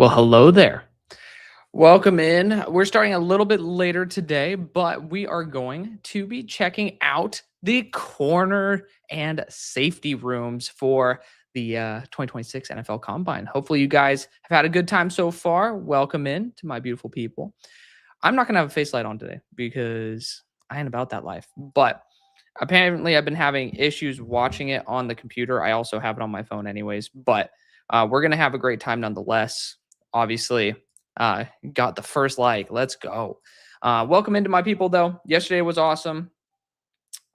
Well, hello there. Welcome in. We're starting a little bit later today, but we are going to be checking out the corner and safety rooms for the 2026 NFL Combine. Hopefully, you guys have had a good time so far. Welcome in to my beautiful people. I'm not going to have a face light on today because I ain't about that life. But apparently, I've been having issues watching it on the computer. I also have it on my phone, anyways. But we're going to have a great time nonetheless. Obviously, got the first like. Let's go. Welcome into my people, though. Yesterday was awesome,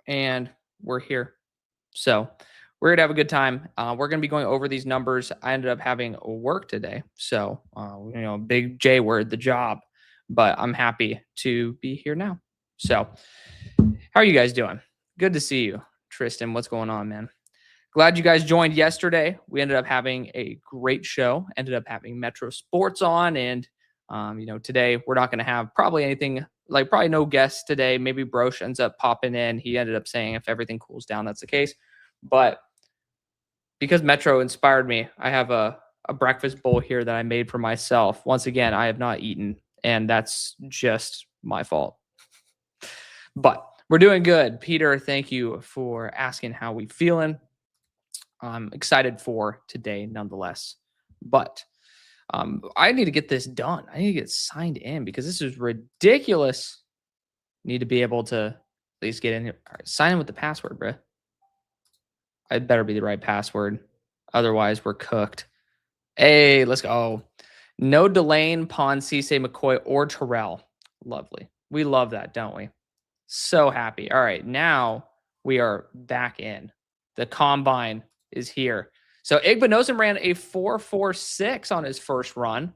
and we're here. So we're going to have a good time. We're going to be going over these numbers. I ended up having work today. So, big J word, the job. But I'm happy to be here now. So, how are you guys doing? Good to see you, Tristan. What's going on, man? Glad you guys joined yesterday. We ended up having a great show. Ended up having Metro Sports on, and today we're not going to have probably anything like probably no guests today. Maybe Brosh ends up popping in. He ended up saying if everything cools down, that's the case. But because Metro inspired me, I have a breakfast bowl here that I made for myself. Once again, I have not eaten, and that's just my fault. But we're doing good. Peter, thank you for asking how we feeling. I'm excited for today nonetheless. But I need to get this done. I need to get signed in because this is ridiculous. Need to be able to at least get in here. All right, sign in with the password, bro. It better be the right password. Otherwise, we're cooked. Hey, let's go. No Delane, Pond, Cisse, McCoy, or Terrell. Lovely. We love that, don't we? So happy. All right, now we are back in. The combine is here. So Igbinosun ran a 4.46 on his first run.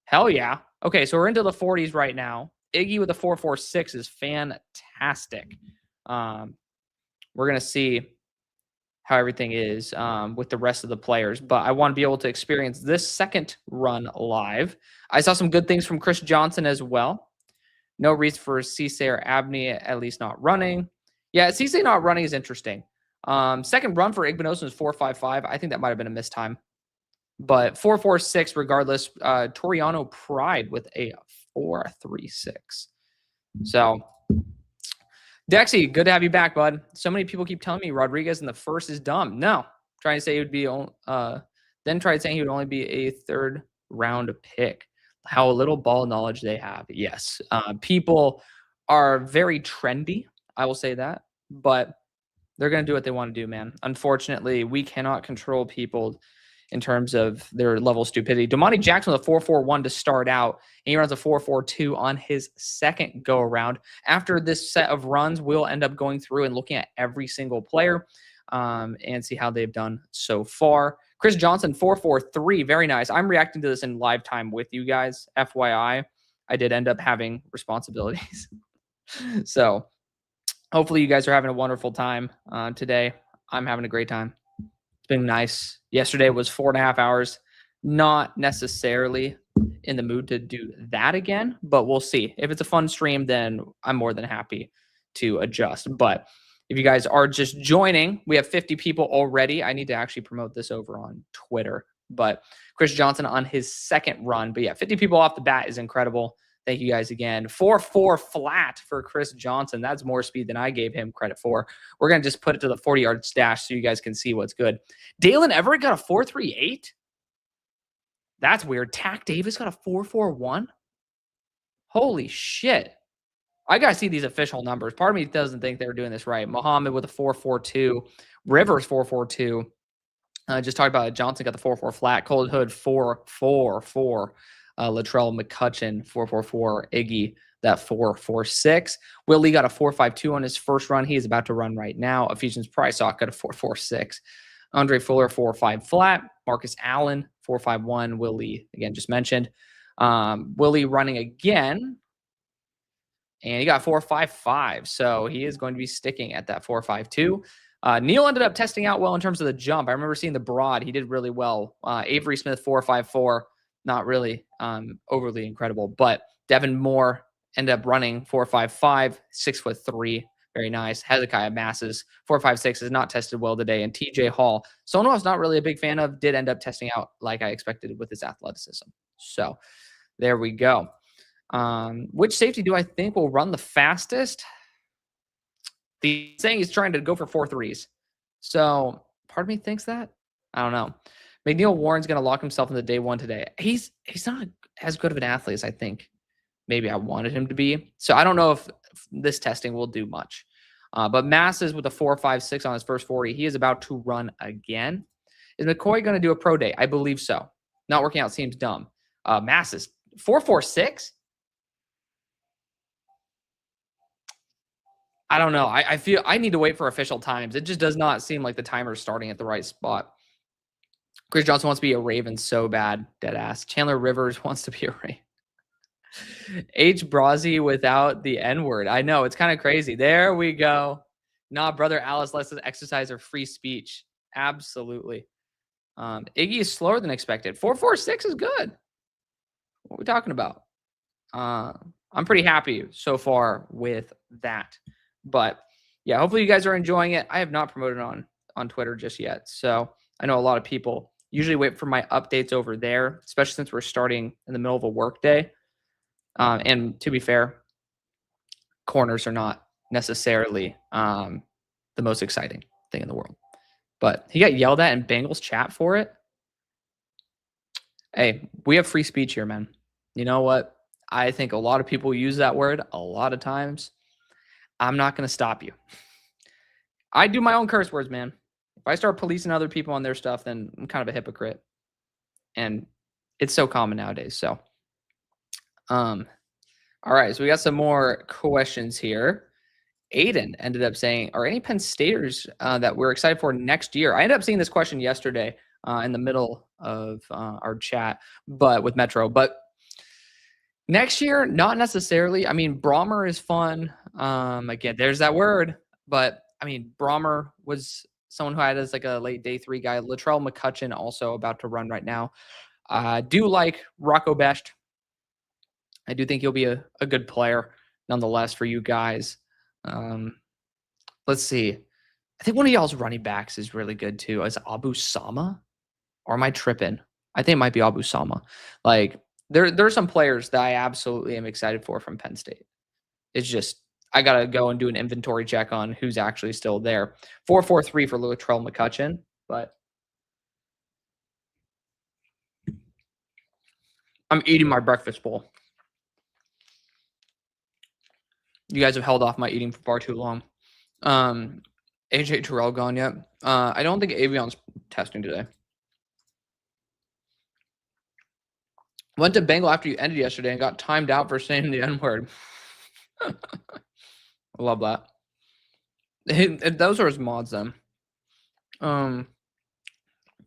Hell yeah. Okay, so we're into the 40s right now. Iggy with a 4.46 is fantastic. We're going to see how everything is with the rest of the players, but I want to be able to experience this second run live. I saw some good things from Chris Johnson as well. No reason for Cisse or Abney, at least not running. Yeah, Cisse not running is interesting. Second run for Igbinosun is 4.55. I think that might have been a missed time. But 4.46 regardless. Toriano Pride with a 4.36. So, Dexy, good to have you back, bud. So many people keep telling me Rodriguez in the first is dumb. No. Trying to say he would be then tried saying he would only be a third round pick. How little ball knowledge they have. Yes. People are very trendy. I will say that. But they're going to do what they want to do, man. Unfortunately, we cannot control people in terms of their level of stupidity. Damani Jackson with a 4.41 to start out. And he runs a 4.42 on his second go-around. After this set of runs, we'll end up going through and looking at every single player and see how they've done so far. Chris Johnson, 4.43. Very nice. I'm reacting to this in live time with you guys. FYI, I did end up having responsibilities. So hopefully you guys are having a wonderful time today. I'm having a great time. It's been nice. Yesterday was 4.5 hours. Not necessarily in the mood to do that again, but we'll see. If it's a fun stream, then I'm more than happy to adjust. But if you guys are just joining, we have 50 people already. I need to actually promote this over on Twitter. But Chris Johnson on his second run. But yeah, 50 people off the bat is incredible. Thank you guys again. 4.4 flat for Chris Johnson. That's more speed than I gave him credit for. We're going to just put it to the 40-yard stash so you guys can see what's good. Dalen Everett got a 4.38. That's weird. Tack Davis got a 4.41. Holy shit. I got to see these official numbers. Part of me doesn't think they were doing this right. Muhammad with a 4.42. Rivers 4.42. Just talked about it. Johnson got the 4.4 flat. Cold Hood 4.44. Latrell McCutcheon 4.44. Iggy that 4.46. Willie got a 4.52 on his first run. He is about to run right now. Ephesians Prysock got a 4.46. Andre Fuller 4.5 flat. Marcus Allen 4.51. Willie again just mentioned. Willie running again. And he got 4.55. So he is going to be sticking at that 4.52. Neil ended up testing out well in terms of the jump. I remember seeing the broad. He did really well. Avery Smith 4.54. Not really overly incredible. But Devin Moore ended up running 4.55, 6'3". Very nice. Hezekiah Masses, 4.56 is not tested well today. And TJ Hall, someone I was not really a big fan of, did end up testing out like I expected with his athleticism. So there we go. Which safety do I think will run the fastest? The saying he's trying to go for 4.3s. So part of me thinks that. I don't know. McNeil Warren's going to lock himself in the day one today. He's not as good of an athlete as I think maybe I wanted him to be. So I don't know if this testing will do much. But Masses with a 4.56 on his first 40, he is about to run again. Is McCoy going to do a pro day? I believe so. Not working out seems dumb. Masses 4.46. I don't know. I feel I need to wait for official times. It just does not seem like the timer's starting at the right spot. Chris Johnson wants to be a Raven so bad. Dead ass. Chandler Rivers wants to be a Raven. H. Brazzi without the N word. I know. It's kind of crazy. There we go. Nah, brother Alice lets us exercise our free speech. Absolutely. Iggy is slower than expected. 4.46 is good. What are we talking about? I'm pretty happy so far with that. But yeah, hopefully you guys are enjoying it. I have not promoted on Twitter just yet. So I know a lot of people usually wait for my updates over there, especially since we're starting in the middle of a work day. And to be fair, corners are not necessarily the most exciting thing in the world. But he got yelled at in Bengals chat for it. Hey, we have free speech here, man. You know what? I think a lot of people use that word a lot of times. I'm not going to stop you. I do my own curse words, man. If I start policing other people on their stuff, then I'm kind of a hypocrite. And it's so common nowadays. So, all right. So we got some more questions here. Aiden ended up saying, are any Penn Staters that we're excited for next year? I ended up seeing this question yesterday in the middle of our chat, but with Metro. But next year, not necessarily. I mean, Brahmer is fun. Again, there's that word. But, I mean, Brahmer was someone who I had as like a late day 3 guy. Latrell McCutcheon also about to run right now. I do like Rocco Best. I do think he'll be a good player nonetheless for you guys. Let's see. I think one of y'all's running backs is really good too. Is Abu Sama? Or am I tripping? I think it might be Abu Sama. Like there are some players that I absolutely am excited for from Penn State. It's just I gotta go and do an inventory check on who's actually still there. 4.43 for Latrell McCutcheon, but I'm eating my breakfast bowl. You guys have held off my eating for far too long. AJ Terrell gone yet? I don't think Avion's testing today. Went to Bengal after you ended yesterday and got timed out for saying the N-word. I love that. Those are his mods then.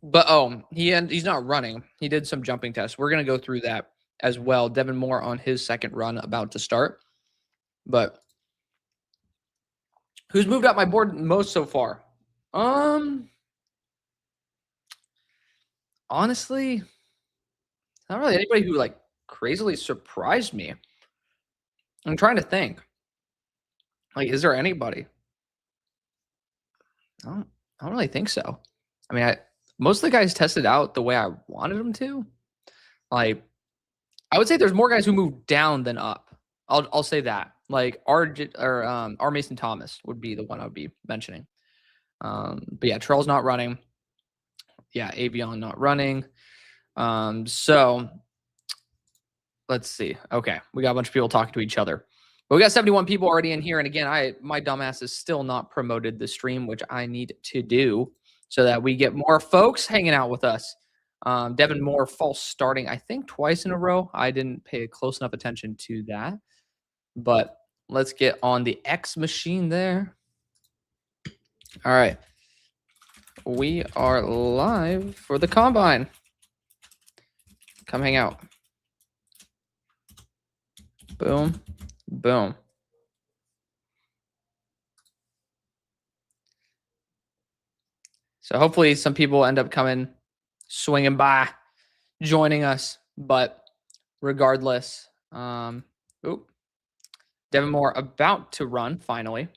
But he's not running. He did some jumping tests. We're gonna go through that as well. Devin Moore on his second run about to start. But who's moved up my board most so far? Honestly, not really anybody who like crazily surprised me. I'm trying to think. Like, is there anybody? I don't really think so. I mean, most of the guys tested out the way I wanted them to. Like, I would say there's more guys who moved down than up. I'll say that. Like R Mason Thomas would be the one I would be mentioning. But yeah, Terrell's not running. Yeah, Avion not running. So let's see. Okay, we got a bunch of people talking to each other. But we got 71 people already in here. And again, my dumbass is still not promoted the stream, which I need to do so that we get more folks hanging out with us. Devin Moore false starting, I think, twice in a row. I didn't pay close enough attention to that. But let's get on the X machine there. All right. We are live for the Combine. Come hang out. Boom. Boom. So hopefully some people end up coming, swinging by, joining us. But regardless, Devin Moore about to run finally.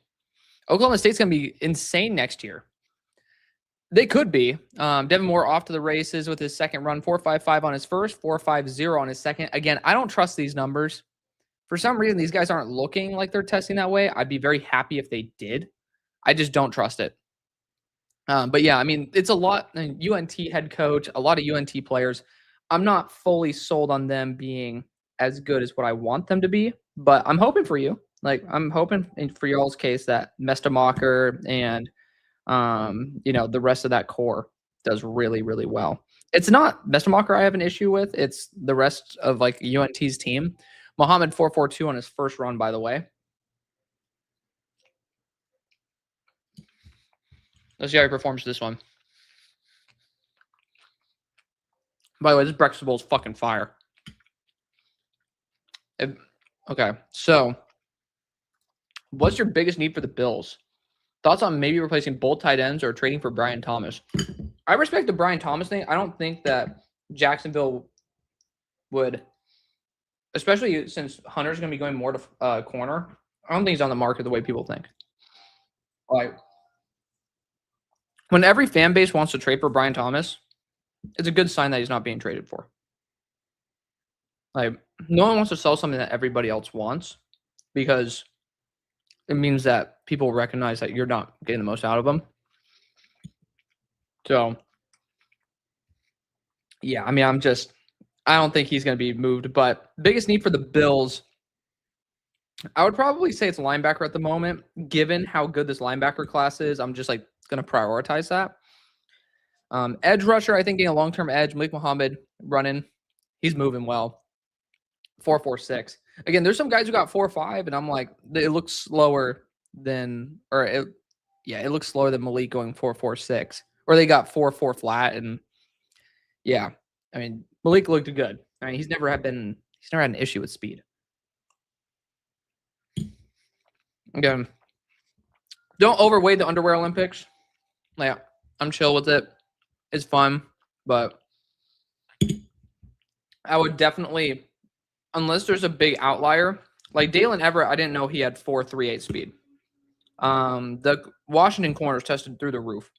Oklahoma State's going to be insane next year. They could be. Devin Moore off to the races with his second run, 4.55 on his first, 4.50 on his second. Again, I don't trust these numbers. For some reason, these guys aren't looking like they're testing that way. I'd be very happy if they did. I just don't trust it. But yeah, I mean, it's a lot. UNT head coach, a lot of UNT players. I'm not fully sold on them being as good as what I want them to be, but I'm hoping for you. Like, I'm hoping for y'all's case that Mestamacher and the rest of that core does really, really well. It's not Mestamacher I have an issue with. It's the rest of like UNT's team. Muhammad 4.42 on his first run, by the way. Let's see how he performs this one. By the way, this breakfast bowl is fucking fire. Okay, so what's your biggest need for the Bills? Thoughts on maybe replacing both tight ends or trading for Brian Thomas? I respect the Brian Thomas thing. I don't think that Jacksonville would, especially since Hunter's going to be going more to corner. I don't think he's on the market the way people think. Like, when every fan base wants to trade for Brian Thomas, it's a good sign that he's not being traded for. Like, no one wants to sell something that everybody else wants because it means that people recognize that you're not getting the most out of them. So, yeah, I mean, I don't think he's going to be moved. But biggest need for the Bills, I would probably say it's linebacker at the moment. Given how good this linebacker class is, I'm just like going to prioritize that. Edge rusher, I think getting a long-term edge. Malik Muhammad running, he's moving well. 4.46. Again, there's some guys who got 4.5, and I'm like, it looks slower than, it looks slower than Malik going 4.46, or they got 4.4 flat, and yeah, I mean Malik looked good. I mean he's never had an issue with speed. Again, don't overweight the underwear Olympics. Yeah, I'm chill with it. It's fun, but I would definitely, unless there's a big outlier, like Dalen Everett, I didn't know he had 4.38 speed. The Washington corners tested through the roof.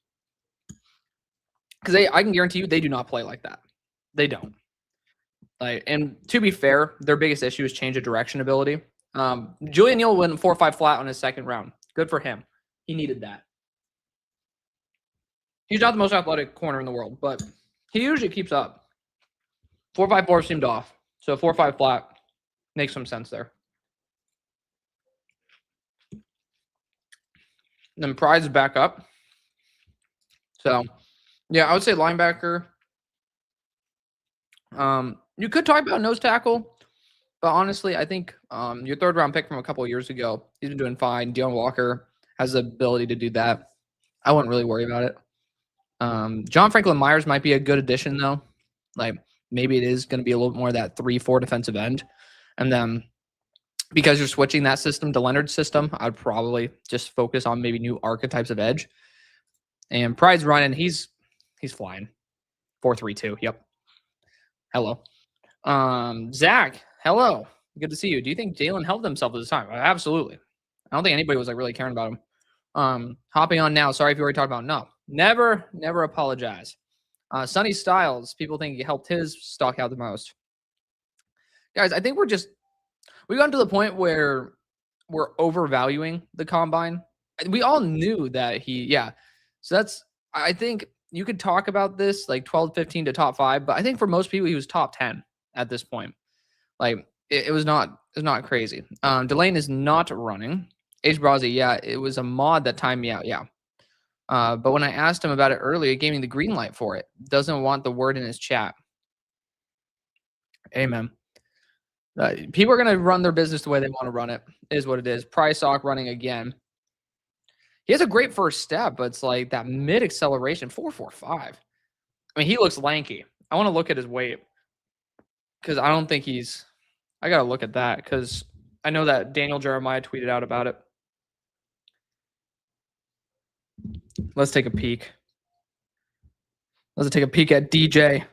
Because I can guarantee you they do not play like that. They don't. Like, and to be fair, their biggest issue is change of direction ability. Julian Neal went 4.5 flat on his second round. Good for him. He needed that. He's not the most athletic corner in the world, but he usually keeps up. 4.54 seemed off. So 4.5 flat makes some sense there. And then Pride's back up. So, yeah, I would say linebacker. You could talk about nose tackle, but honestly, I think your third round pick from a couple of years ago, he's been doing fine. Deion Walker has the ability to do that. I wouldn't really worry about it. John Franklin Myers might be a good addition, though. Like, maybe it is going to be a little more of that 3-4 defensive end. And then because you're switching that system to Leonard's system, I'd probably just focus on maybe new archetypes of edge. And Pride's running. He's flying. 4.32. Yep. Hello. Zach, hello. Good to see you. Do you think Jalen held himself at this time? Absolutely. I don't think anybody was like really caring about him. Hopping on now. Sorry if you already talked about him. No. Never apologize. Sonny Styles, people think he helped his stock out the most. Guys, I think we got to the point where we're overvaluing the combine. We all knew that So I think you could talk about this like 12, 15 to top 5, but I think for most people he was top 10 at this point. Like it was not crazy. Delane is not running. H. Brazzi, yeah, it was a mod that timed me out. Yeah. But when I asked him about it earlier, he gave me the green light for it. Doesn't want the word in his chat. Amen. People are going to run their business the way they want to run it, is what it is. Prysock running again. He has a great first step, but it's like that mid acceleration, 4.45. I mean, he looks lanky. I want to look at his weight because I don't think I got to look at that because I know that Daniel Jeremiah tweeted out about it. Let's take a peek. Let's take a peek at DJ.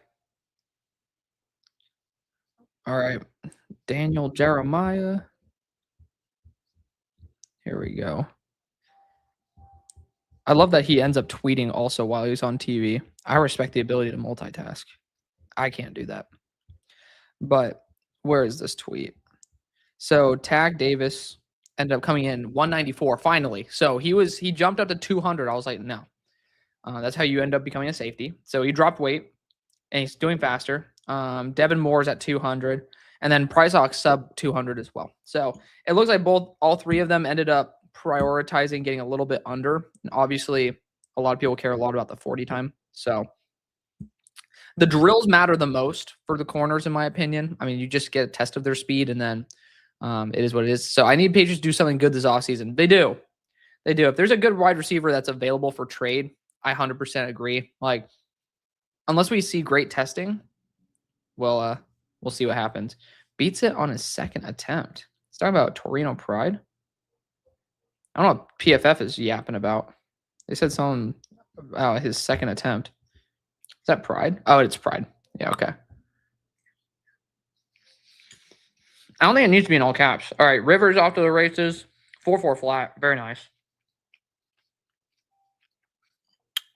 All right. Daniel Jeremiah. Here we go. I love that he ends up tweeting also while he's on TV. I respect the ability to multitask. I can't do that. But where is this tweet? So Tag Davis ended up coming in 194 finally. So he jumped up to 200. I was like, no. That's how you end up becoming a safety. So he dropped weight and he's doing faster. Devin Moore's at 200, and then Price Hawk sub 200 as well. So it looks like all three of them ended up prioritizing getting a little bit under. And obviously, a lot of people care a lot about the 40 time. So the drills matter the most for the corners, in my opinion. I mean, you just get a test of their speed, and then it is what it is. So I need Patriots to do something good this offseason. They do. They do. If there's a good wide receiver that's available for trade, I 100% agree. Like, unless we see great testing, we'll see what happens. Beats it on his second attempt. Let's talk about Torino Pride. I don't know what PFF is yapping about. They said something about his second attempt. Is that Pride? Oh, it's Pride. Yeah, okay. I don't think it needs to be in all caps. All right, Rivers off to the races. 4-4 flat. Very nice.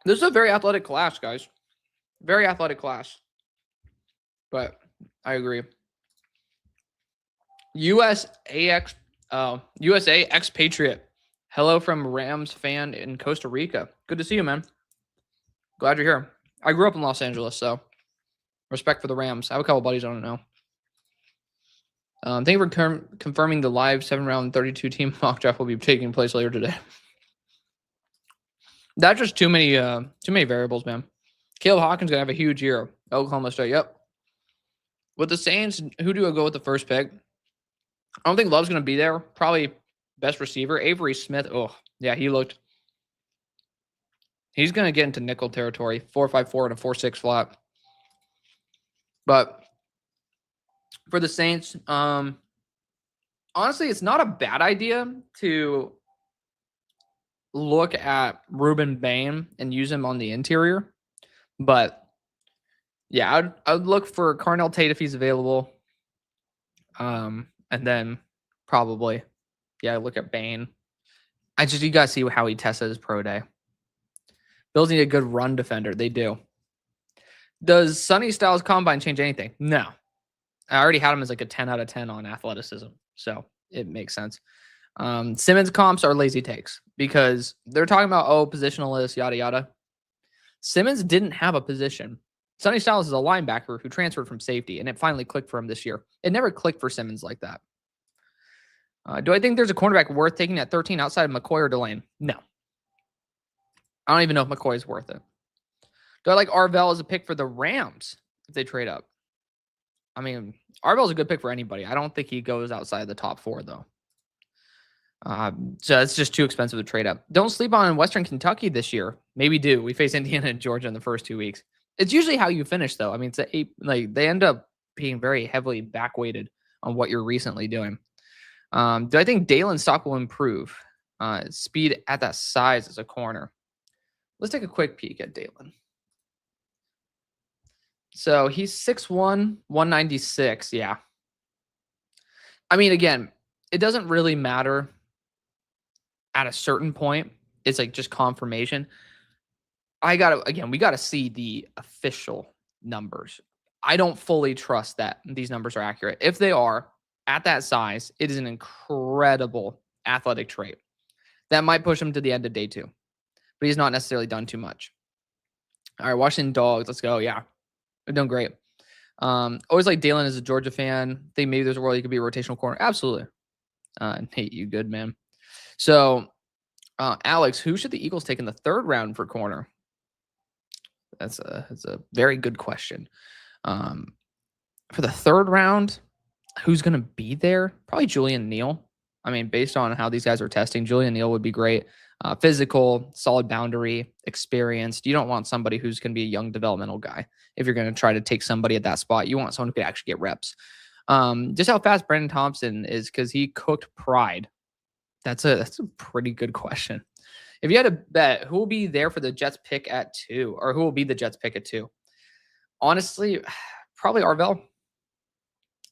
This is a very athletic class, guys. Very athletic class. But I agree. USA expatriate. Hello from Rams fan in Costa Rica. Good to see you, man. Glad you're here. I grew up in Los Angeles, so respect for the Rams. I have a couple buddies I don't know. Thank you for confirming the live 7-round 32-team mock draft will be taking place later today. That's just too many variables, man. Caleb Hawkins gonna have a huge year. Oklahoma State, yep. With the Saints, who do I go with the first pick? I don't think Love's gonna be there. Probably best receiver, Avery Smith. Oh, yeah, he's gonna get into nickel territory. 4.54 and a 4.6 flat. But for the Saints, honestly, it's not a bad idea to look at Ruben Bain and use him on the interior. But yeah, I'd look for Carnell Tate if he's available. And then probably, yeah, look at Bain. You gotta see how he tests at his pro day. Bills need a good run defender. They do. Does Sonny Styles Combine change anything? No. I already had him as like a 10 out of 10 on athleticism. So it makes sense. Simmons comps are lazy takes because they're talking about, positional list, yada, yada. Simmons didn't have a position. Sonny Styles is a linebacker who transferred from safety, and it finally clicked for him this year. It never clicked for Simmons like that. Do I think there's a cornerback worth taking at 13 outside of McCoy or Delane? No. I don't even know if McCoy is worth it. Do I like Arvell as a pick for the Rams if they trade up? I mean, Arvell's a good pick for anybody. I don't think he goes outside the top 4, though. So it's just too expensive to trade up. Don't sleep on Western Kentucky this year. Maybe do. We face Indiana and Georgia in the first 2 weeks. It's usually how you finish, though. I mean, they end up being very heavily back-weighted on what you're recently doing. Do I think Dalen's stock will improve? Speed at that size as a corner. Let's take a quick peek at Dalen. So he's 6'1", 196. Yeah. I mean, again, it doesn't really matter at a certain point. It's like just confirmation. We got to see the official numbers. I don't fully trust that these numbers are accurate. If they are at that size, it is an incredible athletic trait. That might push him to the end of day 2, but he's not necessarily done too much. All right, Washington Dogs. Let's go. Yeah, they're doing great. Always like Dalen as a Georgia fan. Think maybe there's a world he could be a rotational corner. Absolutely. Nate, you good, man. So, Alex, who should the Eagles take in the 3rd round for corner? That's a very good question. For the 3rd round, who's going to be there? Probably Julian Neal. I mean, based on how these guys are testing, Julian Neal would be great. Physical, solid boundary, experienced. You don't want somebody who's going to be a young developmental guy. If you're going to try to take somebody at that spot, you want someone who could actually get reps. Just how fast Brandon Thompson is because he cooked Pride. That's a pretty good question. If you had to bet, who will be there for the Jets pick at 2, or who will be the Jets pick at 2? Honestly, probably Arvell.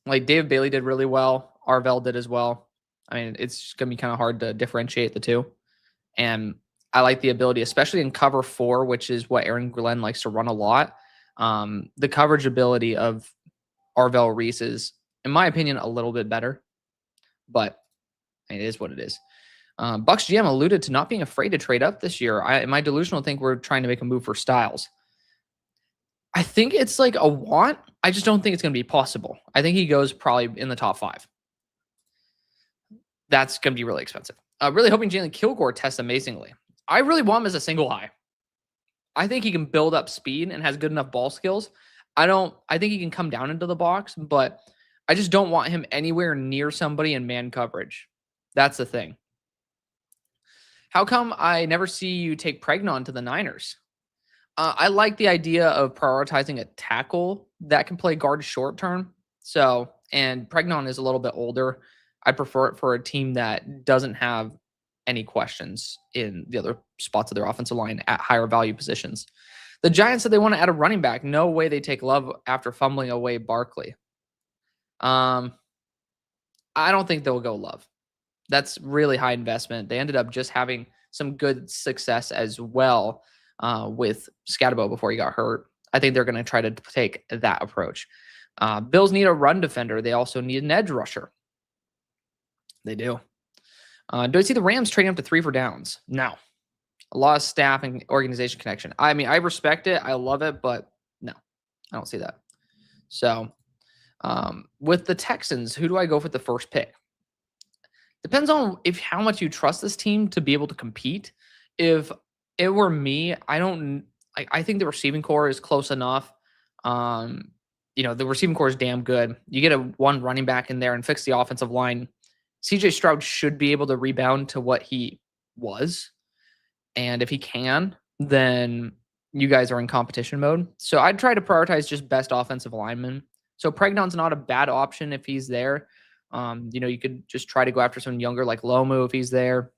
Like David Bailey did really well. Arvell did as well. I mean, it's going to be kind of hard to differentiate the two. And I like the ability, especially in cover 4, which is what Aaron Glenn likes to run a lot. The coverage ability of Arvell Reese is, in my opinion, a little bit better, but it is what it is. Bucks GM alluded to not being afraid to trade up this year. Am I delusional? Think we're trying to make a move for Styles? I think it's like a want. I just don't think it's going to be possible. I think he goes probably in the top 5. That's going to be really expensive. Really hoping Jalen Kilgore tests amazingly. I really want him as a single high. I think he can build up speed and has good enough ball skills. I think he can come down into the box, but I just don't want him anywhere near somebody in man coverage. That's the thing. How come I never see you take Pregnon to the Niners? I like the idea of prioritizing a tackle that can play guard short term. So, and Pregnon is a little bit older. I prefer it for a team that doesn't have any questions in the other spots of their offensive line at higher value positions. The Giants said they want to add a running back. No way they take Love after fumbling away Barkley. I don't think they'll go Love. That's really high investment. They ended up just having some good success as well with Scatabo before he got hurt. I think they're going to try to take that approach. Bills need a run defender. They also need an edge rusher. They do. Do I see the Rams trading up to 3 for downs? No. A lot of staff and organization connection. I mean, I respect it. I love it, but no, I don't see that. So with the Texans, who do I go for the first pick? Depends on how much you trust this team to be able to compete. If it were me, I think the receiving core is close enough. The receiving core is damn good. You get one running back in there and fix the offensive line. CJ Stroud should be able to rebound to what he was. And if he can, then you guys are in competition mode. So I'd try to prioritize just best offensive linemen. So Pregnon's not a bad option if he's there. You could just try to go after someone younger like Lomu if he's there.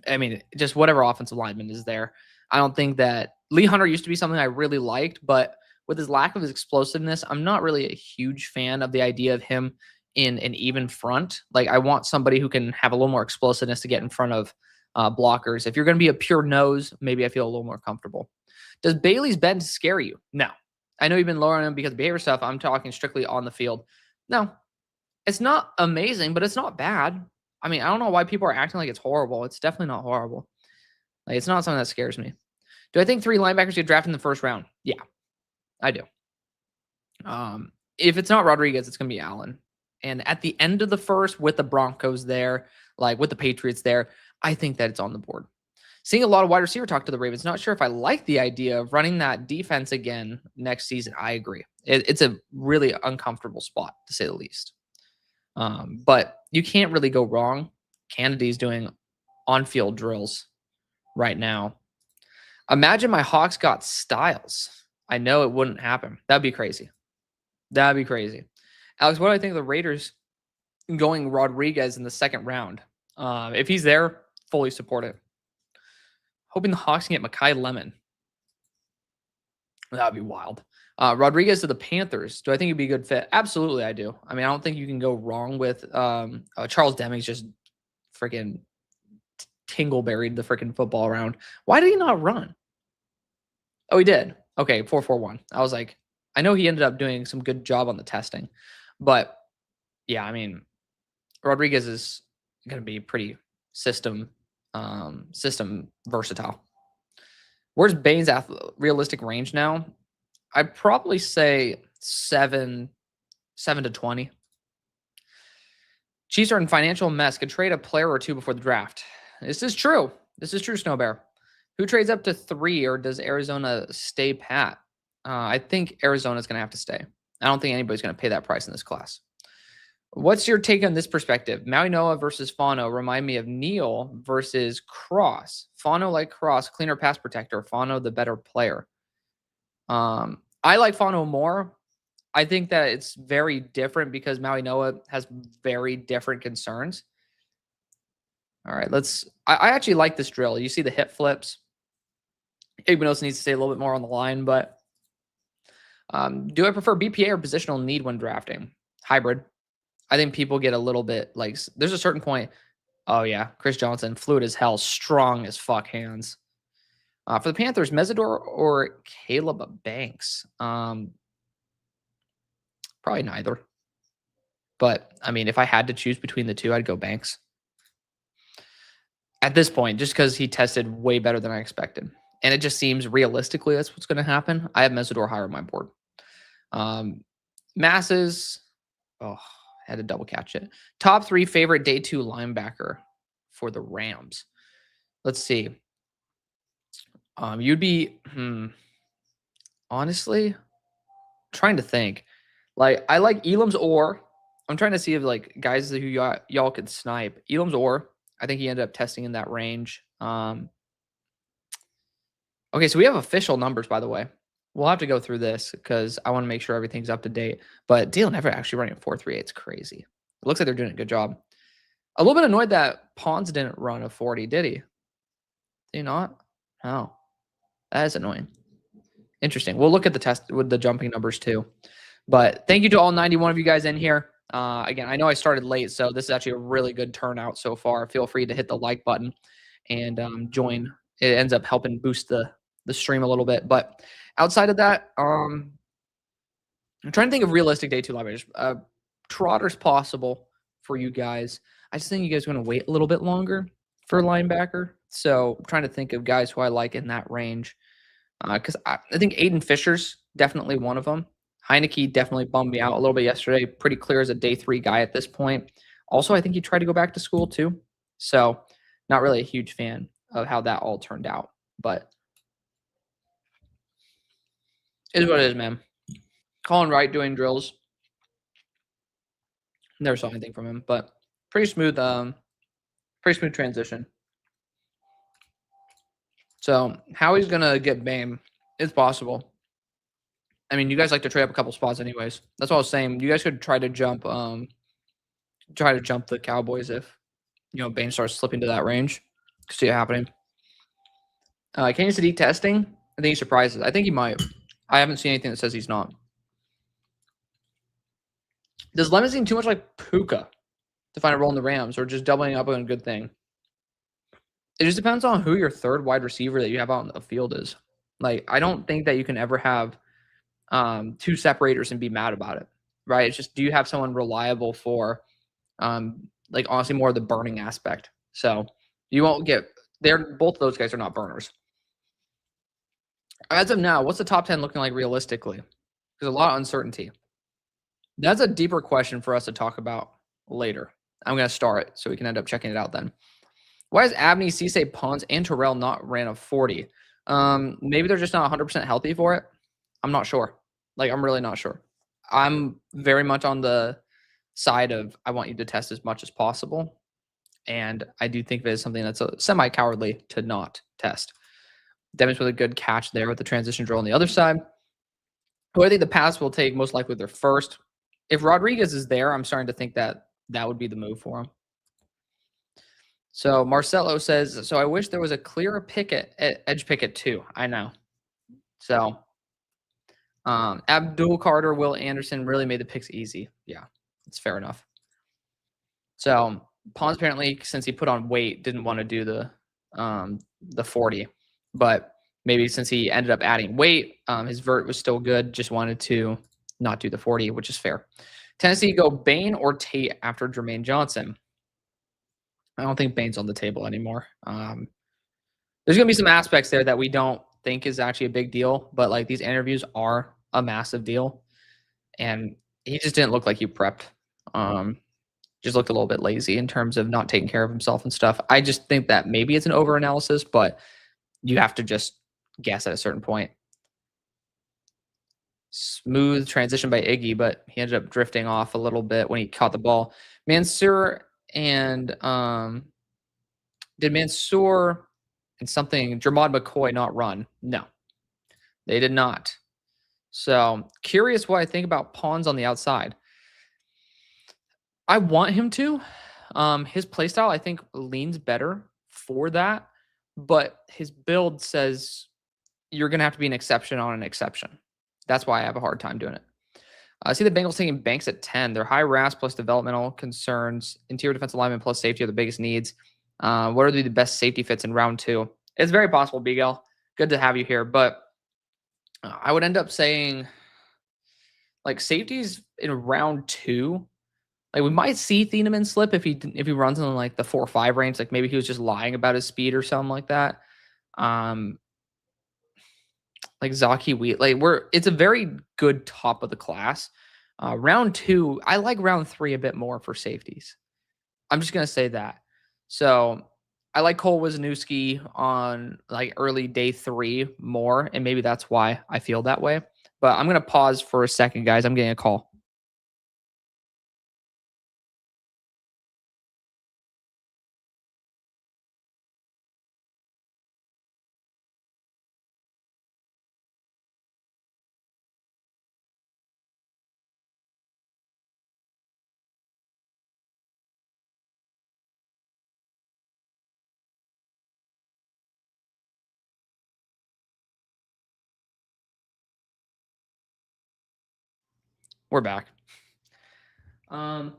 I mean, just whatever offensive lineman is there. I don't think that Lee Hunter used to be something I really liked, but with his lack of his explosiveness, I'm not really a huge fan of the idea of him in an even front. Like, I want somebody who can have a little more explosiveness to get in front of blockers. If you're going to be a pure nose, maybe I feel a little more comfortable. Does Bailey's bend scare you? No. I know you've been lowering him because of behavior stuff. I'm talking strictly on the field. No. It's not amazing, but it's not bad. I mean, I don't know why people are acting like it's horrible. It's definitely not horrible. Like, it's not something that scares me. Do I think 3 linebackers get drafted in the first round? Yeah, I do. If it's not Rodriguez, it's going to be Allen. And at the end of the first, with the Broncos there, like with the Patriots there, I think that it's on the board. Seeing a lot of wide receiver talk to the Ravens. Not sure if I like the idea of running that defense again next season. I agree. It's a really uncomfortable spot, to say the least. But you can't really go wrong. Kennedy's doing on-field drills right now. Imagine my Hawks got Styles. I know it wouldn't happen. That'd be crazy. That'd be crazy. Alex, what do I think of the Raiders going Rodriguez in the second round? If he's there, fully support it. Hoping the Hawks can get Mekhi Lemon. That'd be wild. Rodriguez to the Panthers. Do I think he'd be a good fit? Absolutely, I do. I mean, I don't think you can go wrong with Charles Deming's just freaking tingleberried the freaking football around. Why did he not run? Oh, he did. Okay, 4.41. I was like, I know he ended up doing some good job on the testing. But, yeah, I mean, Rodriguez is going to be pretty system versatile. Where's Bane's realistic range now? I'd probably say 7 to 20. Chiefs are in financial mess. Could trade a player or 2 before the draft. This is true. This is true, Snow Bear. Who trades up to 3, or does Arizona stay pat? I think Arizona's going to have to stay. I don't think anybody's going to pay that price in this class. What's your take on this perspective? Maui Noah versus Fano remind me of Neal versus Cross. Fano like Cross, cleaner pass protector. Fano the better player. I like Fano more. I think that it's very different because Maui Noah has very different concerns. All right, I actually like this drill. You see the hip flips. Igbenos needs to stay a little bit more on the line, but do I prefer BPA or positional need when drafting? Hybrid. I think people get a little bit like, there's a certain point. Oh, yeah. Chris Johnson, fluid as hell, strong as fuck hands. For the Panthers, Mesidor or Caleb Banks? Probably neither. But, I mean, if I had to choose between the two, I'd go Banks. At this point, just because he tested way better than I expected. And it just seems realistically that's what's going to happen. I have Mesidor higher on my board. Um, Masses, oh, had to double catch it. Top 3 favorite day 2 linebacker for the Rams. Let's see. You'd be, honestly, trying to think. Like, I like Elam's Orr. I'm trying to see if, like, guys who y'all could snipe. Elam's Orr, I think he ended up testing in that range. Okay, so we have official numbers, by the way. We'll have to go through this because I want to make sure everything's up to date. But Dalen Everett actually running a 4.38. It's crazy. It looks like they're doing a good job. A little bit annoyed that Pons didn't run a 40, did he? Did he not? No. That is annoying. Interesting. We'll look at the test with the jumping numbers too. But thank you to all 91 of you guys in here. Again, I know I started late, so this is actually a really good turnout so far. Feel free to hit the like button and join. It ends up helping boost the stream a little bit. But outside of that, I'm trying to think of realistic day 2 linebackers. Trotter's possible for you guys. I just think you guys are going to wait a little bit longer for linebacker. So I'm trying to think of guys who I like in that range. Because I think Aiden Fisher's definitely one of them. Heineke definitely bummed me out a little bit yesterday. Pretty clear as a day 3 guy at this point. Also, I think he tried to go back to school too. So not really a huge fan of how that all turned out. But it is what it is, man. Colin Wright doing drills. Never saw anything from him, but pretty smooth transition. So how he's gonna get BAME, it's possible. I mean, you guys like to trade up a couple spots anyways. That's what I was saying. You guys could try to jump the Cowboys if BAME starts slipping to that range. See it happening. Kenny Sadiq testing. I think he surprises. I think he might. I haven't seen anything that says he's not. Does Lemon seem too much like Puka to find a role in the Rams, or just doubling up on a good thing? It just depends on who your third wide receiver that you have out in the field is. Like, I don't think that you can ever have 2 separators and be mad about it, right? It's just, do you have someone reliable for, like, honestly, more of the burning aspect? So you won't get there. Both of those guys are not burners. As of now, what's the top 10 looking like realistically? There's a lot of uncertainty. That's a deeper question for us to talk about later. I'm going to start it so we can end up checking it out then. Why is Abney, Cisse, Pons, and Terrell not ran a 40? Maybe they're just not 100% healthy for it. I'm not sure. Like, I'm really not sure. I'm very much on the side of I want you to test as much as possible. And I do think that is something that's a semi-cowardly to not test. Devins with a good catch there with the transition drill on the other side. Who I think the pass will take most likely their first. If Rodriguez is there, I'm starting to think that that would be the move for him. So Marcelo says, so I wish there was a clearer pick at edge pick at 2. I know. So Abdul Carter, Will Anderson really made the picks easy. Yeah, it's fair enough. So Pons apparently, since he put on weight, didn't want to do the 40. But maybe since he ended up adding weight, his vert was still good. Just wanted to not do the 40, which is fair. Tennessee go Bain or Tate after Jermaine Johnson. I don't think Bain's on the table anymore. There's going to be some aspects there that we don't think is actually a big deal, but like these interviews are a massive deal. And he just didn't look like he prepped. Just looked a little bit lazy in terms of not taking care of himself and stuff. I just think that maybe it's an overanalysis, but you have to just guess at a certain point. Smooth transition by Iggy, but he ended up drifting off a little bit when he caught the ball. Mansour and did Mansour and something Jermod McCoy not run? No, they did not. So curious what I think about Pons on the outside. I want him to. His playstyle, I think, leans better for that, but his build says you're going to have to be an exception on an exception. That's why I have a hard time doing it. I see the Bengals taking Banks at 10. They're high RAS plus developmental concerns. Interior defensive lineman plus safety are the biggest needs. What are the best safety fits in round two? It's very possible, Bigel. Good to have you here. But I would end up saying like safeties in round two. Like we might see Thieneman slip if he runs in like the 4.5 range. Like maybe he was just lying about his speed or something like that. Um, like Zaki Wheat, like it's a very good top of the class. Round two, I like round three a bit more for safeties. I'm just gonna say that. So I like Cole Wisniewski on like early day three more, and maybe that's why I feel that way. But I'm gonna pause for a second, guys. I'm getting a call. We're back. Um,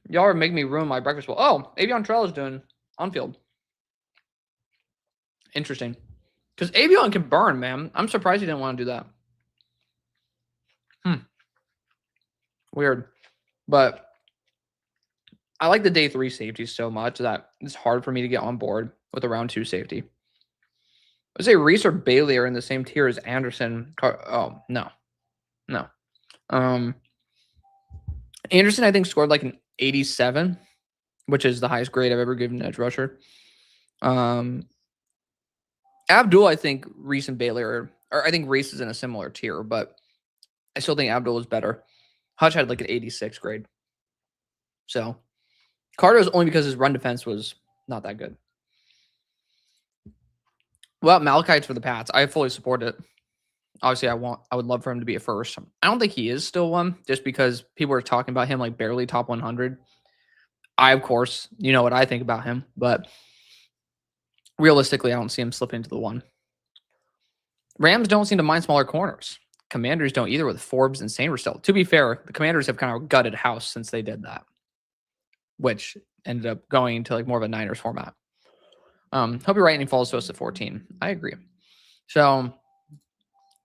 y'all are making me ruin my breakfast bowl. Oh, Avion Trell is doing on field. Interesting. Because Avion can burn, man. I'm surprised he didn't want to do that. Weird. But I like the day three safety so much that it's hard for me to get on board with a round two safety. I'd say Reese or Bailey are in the same tier as Anderson. Oh, no. No. Um, Anderson, I think, scored like an 87, which is the highest grade I've ever given an edge rusher. Abdul, I think Reese and Bailey or I think Reese is in a similar tier, but I still think Abdul is better. Hutch had like an 86 grade. So Carter is only because his run defense was not that good. Well, Malachi's for the Pats. I fully support it. Obviously, I would love for him to be a first. I don't think he is still one, just because people are talking about him like barely top 100. I, of course, you know what I think about him, but realistically, I don't see him slipping into the one. Rams don't seem to mind smaller corners. Commanders don't either with Forbes and Sainer still. To be fair, the Commanders have kind of gutted house since they did that, which ended up going into like more of a Niners format. Hope you're right and he falls to us at 14. I agree. So,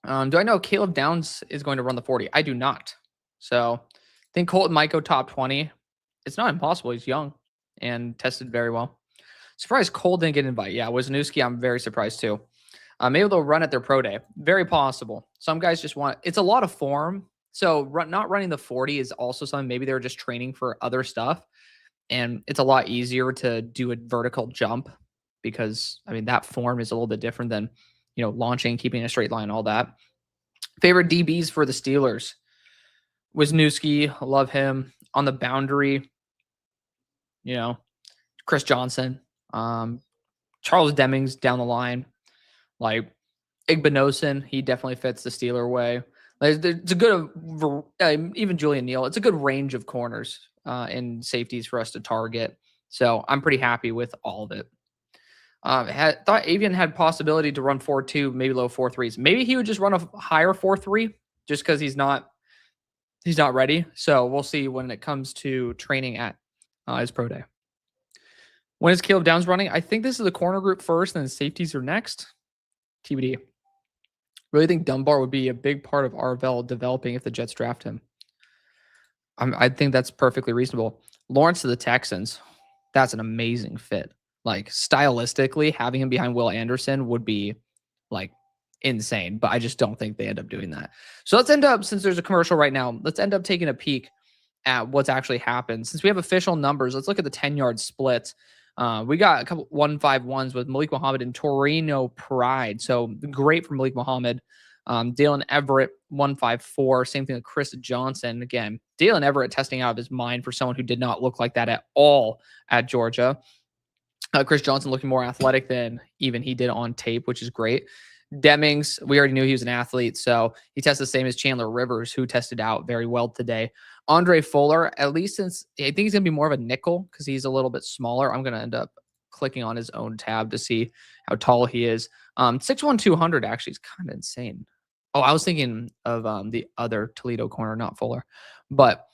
do I know Caleb Downs is going to run the 40? I do not. So, I think Colton might go top 20. It's not impossible. He's young and tested very well. Surprised Cole didn't get an invite. Yeah, Wisniewski, I'm very surprised too. Maybe they'll run at their pro day. Very possible. Some guys just want it's a lot of form. So not running the 40 is also something. Maybe they're just training for other stuff. And it's a lot easier to do a vertical jump because I mean that form is a little bit different than launching, keeping a straight line, all that. Favorite DBs for the Steelers. Wisniewski, love him. On the boundary, Chris Johnson, Charles Demings down the line. Like Igbinosin, he definitely fits the Steeler way. It's a good, even Julian Neal. It's a good range of corners and safeties for us to target. So I'm pretty happy with all of it. Thought Avian had possibility to run 4.2, maybe low 4.3s. Maybe he would just run a higher 4.3 just because he's not ready. So we'll see when it comes to training at his pro day. When is Caleb Downs running? I think this is the corner group first, and then safeties are next. TBD. Really think Dunbar would be a big part of Arvell developing if the Jets draft him. I think that's perfectly reasonable. Lawrence to the Texans. That's an amazing fit. Like stylistically, having him behind Will Anderson would be like insane, but I just don't think they end up doing that. So let's end up, since there's a commercial right now, let's end up taking a peek at what's actually happened. Since we have official numbers, let's look at the 10-yard splits. We got a couple 1-5-1s with Malik Muhammad and Torino Pride. So great for Malik Muhammad. Dalen Everett, 1-5-4. Same thing with Chris Johnson. Again, Dalen Everett testing out of his mind for someone who did not look like that at all at Georgia. Chris Johnson looking more athletic than even he did on tape, which is great. Demings, we already knew he was an athlete, so he tested the same as Chandler Rivers, who tested out very well today. Andre Fuller, at least since I think he's going to be more of a nickel because he's a little bit smaller. I'm going to end up clicking on his own tab to see how tall he is. 6'1", 200 actually is kind of insane. Oh, I was thinking of, the other Toledo corner, not Fuller. But,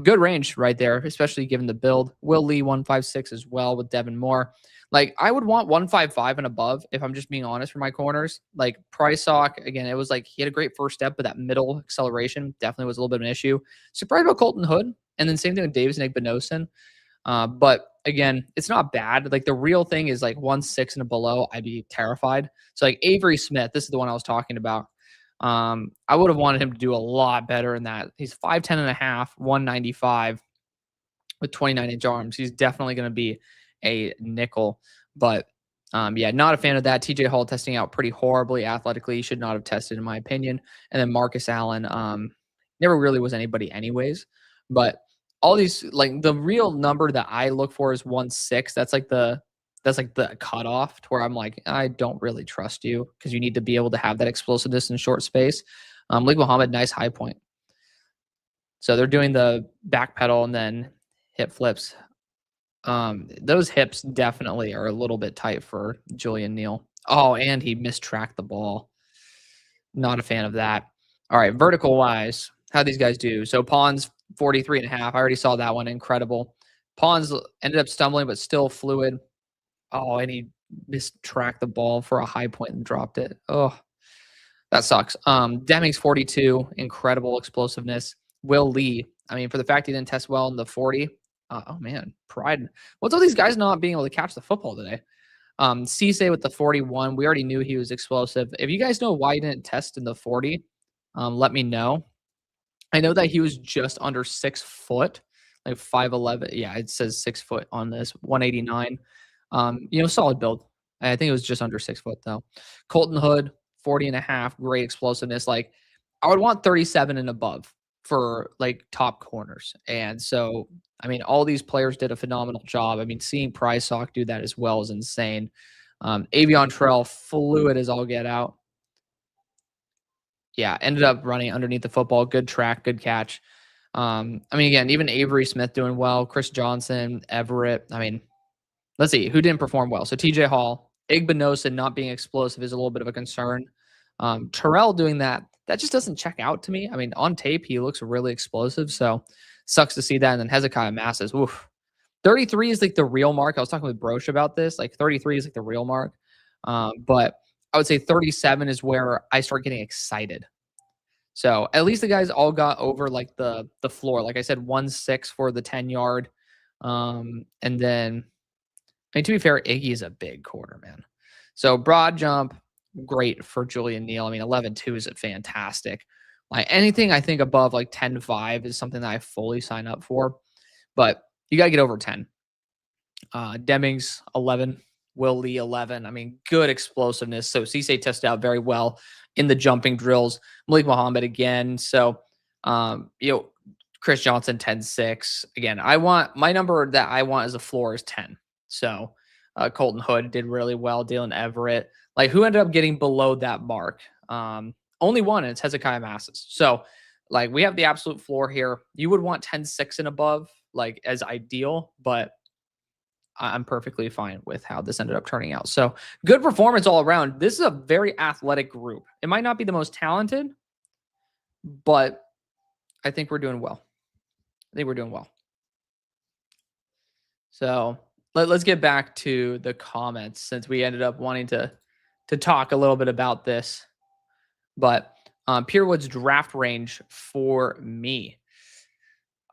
good range right there, especially given the build. Will Lee 156 as well with Devin Moore. Like, I would want 155 and above if I'm just being honest for my corners. Like, Price Hawk, again, it was like he had a great first step, but that middle acceleration definitely was a little bit of an issue. Surprised about Colton Hood, and then same thing with Davis and Igbenogson. But again, it's not bad. Like the real thing is like 1.6 and below, I'd be terrified. So like Avery Smith, this is the one I was talking about. I would have wanted him to do a lot better than that. He's 5'10 and a half, 195 with 29-inch arms. He's definitely going to be a nickel. But yeah, not a fan of that. TJ Hall testing out pretty horribly athletically. He should not have tested, in my opinion. And then Marcus Allen, never really was anybody, anyways. But all these, like the real number that I look for is 1.6. That's like the cutoff to where I'm like, I don't really trust you because you need to be able to have that explosiveness in short space. Malik Muhammad, nice high point. So they're doing the back pedal and then hip flips. Those hips definitely are a little bit tight for Julian Neal. Oh, and he mistracked the ball. Not a fan of that. All right, vertical wise, how these guys do. So Pons 43 and a half. I already saw that one. Incredible. Pons ended up stumbling, but still fluid. Oh, and he mistracked the ball for a high point and dropped it. Oh, that sucks. Deming's 42, incredible explosiveness. Will Lee, I mean, for the fact he didn't test well in the 40, oh man, pride. What's all these guys not being able to catch the football today? Cisse with the 41, we already knew he was explosive. If you guys know why he didn't test in the 40, let me know. I know that he was just under 6 foot, like 5'11. Yeah, it says 6 foot on this, 189. Solid build. I think it was just under 6 foot though. Colton Hood, 40 and a half, great explosiveness. Like I would want 37 and above for like top corners. And so, I mean, all these players did a phenomenal job. I mean, seeing Price Hawk do that as well is insane. Avion Trell, fluid as all get out. Yeah, ended up running underneath the football. Good track, good catch. I mean, again, even Avery Smith doing well. Chris Johnson, Everett. I mean, let's see who didn't perform well. So TJ Hall, Igbinosa not being explosive is a little bit of a concern. Terrell doing that just doesn't check out to me. I mean, on tape he looks really explosive, so sucks to see that. And then Hezekiah Masses, oof, 33 is like the real mark. I was talking with Broche about this. Like 33 is like the real mark, but I would say 37 is where I start getting excited. So at least the guys all got over like the floor. Like I said, 1.6 for the 10-yard, and then I mean, to be fair, Iggy is a big corner, man. So broad jump, great for Julian Neal. I mean, 11.2 is fantastic. Like anything I think above like 10.5 is something that I fully sign up for. But you got to get over 10. Demings, 11. Will Lee, 11. I mean, good explosiveness. So Cisse tested out very well in the jumping drills. Malik Muhammad again. So, Chris Johnson, 10.6. Again, my number that I want as a floor is 10. So Colton Hood did really well. Dalen Everett, like who ended up getting below that mark? Only one, and it's Hezekiah Masses. So like we have the absolute floor here. You would want 10.6 and above, like as ideal, but I'm perfectly fine with how this ended up turning out. So good performance all around. This is a very athletic group. It might not be the most talented, but I think we're doing well. So let's get back to the comments since we ended up wanting to talk a little bit about this. But Pierwood's draft range for me.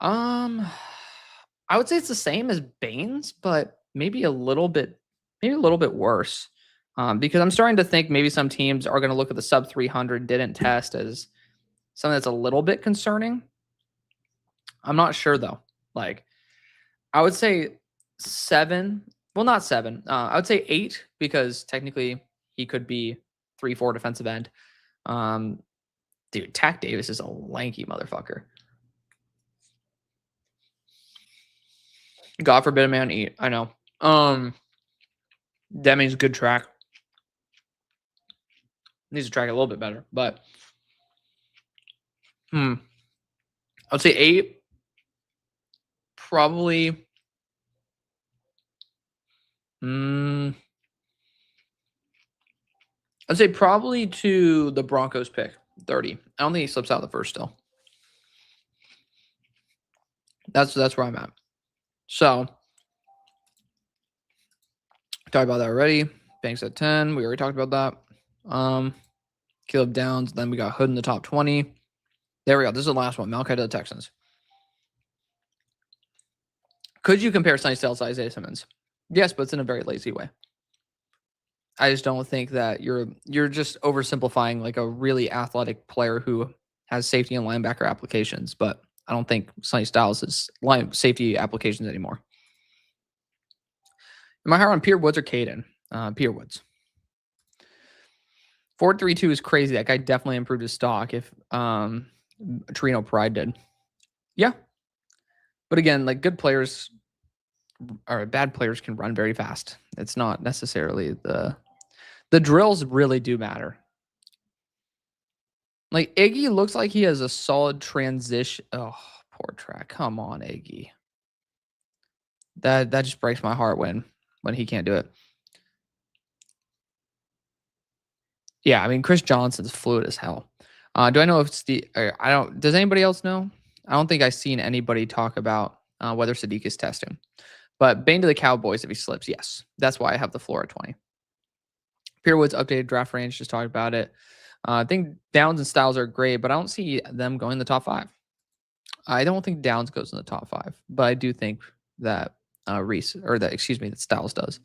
I would say it's the same as Baines, but maybe a little bit worse. Because I'm starting to think maybe some teams are going to look at the sub 300 didn't test as something that's a little bit concerning. I'm not sure though. Like, I would say 7. Well, not 7. I would say 8 because technically he could be 3-4 defensive end. Dude, Tack Davis is a lanky motherfucker. God forbid a man eat. I know. Deming's good track. Needs to track a little bit better, but I would say 8. Probably. I'd say probably to the Broncos pick. 30. I don't think he slips out the first still. That's where I'm at. So, talked about that already. Banks at 10. We already talked about that. Caleb Downs. Then we got Hood in the top 20. There we go. This is the last one. Malachi to the Texans. Could you compare Sonny Styles to Isaiah Simmons? Yes, but it's in a very lazy way. I just don't think that you're just oversimplifying like a really athletic player who has safety and linebacker applications, but I don't think Sonny Styles is safety applications anymore. Am I higher on Pierre Woods or Caden? Pierre Woods. 4.32 is crazy. That guy definitely improved his stock if Torino Pride did. Yeah. But again, like good players or bad players can run very fast. It's not necessarily the drills really do matter. Like Iggy looks like he has a solid transition. Oh, poor track. Come on, Iggy. That just breaks my heart when he can't do it. Yeah, I mean Chris Johnson's fluid as hell. Do I know if it's I don't. Does anybody else know? I don't think I've seen anybody talk about whether Sadiq is testing. But Bane to the Cowboys if he slips, yes. That's why I have the floor at 20. Pierre Woods updated draft range, just talked about it. I think Downs and Styles are great, but I don't see them going in the top 5. I don't think Downs goes in the top 5, but I do think that that Styles does.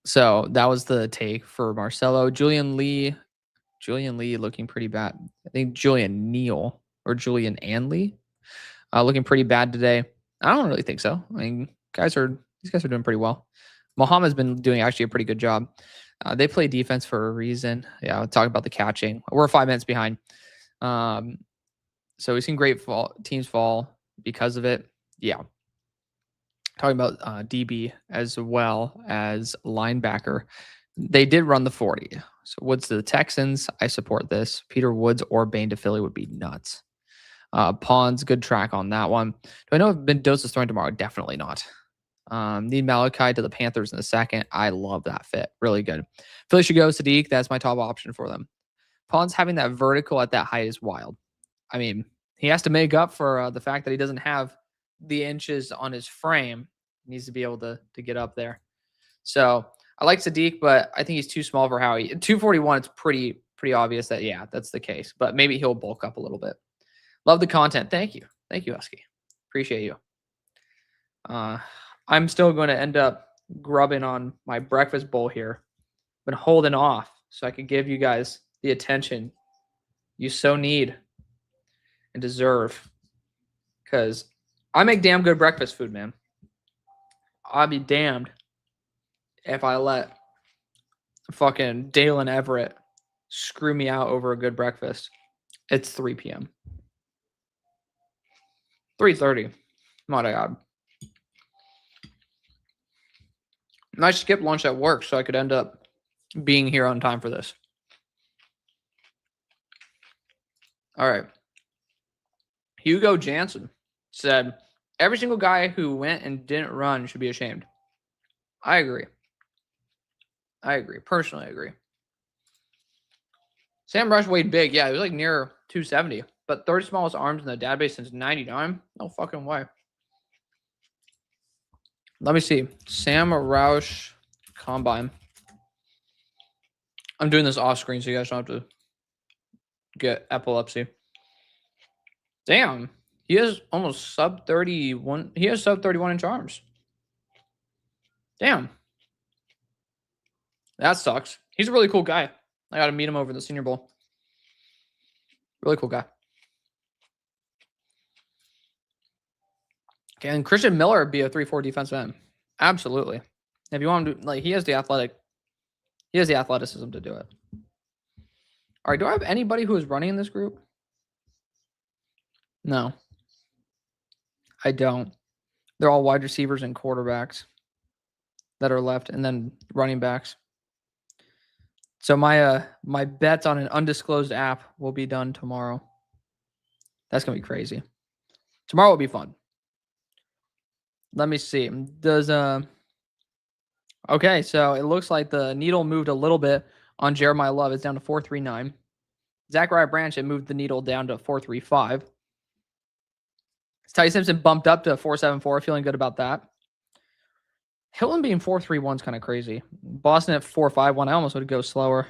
So that was the take for Marcelo. Julian Lee looking pretty bad. I think Julian Neal or Julian Anley looking pretty bad today. I don't really think so. I mean, these guys are doing pretty well. Muhammad's been doing actually a pretty good job. They play defense for a reason. Yeah, I'll talk about the catching. We're 5 minutes behind. So we've seen great teams fall because of it. Yeah. Talking about DB as well as linebacker. They did run the 40. So Woods to the Texans. I support this. Peter Woods or Bane to Philly would be nuts. Pons, good track on that one. Do I know if Mendoza's throwing tomorrow? Definitely not. Need Malachi to the Panthers in the second. I love that fit. Really good. Philly should go Sadiq. That's my top option for them. Pons having that vertical at that height is wild. I mean, he has to make up for the fact that he doesn't have the inches on his frame. He needs to be able to get up there. So I like Sadiq, but I think he's too small for Howie. 241, it's pretty obvious that, yeah, that's the case. But maybe he'll bulk up a little bit. Love the content. Thank you. Thank you, Husky. Appreciate you. I'm still going to end up grubbing on my breakfast bowl here. Been holding off so I could give you guys the attention you so need and deserve. Because I make damn good breakfast food, man. I'll be damned if I let fucking Dalen Everett screw me out over a good breakfast. It's 3 p.m. 3:30. My God. And I skipped lunch at work so I could end up being here on time for this. All right. Hugo Jansen said, every single guy who went and didn't run should be ashamed. I agree. Personally, I agree. Sam Rush weighed big. Yeah, he was like near 270. But third smallest arms in the database since 99? No fucking way. Let me see. Sam Roush Combine. I'm doing this off screen so you guys don't have to get epilepsy. Damn. He has almost sub 31. He has sub 31 inch arms. Damn. That sucks. He's a really cool guy. I got to meet him over the Senior Bowl. Really cool guy. Can Christian Miller be a 3-4 defensive end? Absolutely. If you want him to, like, he has the athleticism to do it. All right, do I have anybody who is running in this group? No. I don't. They're all wide receivers and quarterbacks that are left, and then running backs. So my bets on an undisclosed app will be done tomorrow. That's gonna be crazy. Tomorrow will be fun. Let me see. Okay, so it looks like the needle moved a little bit On Jeremiah Love, it's down to 4.39. Zachariah Branch, it moved the needle down to 4.35. Ty Simpson bumped up to 4.74. Feeling good about that. Hilton being 4.31 is kind of crazy. Boston at 4.51. I almost would go slower.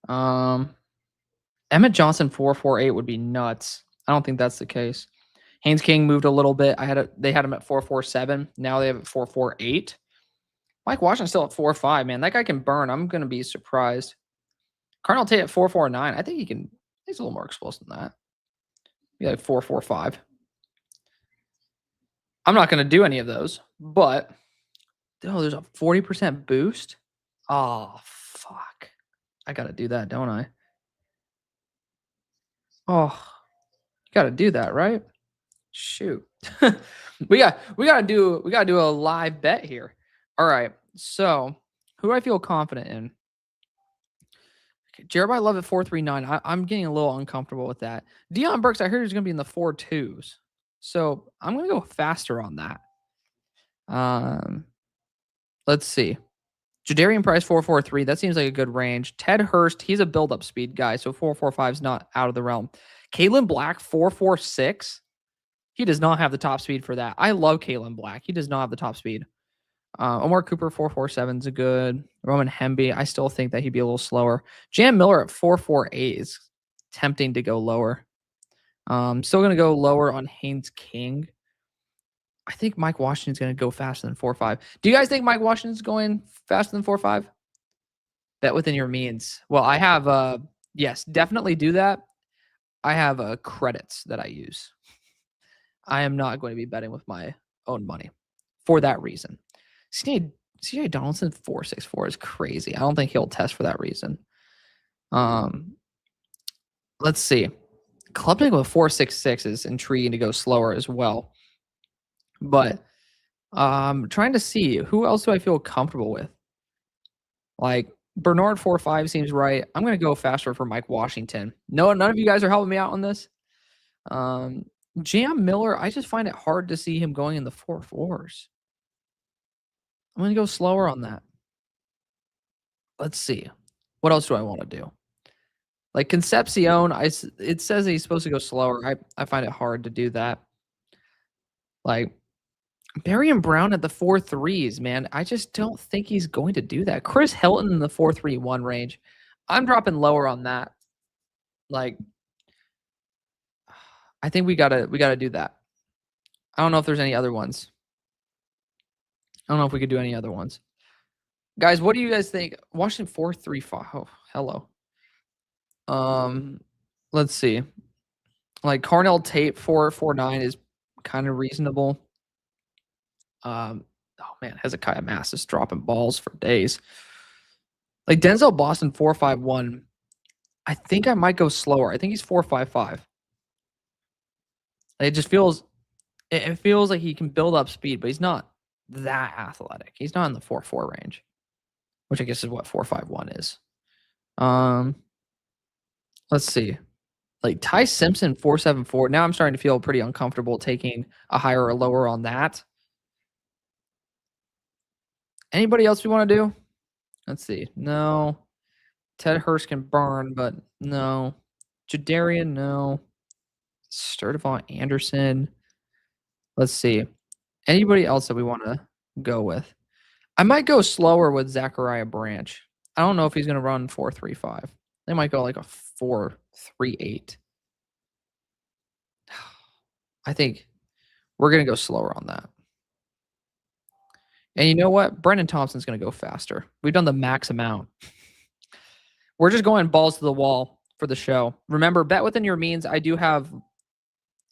Emmett Johnson 4.48 would be nuts. I don't think that's the case. Haynes King moved a little bit. They had him at 4.47. Now they have it 4.48. Mike Washington's still at 4.5, man. That guy can burn. I'm going to be surprised. Cardinal Tate at 4.49. I think he's a little more explosive than that. Be like 4.45. I'm not going to do any of those, but there's a 40% boost. Oh, fuck. I got to do that, don't I? Oh, you got to do that, right? Shoot. we got to do a live bet here. All right. So, who do I feel confident in? Okay, Jeremiah Love at 4.39. I'm getting a little uncomfortable with that. Deion Burks, I heard he's going to be in the 4.2s. So, I'm going to go faster on that. Let's see. Jadarian Price 4.43. That seems like a good range. Ted Hurst, he's a build-up speed guy, so 4.45 is not out of the realm. Kalen Black 4.46. He does not have the top speed for that. I love Kalen Black. He does not have the top speed. Omar Cooper 4.47 is a good. Roman Hemby, I still think that he'd be a little slower. Jam Miller at 4.48 is tempting to go lower. Still going to go lower on Haynes King. I think Mike Washington's going to go faster than 4.5. Do you guys think Mike Washington's going faster than 4.5? Bet within your means. Well, I have, yes, definitely do that. I have credits that I use. I am not going to be betting with my own money for that reason. CJ Donaldson 4.64 is crazy. I don't think he'll test for that reason. Let's see. Klubnik with 4.66 is intriguing to go slower as well. But trying to see who else do I feel comfortable with. Like Bernard 4.5 seems right. I'm going to go faster for Mike Washington. No, none of you guys are helping me out on this. Jam Miller, I just find it hard to see him going in the 4.4s. I'm going to go slower on that. Let's see. What else do I want to do? Like Concepcion, it says he's supposed to go slower. I find it hard to do that. Like Barry Brown at the 4.3s, man. I just don't think he's going to do that. Chris Hilton in the 4.31 range. I'm dropping lower on that. Like, I think we gotta do that. I don't know if there's any other ones. I don't know if we could do any other ones. Guys, what do you guys think? Washington 4.35. Oh, hello. Let's see. Like Carnell Tate 4.49 is kind of reasonable. Oh man, Hezekiah Mass is dropping balls for days. Like Denzel Boston 4.51. I think I might go slower. I think he's 4.55. It just feels like he can build up speed, but he's not that athletic. He's not in the 4.4 range, which I guess is what 4.51 is. Let's see. Like Ty Simpson 4.74. Now I'm starting to feel pretty uncomfortable taking a higher or lower on that. Anybody else we want to do? Let's see. No. Ted Hurst can burn, but no. Jadarian, no. Sturdivant Anderson. Let's see. Anybody else that we want to go with? I might go slower with Zachariah Branch. I don't know if he's going to run 4.35. They might go like a 4.38. I think we're going to go slower on that. And you know what? Brendan Thompson's going to go faster. We've done the max amount. We're just going balls to the wall for the show. Remember, bet within your means. I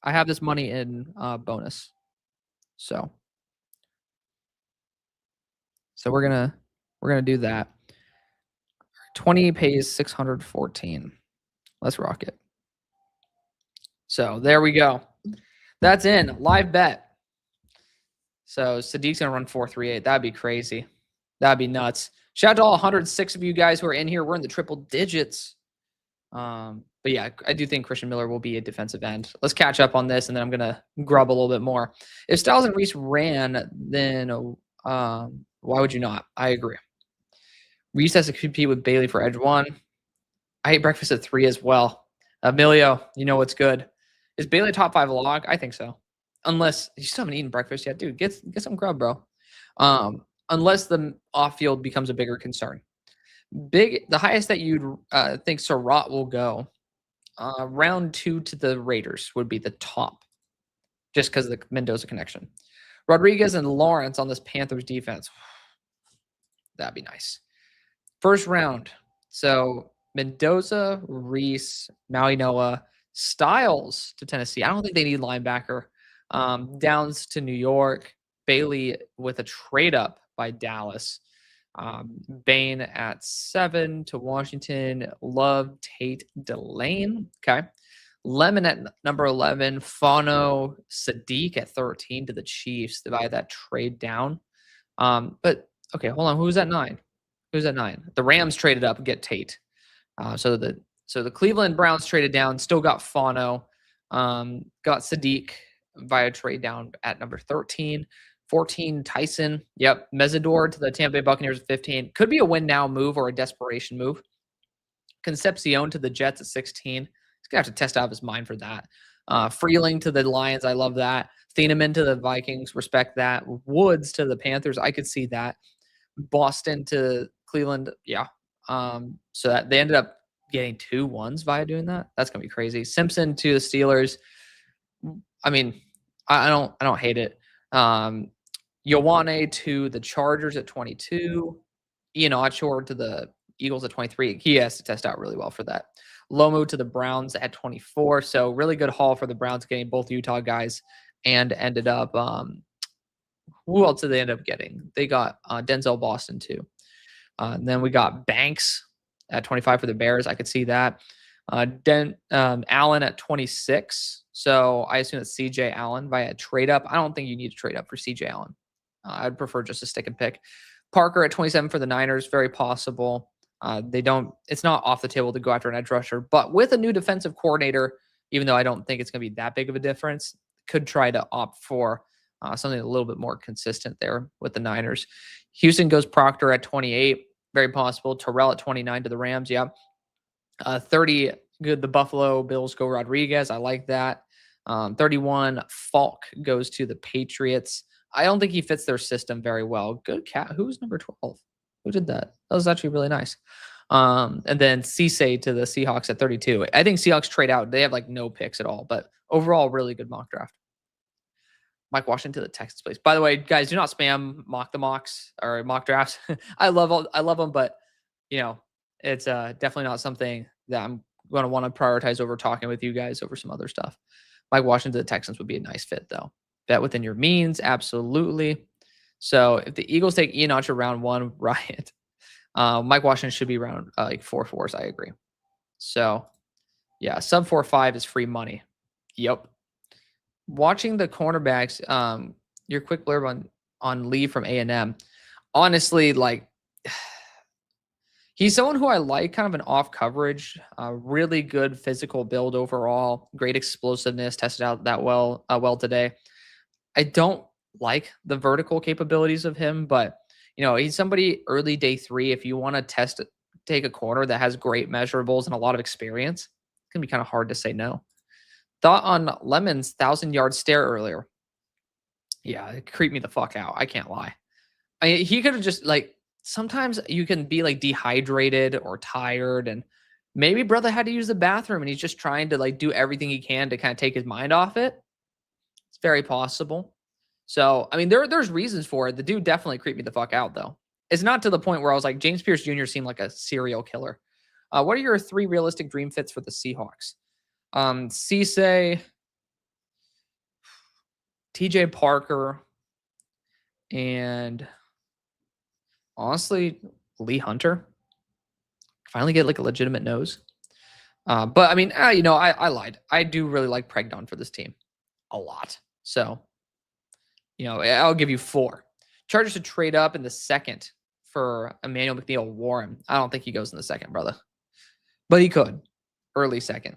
have this money in bonus. So we're gonna do that. 20 pays 614. Let's rock it. So there we go. That's in live bet. So Sadiq's gonna run 4.38. That'd be crazy. That'd be nuts. Shout out to all 106 of you guys who are in here. We're in the triple digits. But yeah, I do think Christian Miller will be a defensive end. Let's catch up on this, and then I'm gonna grub a little bit more. If Styles and Reese ran, then why would you not? I agree. Reese has to compete with Bailey for edge 1. I ate breakfast at 3 as well. Emilio, you know what's good. Is Bailey top 5 log? I think so. Unless you still haven't eaten breakfast yet. Dude, get some grub, bro. Unless the off-field becomes a bigger concern. The highest that you'd think Surratt will go, round 2 to the Raiders would be the top, just because of the Mendoza connection. Rodriguez and Lawrence on this Panthers defense. That'd be nice. First round. So Mendoza, Reese, Maui Noah, Styles to Tennessee. I don't think they need linebacker. Downs to New York. Bailey with a trade up by Dallas. Bain at 7 to Washington. Love, Tate, Delane. Okay. Lemon at number 11. Fano, Sadiq at 13 to the Chiefs by that trade down. But okay, hold on. Who's at 9? Who's at 9? The Rams traded up and get Tate. So the Cleveland Browns traded down, still got Fano, got Sadiq via trade down at number 13. 14, Tyson. Yep. Mesidor to the Tampa Bay Buccaneers at 15. Could be a win now move or a desperation move. Concepcion to the Jets at 16. He's going to have to test out his mind for that. Freeling to the Lions. I love that. Thieneman to the Vikings. Respect that. Woods to the Panthers. I could see that. Boston to Cleveland. Yeah. So that they ended up getting 2 1s via doing that. That's going to be crazy. Simpson to the Steelers. I mean, I don't hate it. Ioane to the Chargers at 22. Ian Ochor to the Eagles at 23. He has to test out really well for that. Lomu to the Browns at 24. So really good haul for the Browns getting both Utah guys and ended up who else did they end up getting? They got Denzel Boston too. And then we got Banks at 25 for the Bears. I could see that. Allen at 26. So I assume it's CJ Allen via trade up. I don't think you need to trade up for CJ Allen. I'd prefer just a stick and pick. Parker at 27 for the Niners. Very possible. It's not off the table to go after an edge rusher, but with a new defensive coordinator, even though I don't think it's going to be that big of a difference, could try to opt for something a little bit more consistent there with the Niners. Houston goes Proctor at 28. Very possible. Terrell at 29 to the Rams. Yeah. 30, good. The Buffalo Bills go Rodriguez. I like that. 31, Falk goes to the Patriots. I don't think he fits their system very well. Good cat. Who's number 12? Who did that? That was actually really nice. And then Cisse to the Seahawks at 32. I think Seahawks trade out. They have like no picks at all, but overall, really good mock draft. Mike Washington to the Texans, please. By the way, guys, do not spam the mocks or mock drafts. I love them, but you know, it's definitely not something that I'm going to want to prioritize over talking with you guys over some other stuff. Mike Washington to the Texans would be a nice fit, though. Bet within your means, absolutely. So if the Eagles take Ian Archer round 1, riot. Mike Washington should be around like 4.4s. I agree. So yeah, sub 4.5 is free money. Yep. Watching the cornerbacks, your quick blurb on Lee from A&M. Honestly, like he's someone who I like, kind of an off coverage, really good physical build overall, great explosiveness, tested out that well today. I don't like the vertical capabilities of him, but you know, he's somebody early day 3. If you want to take a corner that has great measurables and a lot of experience, it's gonna be kind of hard to say no. Thought on Lemon's 1,000-yard stare earlier. Yeah, it creeped me the fuck out. I can't lie. He could have just like, sometimes you can be like dehydrated or tired, and maybe brother had to use the bathroom and he's just trying to like do everything he can to kind of take his mind off it. It's very possible. So, I mean, there's reasons for it. The dude definitely creeped me the fuck out, though. It's not to the point where I was like, James Pierce Jr. seemed like a serial killer. What are your 3 realistic dream fits for the Seahawks? Cisse, TJ Parker, and honestly, Lee Hunter. Finally get like a legitimate nose. But I mean, you know, I lied. I do really like Pregnon for this team a lot. So, you know, I'll give you 4. Chargers to trade up in the 2nd for Emmanuel McNeil Warren. I don't think he goes in the 2nd, brother. But he could. Early 2nd.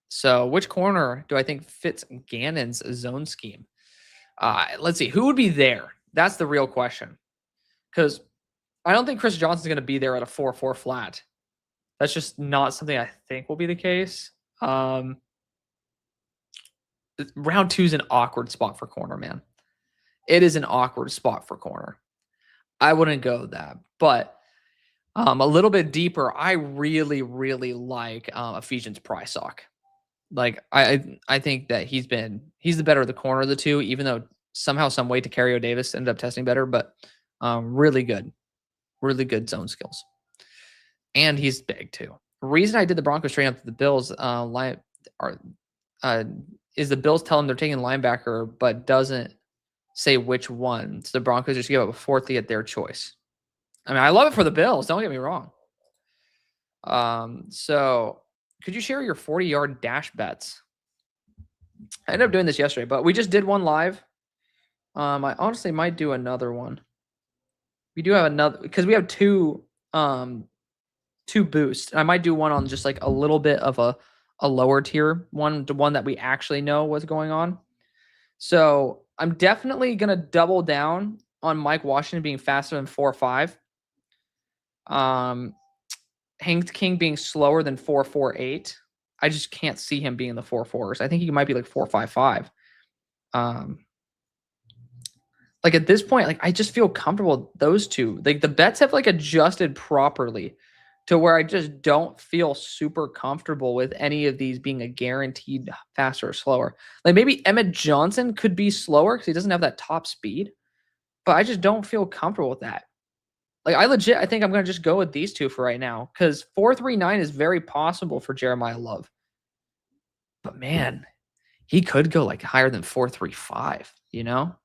So which corner do I think fits Gannon's zone scheme? Let's see. Who would be there? That's the real question. Because I don't think Chris Johnson's going to be there at a 4-4 flat. That's just not something I think will be the case. Round 2 is an awkward spot for corner, man. It is an awkward spot for corner. I wouldn't go that, but a little bit deeper, I really, really like Ephesians Prysock. Like I think that he's the better of the corner of the two, even though somehow, some way, Tacario Davis ended up testing better, but really good zone skills, and he's big too. The reason I did the Broncos straight up to the Bills is the Bills tell them they're taking linebacker, but doesn't say which one. So the Broncos just give up a fourth at their choice. I mean, I love it for the Bills. Don't get me wrong. So could you share your 40-yard dash bets? I ended up doing this yesterday, but we just did one live. I honestly might do another one. We do have another because we have two boosts. I might do one on just like a little bit of a lower tier one, the one that we actually know what's going on. So I'm definitely gonna double down on Mike Washington being faster than 4.5. Hank King being slower than 4.48. I just can't see him being in the 4.4s. I think he might be like 4.55. Like at this point, like I just feel comfortable with those two. Like the bets have like adjusted properly to where I just don't feel super comfortable with any of these being a guaranteed faster or slower. Like maybe Emmett Johnson could be slower because he doesn't have that top speed, but I just don't feel comfortable with that. Like I think I'm going to just go with these two for right now because 4.39 is very possible for Jeremiah Love. But man, he could go like higher than 4.35, you know?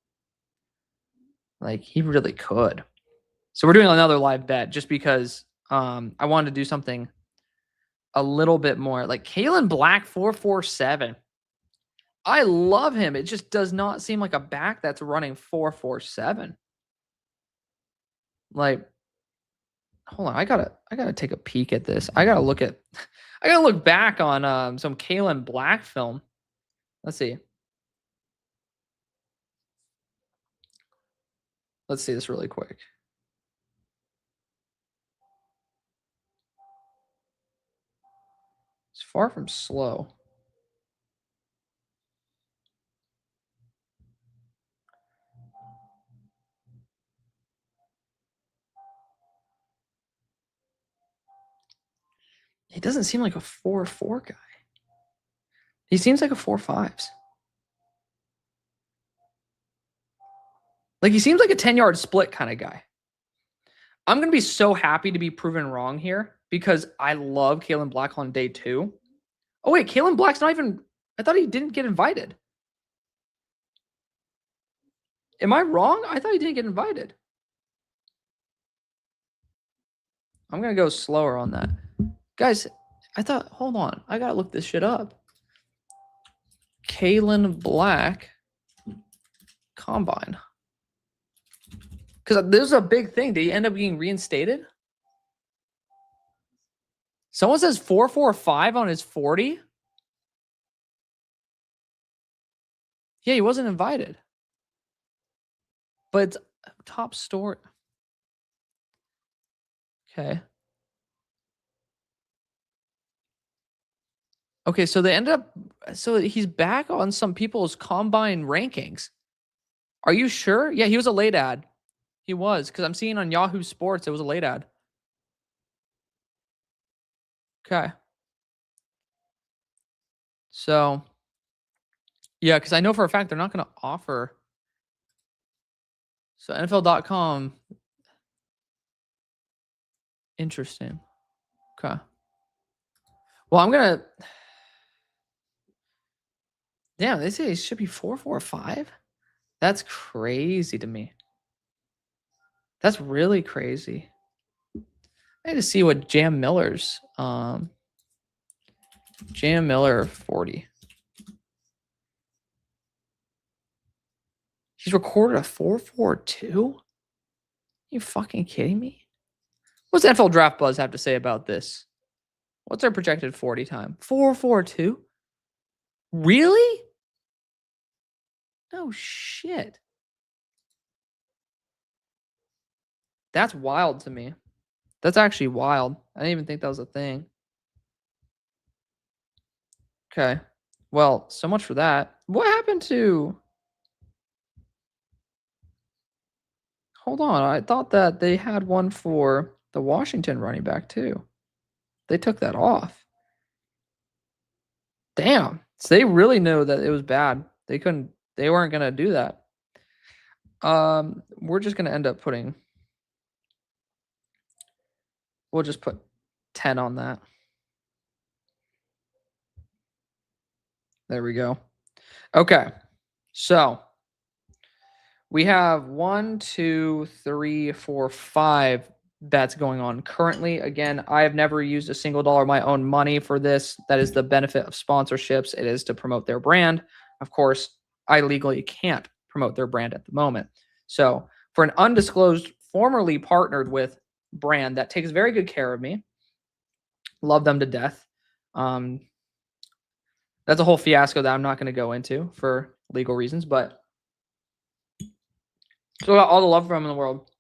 Like he really could. So we're doing another live bet just because I wanted to do something a little bit more. Like Kalen Black 4.47. I love him. It just does not seem like a back that's running 4.47. Like, hold on, I gotta take a peek at this. I gotta look back on some Kalen Black film. Let's see. Let's see this really quick. It's far from slow. He doesn't seem like a 4.4 guy. He seems like a 4.5s. Like he seems like a 10-yard split kind of guy. I'm going to be so happy to be proven wrong here because I love Kalen Black on day 2. Oh, wait, Kalen Black's not even... I thought he didn't get invited. Am I wrong? I thought he didn't get invited. I'm going to go slower on that. Guys, I thought... Hold on. I got to look this shit up. Kalen Black Combine. Because this is a big thing. Did he end up getting reinstated? Someone says 4.45 on his 40. Yeah, he wasn't invited. But it's top story. Okay. Okay, so they ended up... So he's back on some people's combine rankings. Are you sure? Yeah, he was a late ad. He was, because I'm seeing on Yahoo Sports, it was a late ad. Okay. So, yeah, because I know for a fact they're not going to offer. So, NFL.com. Interesting. Okay. Well, I'm going to. Damn, they say it should be 4.45. That's crazy to me. That's really crazy. I had to see what Jam Miller's. Jam Miller 40. He's recorded a 4.42? You fucking kidding me? What's NFL Draft Buzz have to say about this? What's their projected 40 time? 4.42? Really? No shit. That's wild to me. That's actually wild. I didn't even think that was a thing. Okay. Well, so much for that. What happened to Hold on, I thought that they had one for the Washington running back too. They took that off. Damn. So they really know that it was bad. They weren't gonna do that. We're just gonna end up we'll just put 10 on that. There we go. Okay. So we have 1, 2, 3, 4, 5 bets going on currently. Again, I have never used a single dollar of my own money for this. That is the benefit of sponsorships. It is to promote their brand. Of course, I legally can't promote their brand at the moment. So for an undisclosed, formerly partnered with brand that takes very good care of me, love them to death. That's a whole fiasco that I'm not going to go into for legal reasons, but still got all the love for them in the world.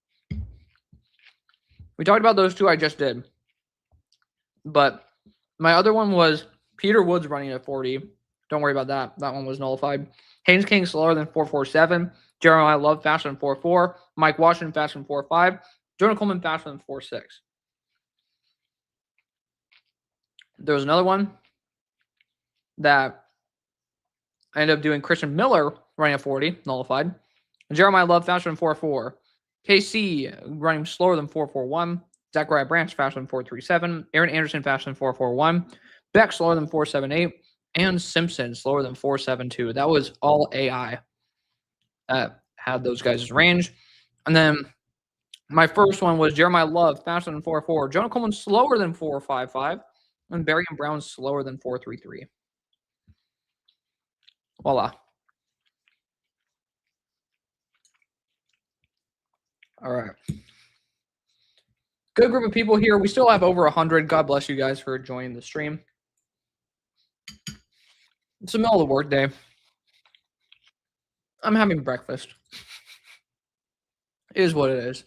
We talked about those two I just did. But my other one was Peter Woods running at 40. Don't worry about that. That one was nullified. Haynes King slower than 4.47. Jeremiah Love faster than 4.4. Mike Washington faster than 4.5. Jonah Coleman faster than 4.6. There was another one that I ended up doing Christian Miller running at 40, nullified. Jeremiah Love faster than 4.4. KC running slower than 4.41. Zachariah Branch faster than 4.37. Aaron Anderson faster than 4.41. Beck slower than 4.78. And Simpson slower than 4.72. That was all AI that had those guys' range. And then my first one was Jeremiah Love faster than 4.4. Jonah Coleman slower than 4.55. And Barry and Brown slower than 4.33. Voila. All right. Good group of people here. We still have over 100. God bless you guys for joining the stream. It's the middle of the workday. I'm having breakfast. It is what it is.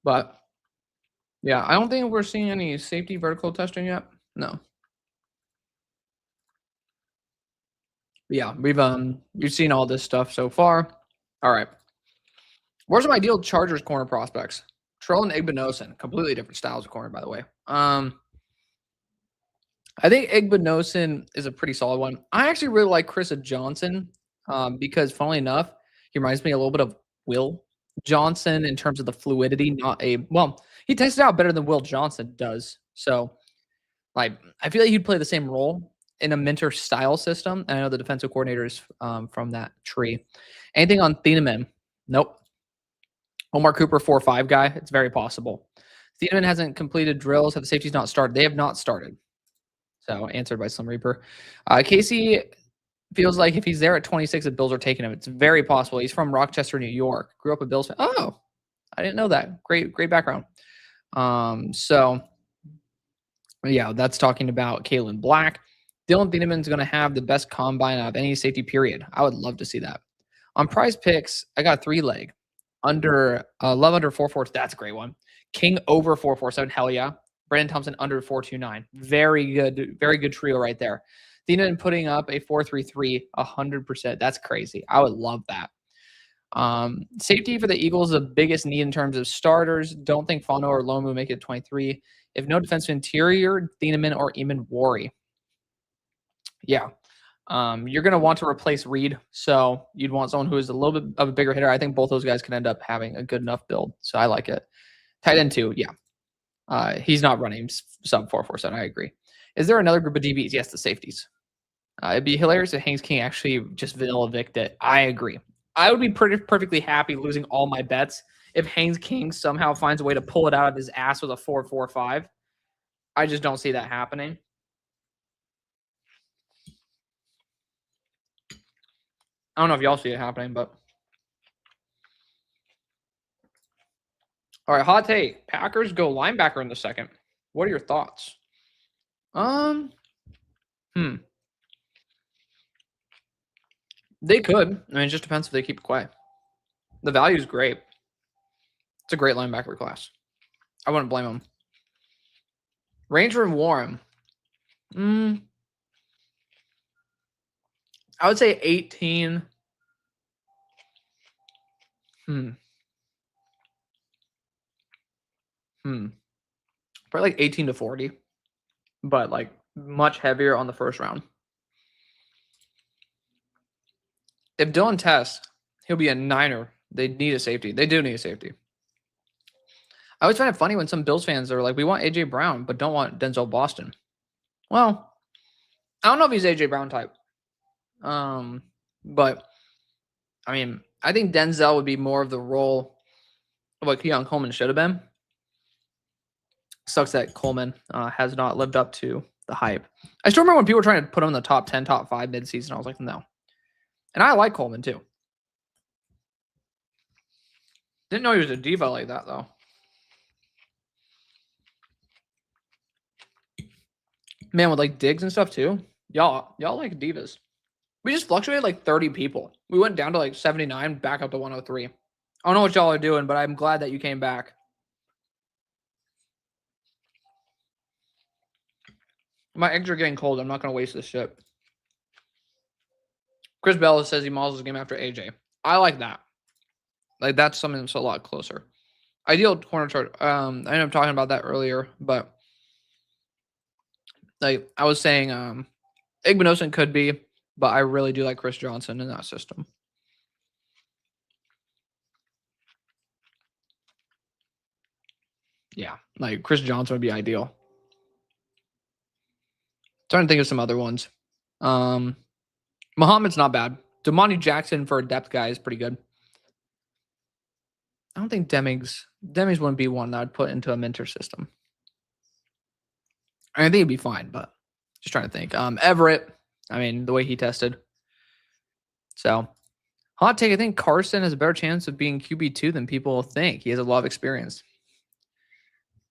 But yeah, I don't think we're seeing any safety vertical testing yet. No. But yeah, we've seen all this stuff so far. All right. Where's my ideal Chargers corner prospects? Terrell and Igbinosun, completely different styles of corner, by the way. I think Igbinosun is a pretty solid one. I actually really like Chris Johnson because, funnily enough, he reminds me a little bit of Will Johnson in terms of the fluidity. He tested out better than Will Johnson does. So, like, I feel like he'd play the same role in a Minter style system. And I know the defensive coordinator is from that tree. Anything on Thieneman? Nope. Omar Cooper, 4-5 guy. It's very possible. Thieneman hasn't completed drills. Have the safeties not started? They have not started. So answered by Slim Reaper. Casey feels like if he's there at 26, the Bills are taking him. It's very possible. He's from Rochester, New York. Grew up a Bills fan. Oh, I didn't know that. Great background. So yeah, that's talking about Kalen Black. Dylan Thieneman's going to have the best combine out of any safety period. I would love to see that. On Prize Picks, I got 3-leg. Love under 4.4. That's a great one. King over 4.47. Hell yeah. Brandon Thompson under 4.29. Very good trio right there. Thieneman putting up a 4.33, 100%. That's crazy. I would love that. Safety for the Eagles, the biggest need in terms of starters. Don't think Fano or Lomu make it 23. If no defensive interior, Thieneman or Eamon Worry. Yeah. You're going to want to replace Reed, so you'd want someone who is a little bit of a bigger hitter. I think both those guys can end up having a good enough build, so I like it. Tight end 2, yeah. He's not running sub 4.47. I agree. Is there another group of DBs? Yes, the safeties. It'd be hilarious if Haynes King actually just vanilla Vicked it. I agree. I would be perfectly happy losing all my bets if Haynes King somehow finds a way to pull it out of his ass with a 4.45. I just don't see that happening. I don't know if y'all see it happening, but all right, hot take. Packers go linebacker in the second. What are your thoughts? They could. I mean, it just depends if they keep it quiet. The value is great. It's a great linebacker class. I wouldn't blame him. Ranger and Warren. I would say 18. Probably like 18 to 40. But like much heavier on the first round. If Dylan tests, he'll be a Niner. They need a safety. They do need a safety. I always find it funny when some Bills fans are like, we want A.J. Brown, but don't want Denzel Boston. Well, I don't know if he's A.J. Brown type. But, I mean, I think Denzel would be more of the role of what Keon Coleman should have been. Sucks that Coleman has not lived up to the hype. I still remember when people were trying to put him in the top 10, top 5 midseason. I was like, no. And I like Coleman, too. Didn't know he was a diva like that, though. Man, with like Diggs and stuff too. Y'all like divas. We just fluctuated like 30 people. We went down to like 79, back up to 103. I don't know what y'all are doing, but I'm glad that you came back. My eggs are getting cold. I'm not going to waste this shit. Chris Bell says he models his game after AJ. I like that. Like, that's something that's a lot closer. Ideal corner chart. I ended up talking about that earlier, but like I was saying, Igbenogson could be, but I really do like Chris Johnson in that system. Yeah, like Chris Johnson would be ideal. Trying to think of some other ones. Muhammad's not bad. Damani Jackson for a depth guy is pretty good. I don't think Demings wouldn't be one that I'd put into a mentor system. I think he'd be fine, but just trying to think. Everett, I mean, the way he tested. So, hot take, I think Carson has a better chance of being QB2 than people think. He has a lot of experience.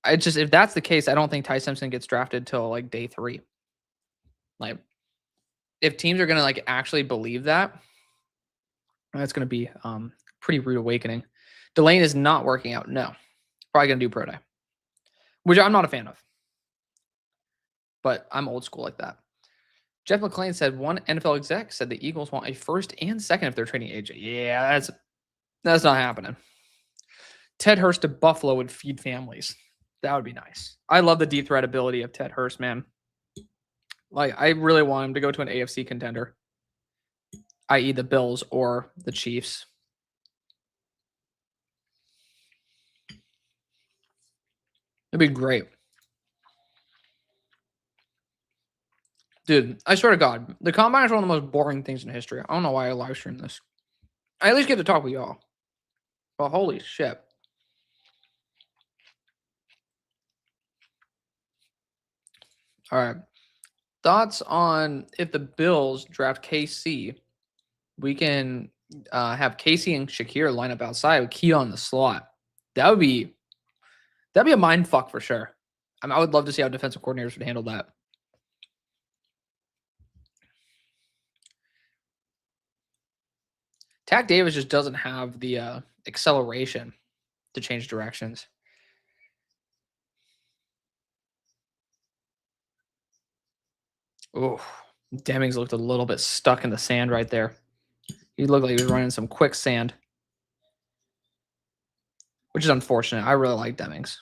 If that's the case, I don't think Ty Simpson gets drafted till like day 3. Like, if teams are going to like actually believe that, that's going to be pretty rude awakening. Delane is not working out. No. Probably going to do pro day, which I'm not a fan of. But I'm old school like that. Jeff McClain said one NFL exec said the Eagles want a first and second if they're trading AJ. Yeah, that's not happening. Ted Hurst to Buffalo would feed families. That would be nice. I love the deep threat ability of Ted Hurst, man. Like, I really want him to go to an AFC contender, i.e. the Bills or the Chiefs. It'd be great. Dude, I swear to God, the Combine is one of the most boring things in history. I don't know why I live stream this. I at least get to talk with y'all. But holy shit. All right. Thoughts on if the Bills draft KC, we can have Casey and Shakir line up outside with Key on the slot. That'd be a mind fuck for sure. I mean, I would love to see how defensive coordinators would handle that. Tack Davis just doesn't have the acceleration to change directions. Oh, Demings looked a little bit stuck in the sand right there. He looked like he was running some quicksand, which is unfortunate. I really like Demings.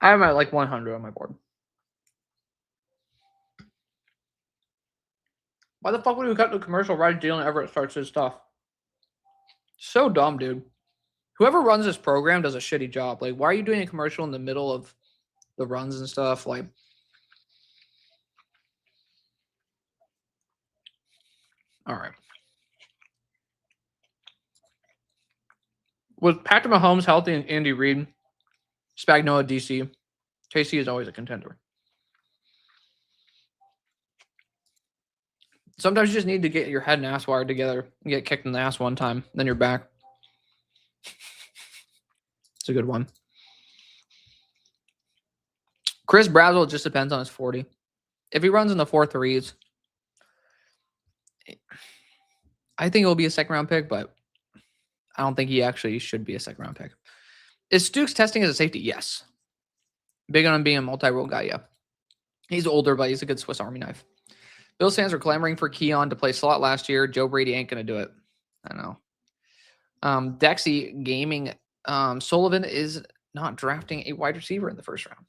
I have like 100 on my board. Why the fuck would we cut the commercial right as Jalen Everett starts his stuff? So dumb, dude. Whoever runs this program does a shitty job. Like, why are you doing a commercial in the middle of the runs and stuff? Like, all right. With Patrick Mahomes healthy and Andy Reid, Spagnuolo, DC, KC is always a contender. Sometimes you just need to get your head and ass wired together and get kicked in the ass one time, then you're back. It's a good one. Chris Brazzell, just depends on his 40. If he runs in the 4.3s, I think it'll be a second round pick, but I don't think he actually should be a second-round pick. Is Stooks testing as a safety? Yes. Big on him being a multi-role guy, yeah. He's older, but he's a good Swiss Army knife. Bills fans are clamoring for Keon to play slot last year. Joe Brady ain't going to do it. I know. Dexy Gaming. Sullivan is not drafting a wide receiver in the first round.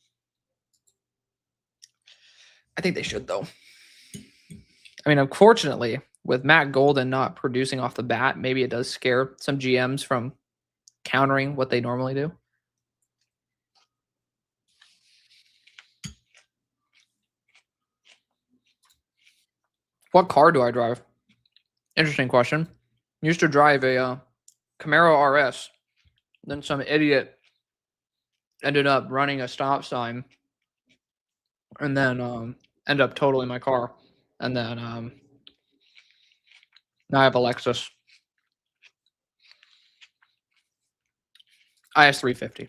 I think they should, though. I mean, unfortunately, with Matt Golden not producing off the bat, maybe it does scare some GMs from countering what they normally do. What car do I drive? Interesting question. Used to drive a Camaro RS. Then some idiot ended up running a stop sign and then ended up totaling my car. And then now I have a Lexus IS350.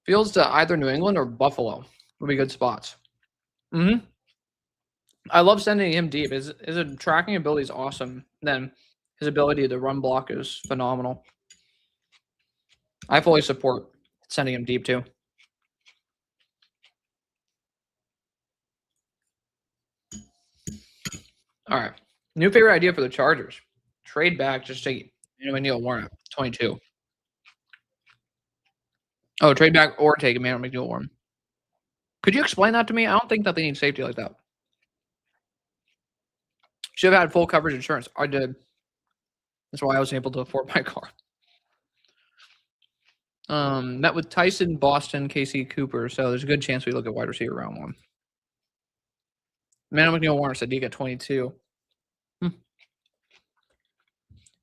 Fields to either New England or Buffalo would be good spots. I love sending him deep. His tracking ability is awesome. Then his ability to run block is phenomenal. I fully support sending him deep too. All right. New favorite idea for the Chargers. Trade back, just take Emmanuel Warren at 22. Oh, trade back or take Emmanuel Warren. Could you explain that to me? I don't think that they need safety like that. Should have had full coverage insurance. I did. That's why I was able to afford my car. Met with Tyson, Boston, Casey Cooper. So there's a good chance we look at wide receiver round 1. Emmanuel Warren, Sadiq at 22.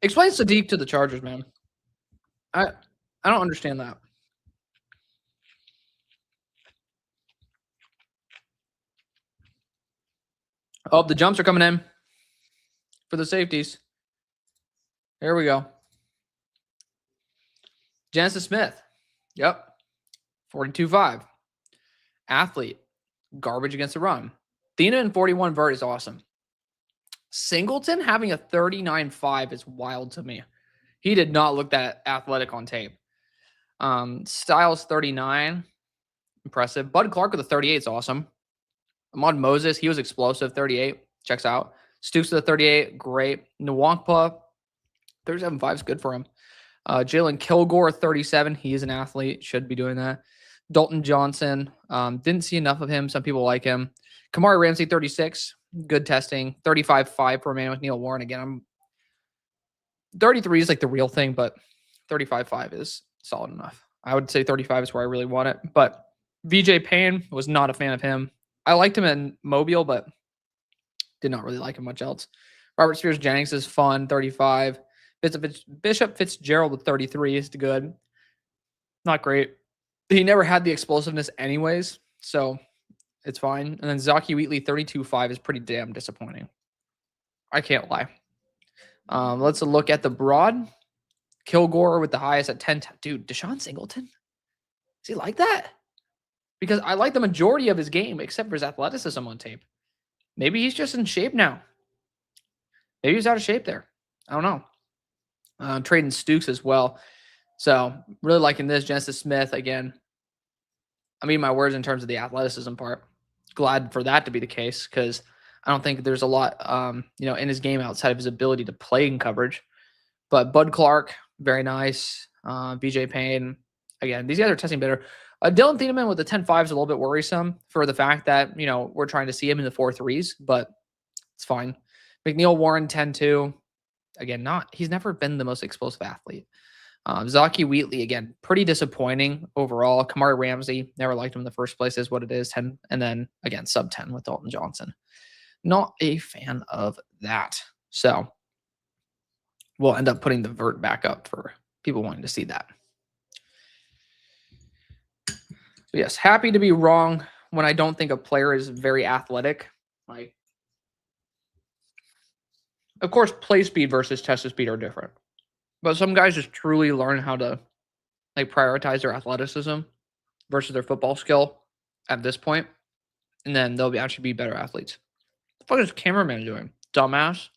Explain Sadiq to the Chargers, man. I don't understand that. Oh, the jumps are coming in for the safeties. Here we go. Genesis Smith. Yep. 42.5. Athlete. Garbage against the run. Thena and 41 vert is awesome. Singleton having a 39.5 is wild to me. He did not look that athletic on tape. Styles 39. Impressive. Bud Clark with a 38 is awesome. Ahmad Moses, he was explosive. 38. Checks out. Stooks with a 38. Great. Nwankpa, 37.5 is good for him. Jalen Kilgore, 37. He is an athlete. Should be doing that. Dalton Johnson. Didn't see enough of him. Some people like him. Kamari Ramsey, 36. Good testing. 35.5 for Emmanuel Warren. Again, 33 is like the real thing, but 35.5 is solid enough. I would say 35 is where I really want it. But VJ Payne, was not a fan of him. I liked him in Mobile, but did not really like him much else. Robert Spears Jennings is fun, 35. Bishop Fitzgerald with 33 is good. Not great. He never had the explosiveness anyways, so it's fine. And then Zaki Wheatley, 32.5 is pretty damn disappointing. I can't lie. Let's look at the broad. Kilgore with the highest at 10. Dude, Deshaun Singleton? Is he like that? Because I like the majority of his game, except for his athleticism on tape. Maybe he's just in shape now. Maybe he's out of shape there. I don't know. Trading Stooks as well. So, really liking this. Genesis Smith, again. I mean my words in terms of the athleticism part. Glad for that to be the case because I don't think there's a lot, in his game outside of his ability to play in coverage. But Bud Clark, very nice. VJ Payne, again, these guys are testing better. Dylan Thieneman with the 10.5 is a little bit worrisome for the fact that, we're trying to see him in the 4.3s, but it's fine. McNeil Warren, 10.2. Again, he's never been the most explosive athlete. Zaki Wheatley, again, pretty disappointing overall. Kamari Ramsey, never liked him in the first place, is what it is. 10, and then, again, sub 10 with Dalton Johnson. Not a fan of that. So, we'll end up putting the vert back up for people wanting to see that. So yes, happy to be wrong when I don't think a player is very athletic. Of course, play speed versus test speed are different. But some guys just truly learn how to prioritize their athleticism versus their football skill at this point, and then they'll actually be better athletes. What the fuck is cameraman doing? Dumbass.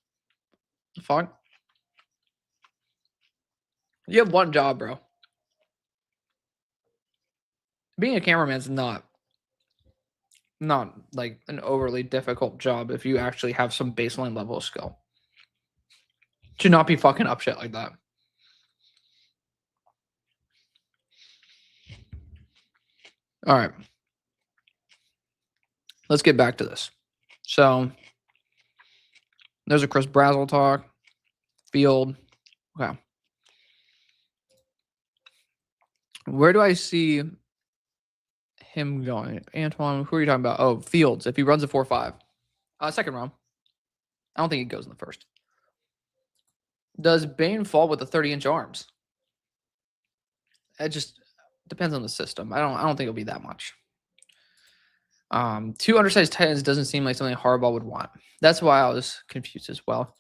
Fuck. You have one job, bro. Being a cameraman is not like an overly difficult job if you actually have some baseline level of skill. Should not be fucking up shit like that. All right. Let's get back to this. So there's a Chris Brazzell talk. Field. Okay. Where do I see him going? Antoine, who are you talking about? Oh, Fields. If he runs a 4.5. Second round. I don't think he goes in the first. Does Bane fall with the 30-inch arms? It just depends on the system. I don't think it'll be that much. 2 undersized tight ends doesn't seem like something Harbaugh would want. That's why I was confused as well.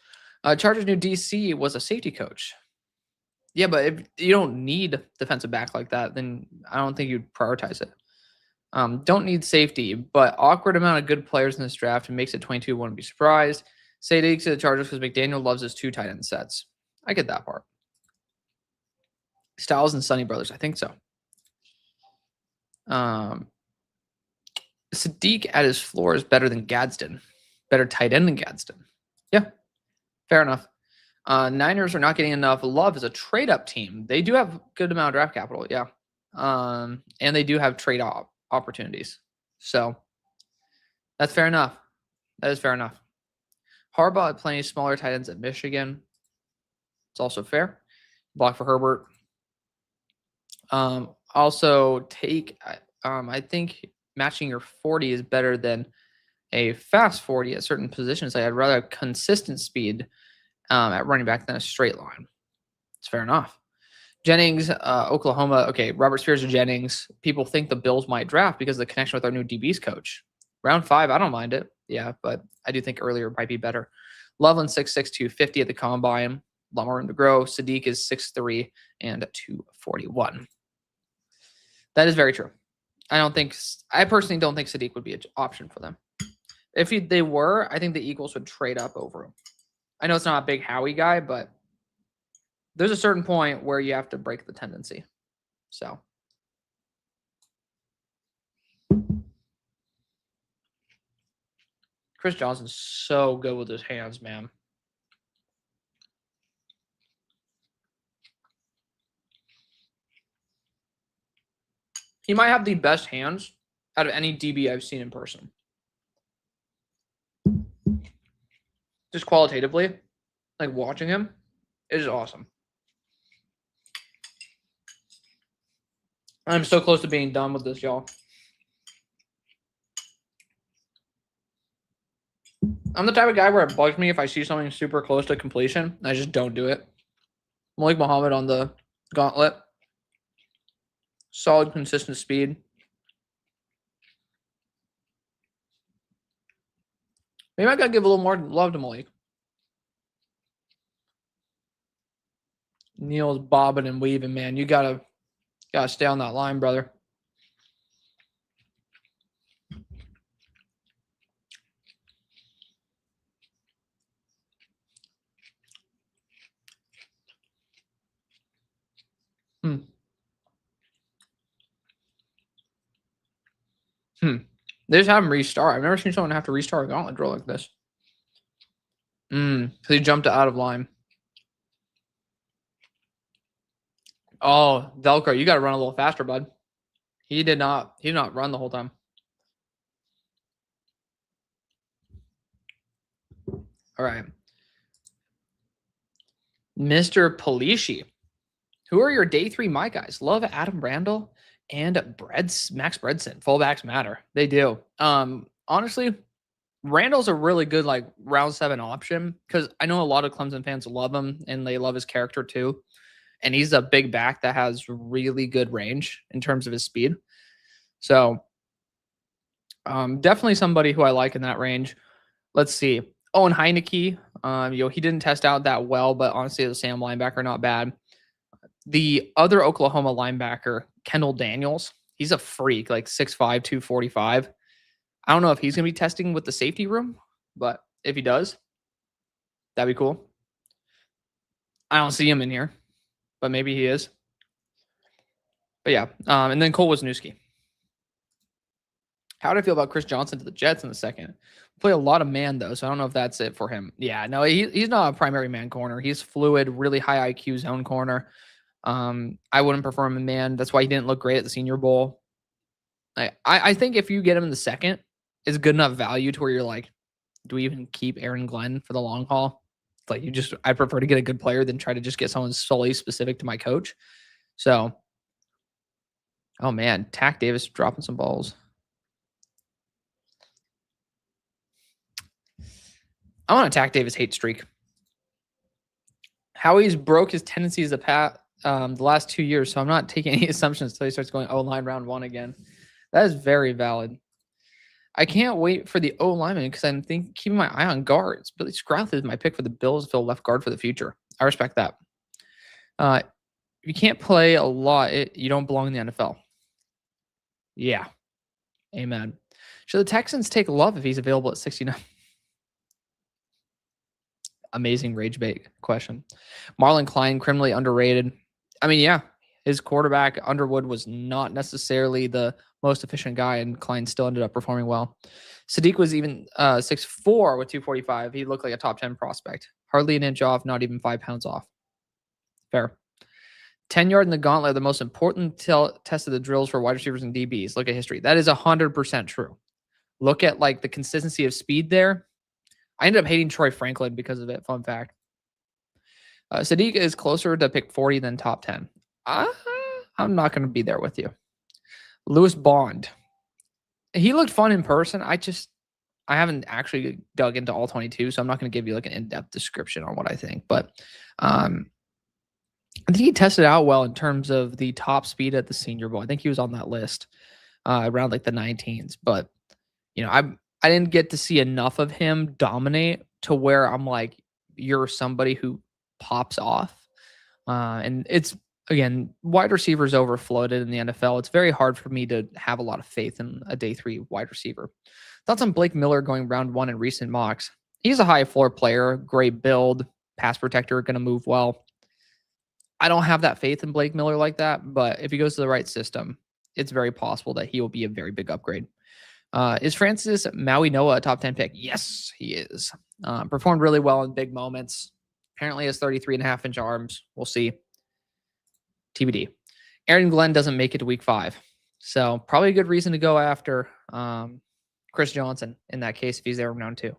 Chargers' new DC was a safety coach. Yeah, but if you don't need defensive back like that, then I don't think you'd prioritize it. Don't need safety, but awkward amount of good players in this draft and makes it 22. Wouldn't be surprised. Sadiq to the Chargers because McDaniel loves his 2 tight end sets. I get that part. Styles and Sonny Brothers, I think so. Sadiq at his floor is better than Gadsden. Better tight end than Gadsden. Yeah, fair enough. Niners are not getting enough love as a trade-up team. They do have a good amount of draft capital, yeah. And they do have trade opportunities. So that's fair enough. That is fair enough. Harbaugh had plenty of smaller tight ends at Michigan. It's also fair. Block for Herbert. Also take, I think matching your 40 is better than a fast 40 at certain positions. I'd rather consistent speed at running back than a straight line. It's fair enough. Jennings, Oklahoma. Okay, Robert Spears or Jennings. People think the Bills might draft because of the connection with our new DBs coach. Round 5, I don't mind it. Yeah, but I do think earlier might be better. Loveland 6'6", 250 at the combine. A lot more room to grow. Sadiq is 6'3" and 241. That is very true. I personally don't think Sadiq would be an option for them. If they were, I think the Eagles would trade up over him. I know it's not a big Howie guy, but there's a certain point where you have to break the tendency. So. Chris Johnson's so good with his hands, man. He might have the best hands out of any DB I've seen in person. Just qualitatively, like watching him, it is awesome. I'm so close to being done with this, y'all. I'm the type of guy where it bugs me if I see something super close to completion. I just don't do it. Malik Muhammad on the gauntlet. Solid, consistent speed. Maybe I gotta give a little more love to Malik. Neil's bobbing and weaving, man. You gotta stay on that line, brother. They just have him restart. I've never seen someone have to restart a gauntlet drill like this. Because he jumped out of line. Oh, Velcro, you got to run a little faster, bud. He did not run the whole time. All right. Mr. Polishi. Who are your day 3 my guys? Love Adam Randall and Max Bredson. Fullbacks matter. They do. Honestly, Randall's a really good like round 7 option because I know a lot of Clemson fans love him and they love his character too. And he's a big back that has really good range in terms of his speed. So definitely somebody who I like in that range. Let's see. Owen Heineke. He didn't test out that well, but honestly, as a Sam linebacker, not bad. The other Oklahoma linebacker, Kendall Daniels, he's a freak, like 6'5", 245. I don't know if he's going to be testing with the safety room, but if he does, that'd be cool. I don't see him in here, but maybe he is. But yeah, and then Cole Wisniewski. How do I feel about Chris Johnson to the Jets in the second? Play a lot of man though, so I don't know if that's it for him. Yeah, no, he's not a primary man corner. He's fluid, really high IQ zone corner. I wouldn't prefer him in man. That's why he didn't look great at the Senior Bowl. I think if you get him in the second, it's good enough value to where you're like, do we even keep Aaron Glenn for the long haul? Like I prefer to get a good player than try to just get someone solely specific to my coach. So, oh man, Tack Davis dropping some balls. I want to Tack Davis hate streak. Howie's broke his tendencies the last 2 years, so I'm not taking any assumptions until he starts going O-line round one again. That is very valid. I can't wait for the O-lineman because I'm keeping my eye on guards. Billy Scrouth is my pick for the Bills to fill left guard for the future. I respect that. If you can't play a lot, you don't belong in the NFL. Yeah. Amen. Should the Texans take Love if he's available at 69? Amazing rage bait question. Marlon Klein, criminally underrated. I mean, yeah, his quarterback, Underwood, was not necessarily the most efficient guy, and Klein still ended up performing well. Sadiq was even 6'4" with 245. He looked like a top 10 prospect. Hardly an inch off, not even 5 pounds off. Fair. 10-yard in the gauntlet are the most important test of the drills for wide receivers and DBs. Look at history. That is 100% true. Look at like the consistency of speed there. I ended up hating Troy Franklin because of it. Fun fact. Sadiq is closer to pick 40 than top 10. I'm not going to be there with you. Lewis Bond. He looked fun in person. I haven't actually dug into all 22, so I'm not going to give you like an in-depth description on what I think. But I think he tested out well in terms of the top speed at the Senior Bowl. I think he was on that list around like the 19s. But I didn't get to see enough of him dominate to where I'm like, you're somebody who pops off. And it's, again, wide receivers overfloated in the NFL. It's very hard for me to have a lot of faith in a day 3 wide receiver. Thoughts on Blake Miller going round 1 in recent mocks? He's a high floor player, great build, pass protector, going to move well. I don't have that faith in Blake Miller like that, but if he goes to the right system, it's very possible that he will be a very big upgrade. Is Francis Maui Noah a top 10 pick? Yes, he is. Performed really well in big moments. Apparently has 33.5-inch arms. We'll see. TBD. Aaron Glenn doesn't make it to week 5. So probably a good reason to go after Chris Johnson in that case if he's there in round 2.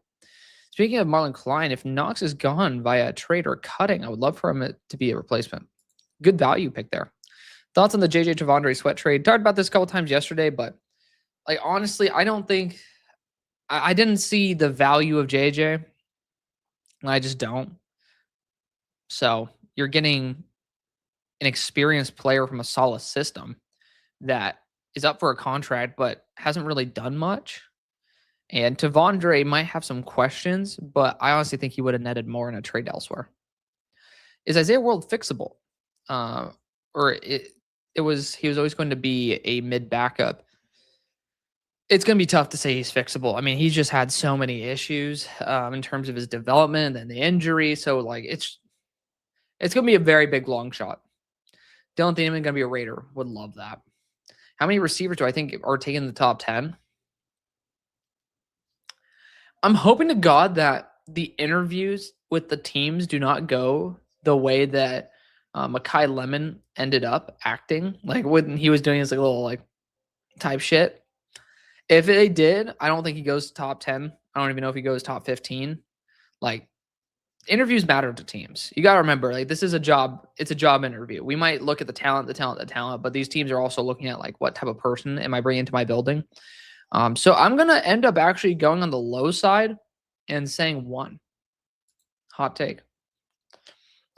Speaking of Marlon Klein, if Knox is gone via trade or cutting, I would love for him to be a replacement. Good value pick there. Thoughts on the JJ Tavondre Sweat trade? Talked about this a couple times yesterday, but like honestly, I don't think I didn't see the value of JJ. I just don't. So you're getting an experienced player from a solid system that is up for a contract, but hasn't really done much. And Tavondre might have some questions, but I honestly think he would have netted more in a trade elsewhere. Is Isaiah World fixable? He was always going to be a mid backup. It's going to be tough to say he's fixable. I mean, he's just had so many issues in terms of his development and the injury. So like it's going to be a very big long shot. Dylan Thieneman going to be a Raider. Would love that. How many receivers do I think are taking the top 10? I'm hoping to God that the interviews with the teams do not go the way that Mekhi Lemon ended up acting, like when he was doing his like little like type shit. If they did, I don't think he goes top 10. I don't even know if he goes top 15. Like interviews matter to teams. You got to remember, like this is a job. It's a job interview. We might look at the talent, but these teams are also looking at like what type of person am I bringing into my building. So I'm going to end up actually going on the low side and saying 1. Hot take.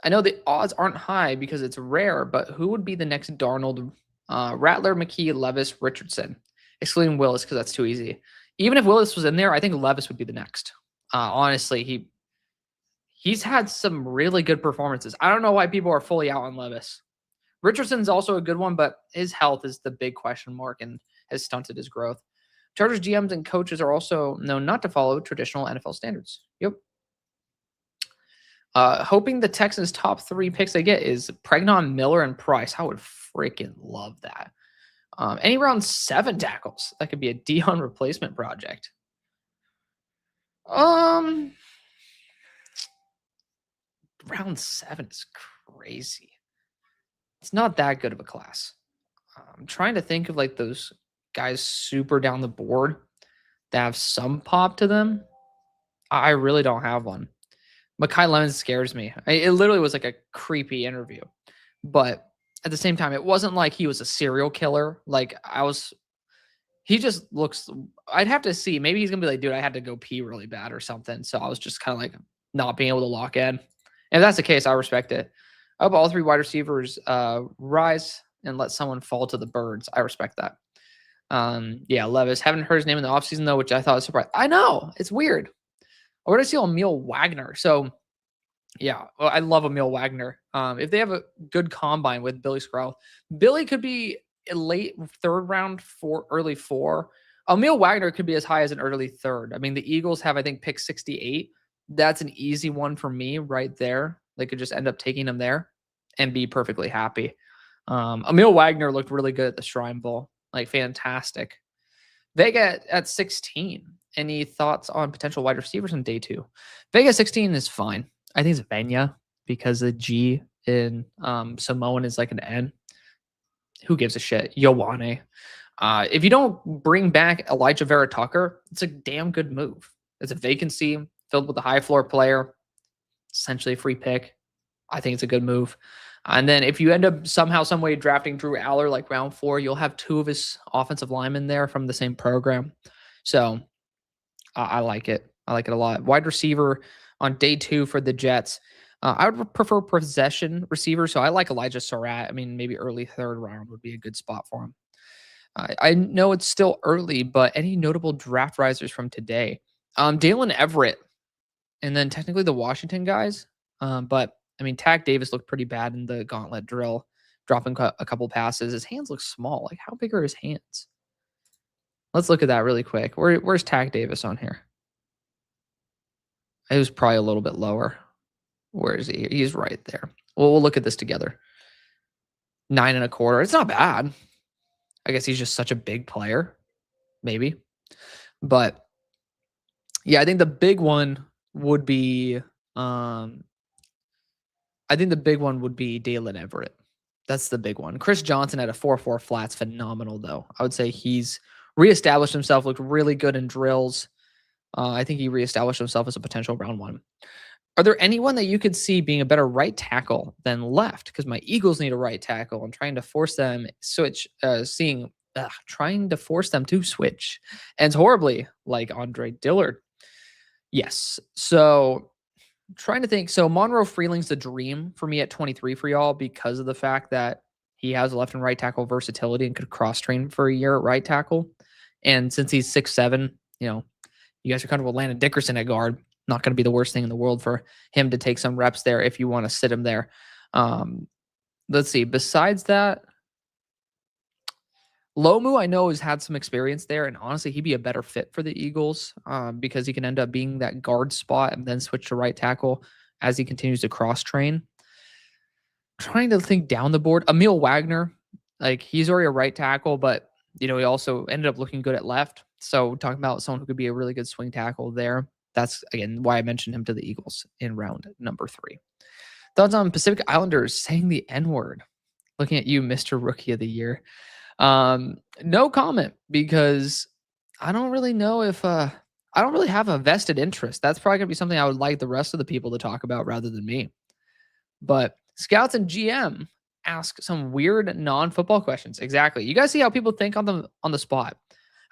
I know the odds aren't high because it's rare, but who would be the next Darnold? Rattler, McKee, Levis, Richardson, excluding Willis because that's too easy. Even if Willis was in there, I think Levis would be the next. Honestly, he's had some really good performances. I don't know why people are fully out on Levis. Richardson's also a good one, but his health is the big question mark and has stunted his growth. Chargers GMs and coaches are also known not to follow traditional NFL standards. Yep. Hoping the Texans' top 3 picks they get is Pregnon, Miller, and Price. I would freaking love that. Any round 7 tackles. That could be a Dion replacement project. Round 7 is crazy. It's not that good of a class. I'm trying to think of like those guys super down the board that have some pop to them. I really don't have one. Mekhi Lemons scares me. It literally was like a creepy interview. But at the same time, it wasn't like he was a serial killer. Like he just looks, I'd have to see. Maybe he's going to be like, dude, I had to go pee really bad or something. So I was just kind of like not being able to lock in. If that's the case, I respect it. I hope all 3 wide receivers rise and let someone fall to the birds. I respect that. Yeah, Levis. Haven't heard his name in the offseason, though, which I thought was surprising. I know. It's weird. Where did I see Emil Wagner? So, yeah, well, I love Emil Wagner. If they have a good combine with Billy Scroll, Billy could be a late 3rd round, early 4. Emil Wagner could be as high as an early 3rd. I mean, the Eagles have, I think, pick 68. That's an easy one for me right there. They could just end up taking him there and be perfectly happy. Emil Wagner looked really good at the Shrine Bowl. Like, fantastic. Vega at 16. Any thoughts on potential wide receivers on day 2? Vega 16 is fine. I think it's Venya because the G in Samoan is like an N. Who gives a shit? Yowane. If you don't bring back Elijah Vera Tucker, it's a damn good move. It's a vacancy filled with a high floor player, essentially a free pick. I think it's a good move. And then if you end up somehow, some way drafting Drew Aller like round 4, you'll have 2 of his offensive linemen there from the same program. So I like it. I like it a lot. Wide receiver on day 2 for the Jets. I would prefer possession receiver. So I like Elijah Surratt. I mean, maybe early 3rd round would be a good spot for him. I know it's still early, but any notable draft risers from today? Dalen Everett, and then technically the Washington guys. But I mean, Tack Davis looked pretty bad in the gauntlet drill, dropping a couple passes. His hands look small. Like, how big are his hands? Let's look at that really quick. Where's Tack Davis on here? It was probably a little bit lower. Where is he? He's right there. Well, we'll look at this together. 9 1/4. It's not bad. I guess he's just such a big player, maybe. But yeah, I think the big one would be Dalen Everett. That's the big one. Chris Johnson at a 4.4 flat's phenomenal, though. I would say he's reestablished himself, looked really good in drills. I think he reestablished himself as a potential round 1. Are there anyone that you could see being a better right tackle than left? Because my Eagles need a right tackle. I'm trying to force them trying to force them to switch. Ends horribly, like Andre Dillard. Yes. So trying to think. So Monroe Freeling's the dream for me at 23 for y'all because of the fact that he has left and right tackle versatility and could cross train for a year at right tackle. And since he's 6'7", you guys are comfortable with Landon Dickerson at guard. Not going to be the worst thing in the world for him to take some reps there if you want to sit him there. Let's see. Besides that, Lomu, I know, has had some experience there, and honestly, he'd be a better fit for the Eagles because he can end up being that guard spot and then switch to right tackle as he continues to cross-train. Trying to think down the board. Emil Wagner, like, he's already a right tackle, but, he also ended up looking good at left. So talking about someone who could be a really good swing tackle there. That's, again, why I mentioned him to the Eagles in round number 3. Thoughts on Pacific Islanders saying the N-word? Looking at you, Mr. Rookie of the Year. No comment because I don't really know if I don't really have a vested interest. That's probably going to be something I would like the rest of the people to talk about rather than me. But Scouts and GM ask some weird non-football questions. Exactly. You guys see how people think on the spot.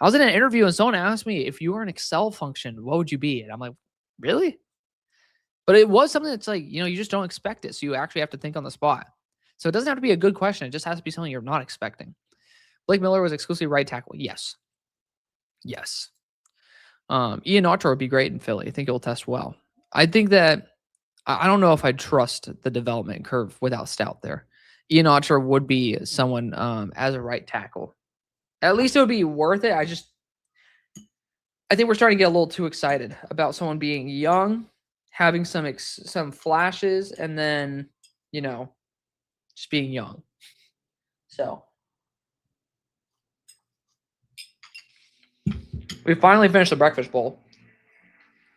I was in an interview and someone asked me, if you were an Excel function, what would you be? And I'm like, really? But it was something that's like, you just don't expect it. So you actually have to think on the spot. So it doesn't have to be a good question. It just has to be something you're not expecting. Blake Miller was exclusively right tackle. Yes. Yes. Ian Otro would be great in Philly. I think it will test well. I think that I don't know if I'd trust the development curve without Stout there. Ian Otro would be someone as a right tackle. At least it would be worth it. I think we're starting to get a little too excited about someone being young having some flashes, and then, you know, just being young. So we finally finished the breakfast bowl.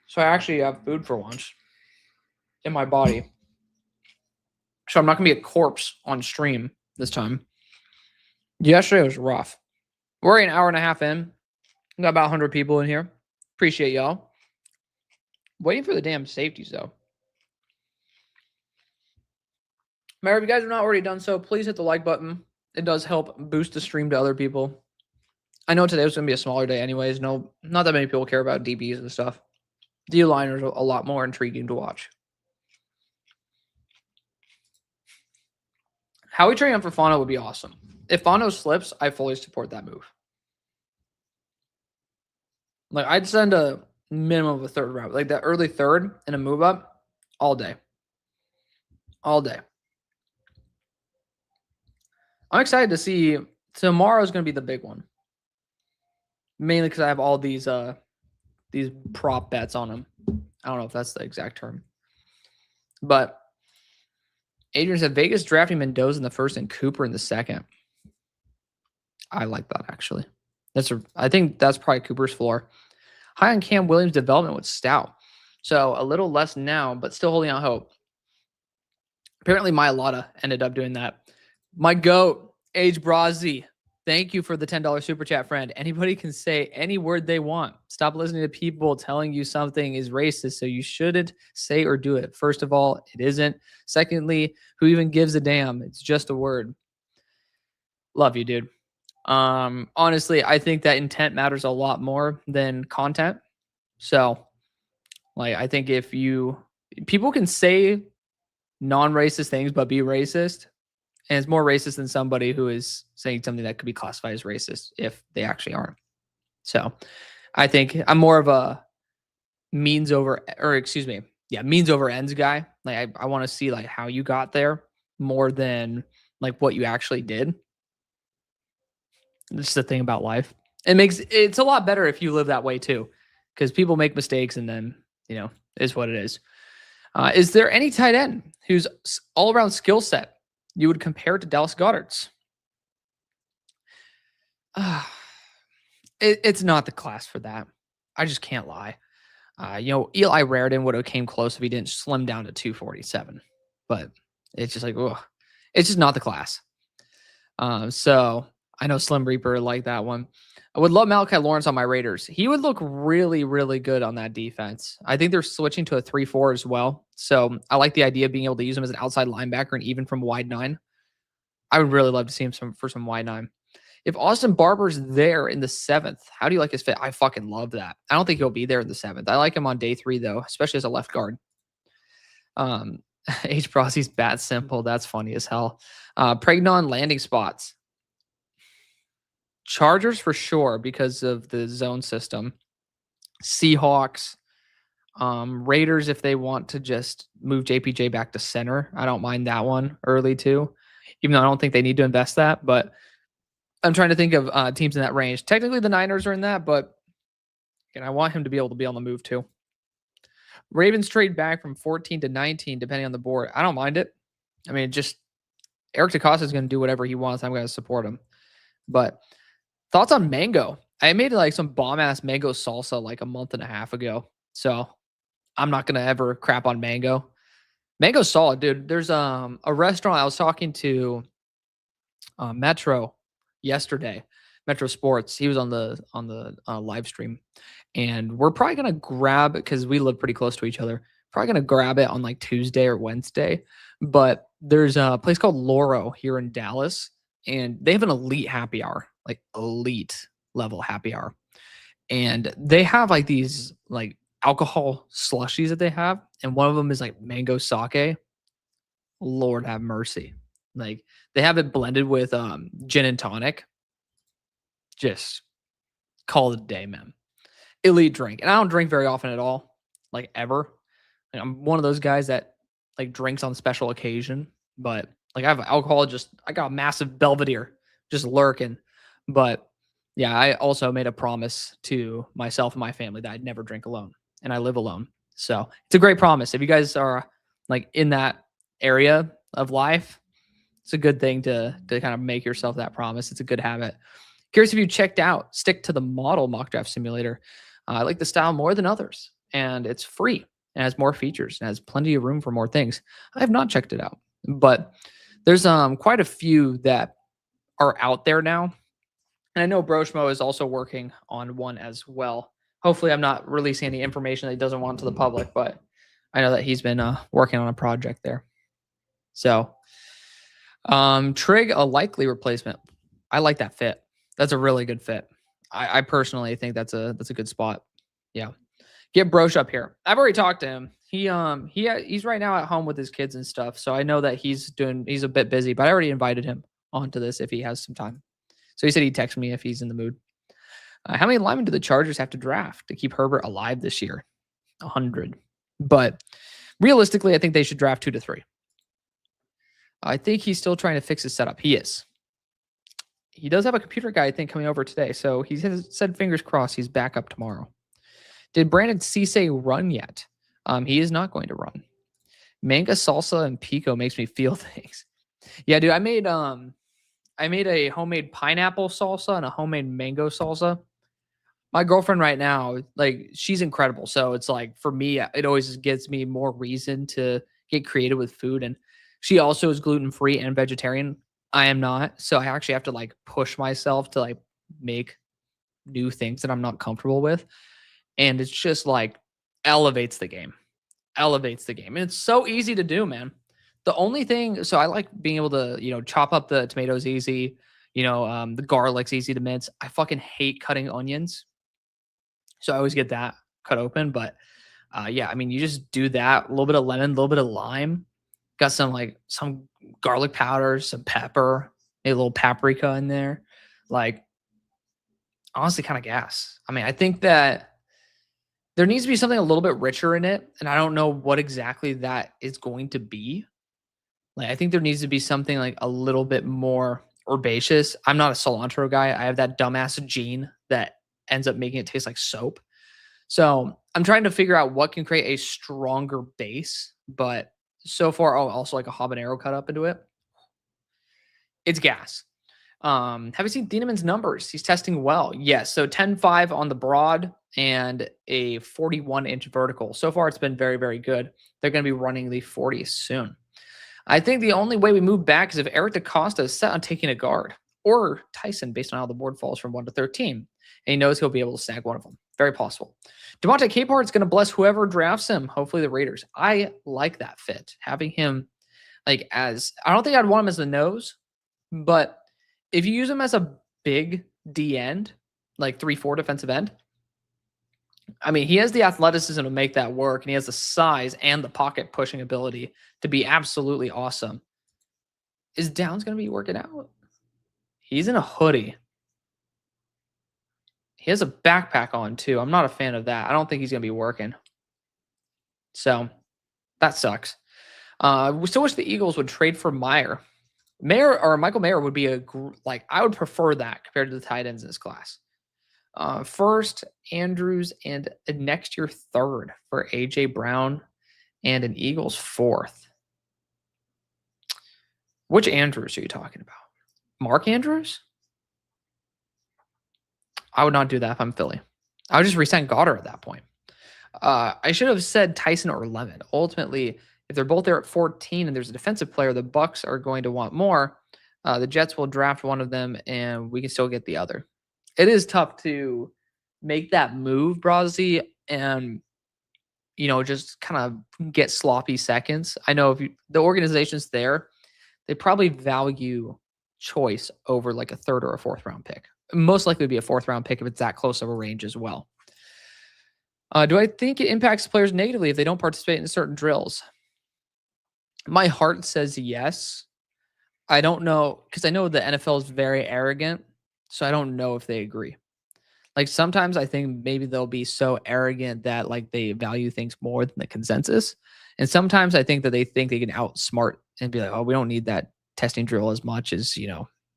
So I actually have food for once in my body. So I'm not going to be a corpse on stream this time. Yesterday was rough. We're an hour and a half in. We got about 100 people in here. Appreciate y'all. Waiting for the damn safeties, though. Remember, if you guys have not already done so, please hit the like button. It does help boost the stream to other people. I know today was going to be a smaller day anyways. No, not that many people care about DBs and stuff. D-liners are a lot more intriguing to watch. How we train on for Fano would be awesome. If Fano slips, I fully support that move. Like, I'd send a minimum of a third route, like that early third and a move up all day. All day. I'm excited to see. Tomorrow's going to be the big one. Mainly because I have all these prop bets on them. I don't know if that's the exact term. But Adrian said Vegas drafting Mendoza in the first and Cooper in the second. I like that, actually. I think that's probably Cooper's floor. High on Cam Williams' development with Stout. So a little less now, but still holding out hope. Apparently, Myalata ended up doing that. My GOAT, Age Brazzi. Thank you for the $10 super chat, friend. Anybody can say any word they want. Stop listening to people telling you something is racist, so you shouldn't say or do it. First of all, it isn't. Secondly, who even gives a damn? It's just a word. Love you, dude. Honestly, I think that intent matters a lot more than content. So, like, I think if people can say non-racist things but be racist, and it's more racist than somebody who is saying something that could be classified as racist if they actually aren't. So I think I'm more of a means over ends guy. Like, I want to see like how you got there more than like what you actually did. It's the thing about life. It's a lot better if you live that way too, because people make mistakes and then, is what it is. Is there any tight end whose all-around skill set you would compare to Dallas Goedert's? It's not the class for that. I just can't lie. Eli Raritan would have came close if he didn't slim down to 247. But it's just like, ugh. It's just not the class. So I know Slim Reaper like that one. I would love Malachi Lawrence on my Raiders. He would look really, really good on that defense. I think they're switching to a 3-4 as well. So I like the idea of being able to use him as an outside linebacker and even from wide 9. I would really love to see him for some wide 9. If Austin Barber's there in the 7th, how do you like his fit? I fucking love that. I don't think he'll be there in the 7th. I like him on day 3, though, especially as a left guard. H. Brossi's bat simple. That's funny as hell. Pregnon landing spots. Chargers for sure because of the zone system. Seahawks. Raiders if they want to just move JPJ back to center. I don't mind that one early too, even though I don't think they need to invest that. But I'm trying to think of teams in that range. Technically, the Niners are in that, but I want him to be able to be on the move too. Ravens trade back from 14 to 19, depending on the board. I don't mind it. I mean, just Eric DeCosta is going to do whatever he wants. I'm going to support him. But thoughts on mango? I made like some bomb ass mango salsa like a month and a half ago. So I'm not going to ever crap on mango. Mango's solid, dude. There's a restaurant I was talking to Metro yesterday, Metro Sports. He was on the live stream, and we're probably gonna grab, because we live pretty close to each other. Probably gonna grab it on like Tuesday or Wednesday. But there's a place called Loro here in Dallas, and they have an elite happy hour, like elite level happy hour, and they have like these like alcohol slushies that they have, and one of them is like mango sake. Lord have mercy. Like, they have it blended with gin and tonic. Just call it a day, man. Elite drink. And I don't drink very often at all, like ever. Like, I'm one of those guys that like drinks on special occasion, but like I have alcohol, I got a massive Belvedere just lurking. But yeah, I also made a promise to myself and my family that I'd never drink alone, and I live alone. So it's a great promise. If you guys are like in that area of life, it's a good thing to kind of make yourself that promise. It's a good habit. Curious if you checked out Stick to the Model mock draft simulator. I like the style more than others, and it's free and has more features and has plenty of room for more things. I have not checked it out, but there's quite a few that are out there now. And I know Broshmo is also working on one as well. Hopefully, I'm not releasing any information that he doesn't want to the public, but I know that he's been working on a project there. So, Trig, a likely replacement. I like that fit. That's a really good fit. I personally think that's a good spot. Yeah, get Brosh up here. I've already talked to him. He's right now at home with his kids and stuff, so I know that he's a bit busy. But I already invited him onto this if he has some time. So he said he'd text me if he's in the mood. How many linemen do the Chargers have to draft to keep Herbert alive this year? 100. But realistically, I think they should draft 2 to 3. I think he's still trying to fix his setup. He is. He does have a computer guy, I think, coming over today. So he has said fingers crossed he's back up tomorrow. Did Brandon Cisse run yet? He is not going to run. Manga salsa and pico makes me feel things. Yeah, dude, I made a homemade pineapple salsa and a homemade mango salsa. My girlfriend right now, like, she's incredible. So it's like, for me, it always gives me more reason to get creative with food. And she also is gluten-free and vegetarian. I am not. So I actually have to like push myself to like make new things that I'm not comfortable with. And it's just like elevates the game. Elevates the game. And it's so easy to do, man. The only thing, so I like being able to, chop up the tomatoes easy. The garlic's easy to mince. I fucking hate cutting onions. So I always get that cut open. But yeah, I mean, you just do that. A little bit of lemon, a little bit of lime. Got some garlic powder, some pepper, maybe a little paprika in there. Like, honestly, kind of gas. I mean, I think that there needs to be something a little bit richer in it. And I don't know what exactly that is going to be. Like, I think there needs to be something like a little bit more herbaceous. I'm not a cilantro guy. I have that dumbass gene that ends up making it taste like soap. So I'm trying to figure out what can create a stronger base. But so far, also like a habanero cut up into it. It's gas. Have you seen Thieneman's numbers? He's testing well. Yes. So 10.5 on the broad and a 41-inch vertical. So far, it's been very, very good. They're going to be running the 40 soon. I think the only way we move back is if Eric DaCosta is set on taking a guard or Tyson based on how the board falls from 1 to 13. And he knows he'll be able to snag one of them. Very possible. Devontae Capehart is going to bless whoever drafts him. Hopefully the Raiders. I like that fit. Having him I don't think I'd want him as the nose, but if you use him as a big D end, like 3-4 defensive end, I mean, he has the athleticism to make that work, and he has the size and the pocket pushing ability to be absolutely awesome. Is Downs going to be working out? He's in a hoodie. He has a backpack on, too. I'm not a fan of that. I don't think he's going to be working. So, that sucks. We still wish the Eagles would trade for Michael Mayer would be I would prefer that compared to the tight ends in this class. First, Andrews, and next year, third for A.J. Brown and an Eagles fourth. Which Andrews are you talking about? Mark Andrews? I would not do that if I'm Philly. I would just re-sign Goddard at that point. I should have said Tyson or Lemon. Ultimately, if they're both there at 14 and there's a defensive player, the Bucks are going to want more. The Jets will draft one of them, and we can still get the other. It is tough to make that move, Brazzi, and just kind of get sloppy seconds. I know the organization's there, they probably value choice over like a third or a fourth round pick. Most likely be a fourth round pick if it's that close of a range as well. Do I think it impacts players negatively if they don't participate in certain drills? My heart says yes. I don't know, because I know the NFL is very arrogant, so I don't know if they agree. Like, sometimes I think maybe they'll be so arrogant that like they value things more than the consensus. And sometimes I think that they think they can outsmart and be like, oh, we don't need that testing drill as much as,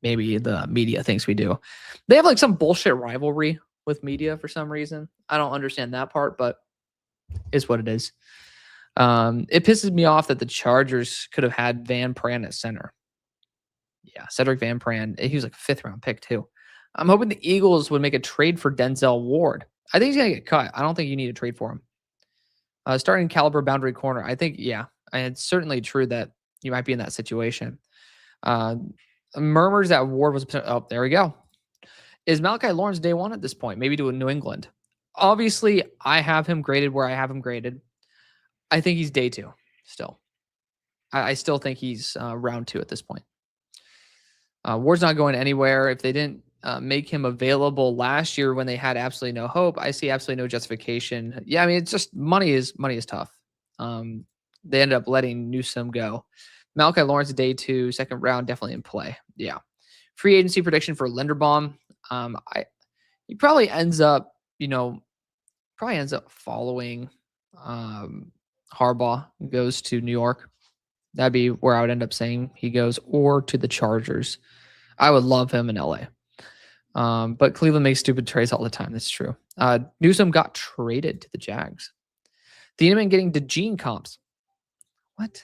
maybe the media thinks we do. They have like some bullshit rivalry with media for some reason. I don't understand that part, but is what it is. It pisses me off that the Chargers could have had Van Pran at center. Yeah, Cedric Van Pran. He was like a 5th round pick too. I'm hoping the Eagles would make a trade for Denzel Ward. I think he's gonna get cut. I don't think you need to trade for him. Starting caliber boundary corner. I think, yeah, it's certainly true that you might be in that situation. Uh, Murmurs that Ward was. Oh, there we go. Is Malachi Lawrence day one at this point? Maybe to New England. Obviously, I have him graded where I have him graded. I think he's day 2 still. I still think he's round 2 at this point. Ward's not going anywhere. If they didn't make him available last year when they had absolutely no hope, I see absolutely no justification. Yeah, I mean, it's just money is tough. They ended up letting Newsome go. Malachi Lawrence, day 2, 2nd round, definitely in play. Yeah. Free agency prediction for Linderbaum. He probably ends up, following Harbaugh, goes to New York. That'd be where I would end up saying he goes, or to the Chargers. I would love him in LA. But Cleveland makes stupid trades all the time. That's true. Newsome got traded to the Jags. Thieneman getting DeGene comps. What?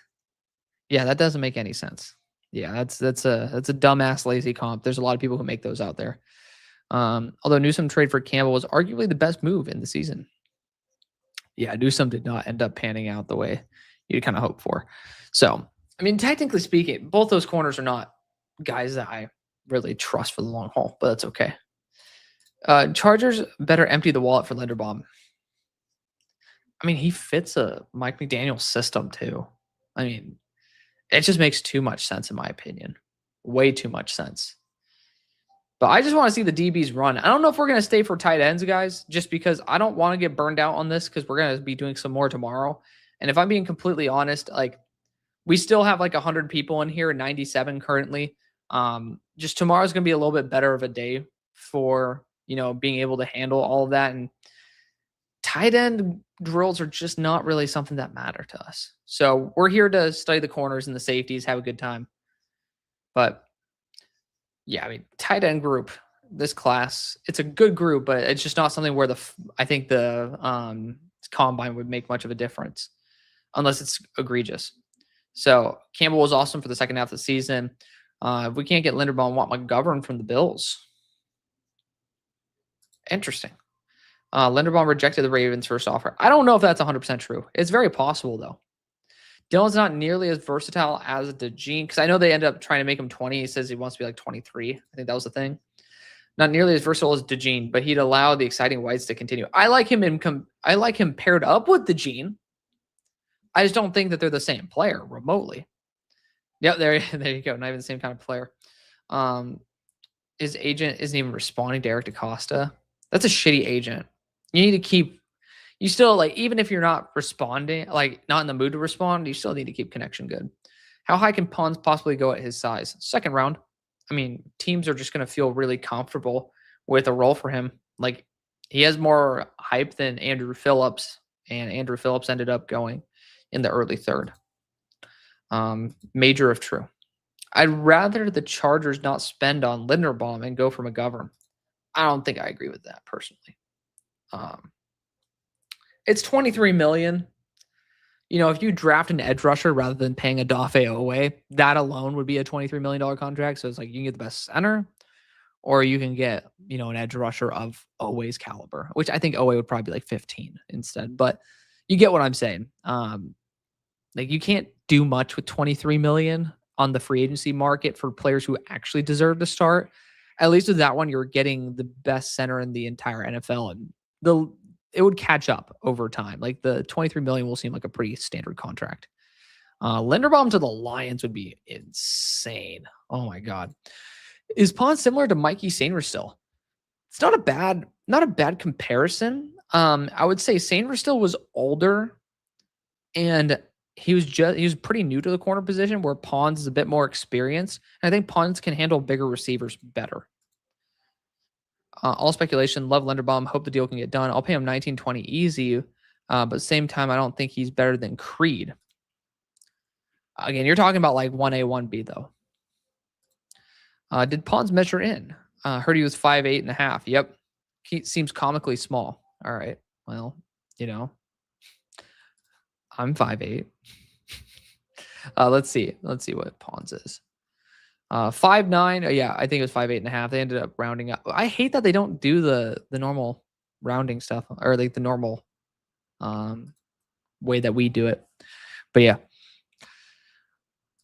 Yeah, that doesn't make any sense. Yeah, that's a dumbass lazy comp. There's a lot of people who make those out there. Although Newsome trade for Campbell was arguably the best move in the season. Yeah, Newsome did not end up panning out the way you'd kind of hope for. So, I mean, technically speaking, both those corners are not guys that I really trust for the long haul, but that's okay. Chargers better empty the wallet for Linderbaum. I mean, he fits a Mike McDaniel system too. I mean, it just makes too much sense in my opinion. Way too much sense. But I just want to see the DBs run. I don't know if we're going to stay for tight ends, guys, just because I don't want to get burned out on this because we're going to be doing some more tomorrow. And if I'm being completely honest, like we still have like 100 people in here, 97 currently. Just tomorrow's going to be a little bit better of a day for, being able to handle all of that. And tight end drills are just not really something that matter to us. So we're here to study the corners and the safeties, have a good time. But yeah, I mean, tight end group, this class, it's a good group, but it's just not something where I think the combine would make much of a difference unless it's egregious. So Campbell was awesome for the second half of the season. If we can't get Linderbaum, want McGovern from the Bills. Interesting. Linderbaum rejected the Ravens' first offer. I don't know if that's 100% true. It's very possible, though. Dillon's not nearly as versatile as DeGene, because I know they ended up trying to make him 20. He says he wants to be like 23. I think that was the thing. Not nearly as versatile as DeGene, but he'd allow the exciting whites to continue. I like him paired up with DeGene. I just don't think that they're the same player remotely. Yep, there you go. Not even the same kind of player. His agent isn't even responding to Eric DaCosta. That's a shitty agent. You need to keep. You still, like, even if you're not responding, like not in the mood to respond, you still need to keep connection good. How high can Pons possibly go at his size? 2nd round. I mean, teams are just going to feel really comfortable with a role for him. Like, he has more hype than Andrew Phillips, and Andrew Phillips ended up going in the early 3rd. Major if true. I'd rather the Chargers not spend on Linderbaum and go for McGovern. I don't think I agree with that personally. It's $23 million. If you draft an edge rusher rather than paying a Dafe Owe, that alone would be a $23 million contract. So it's like you can get the best center, or you can get, an edge rusher of Owe's caliber, which I think Owe would probably be like 15 instead. But you get what I'm saying. Like you can't do much with $23 million on the free agency market for players who actually deserve to start. At least with that one, you're getting the best center in the entire NFL, and it would catch up over time. Like the $23 million will seem like a pretty standard contract. Linderbaum to the Lions would be insane. Oh my God. Is Pons similar to Mikey Sainristil? It's not a bad comparison. I would say Sainristil was older and he was pretty new to the corner position, where Pons is a bit more experienced. And I think Pons can handle bigger receivers better. All speculation. Love Linderbaum. Hope the deal can get done. I'll pay him $19.20 easy. But at the same time, I don't think he's better than Creed. Again, you're talking about like 1A, 1B though. Did Pons measure in? Heard he was 5'8.5". Yep. He seems comically small. All right. Well, I'm 5'8". Let's see. Let's see what Pawns is. 5'9". Yeah, I think it was 5'8.5". They ended up rounding up. I hate that they don't do the normal rounding stuff, or like the normal way that we do it. But yeah.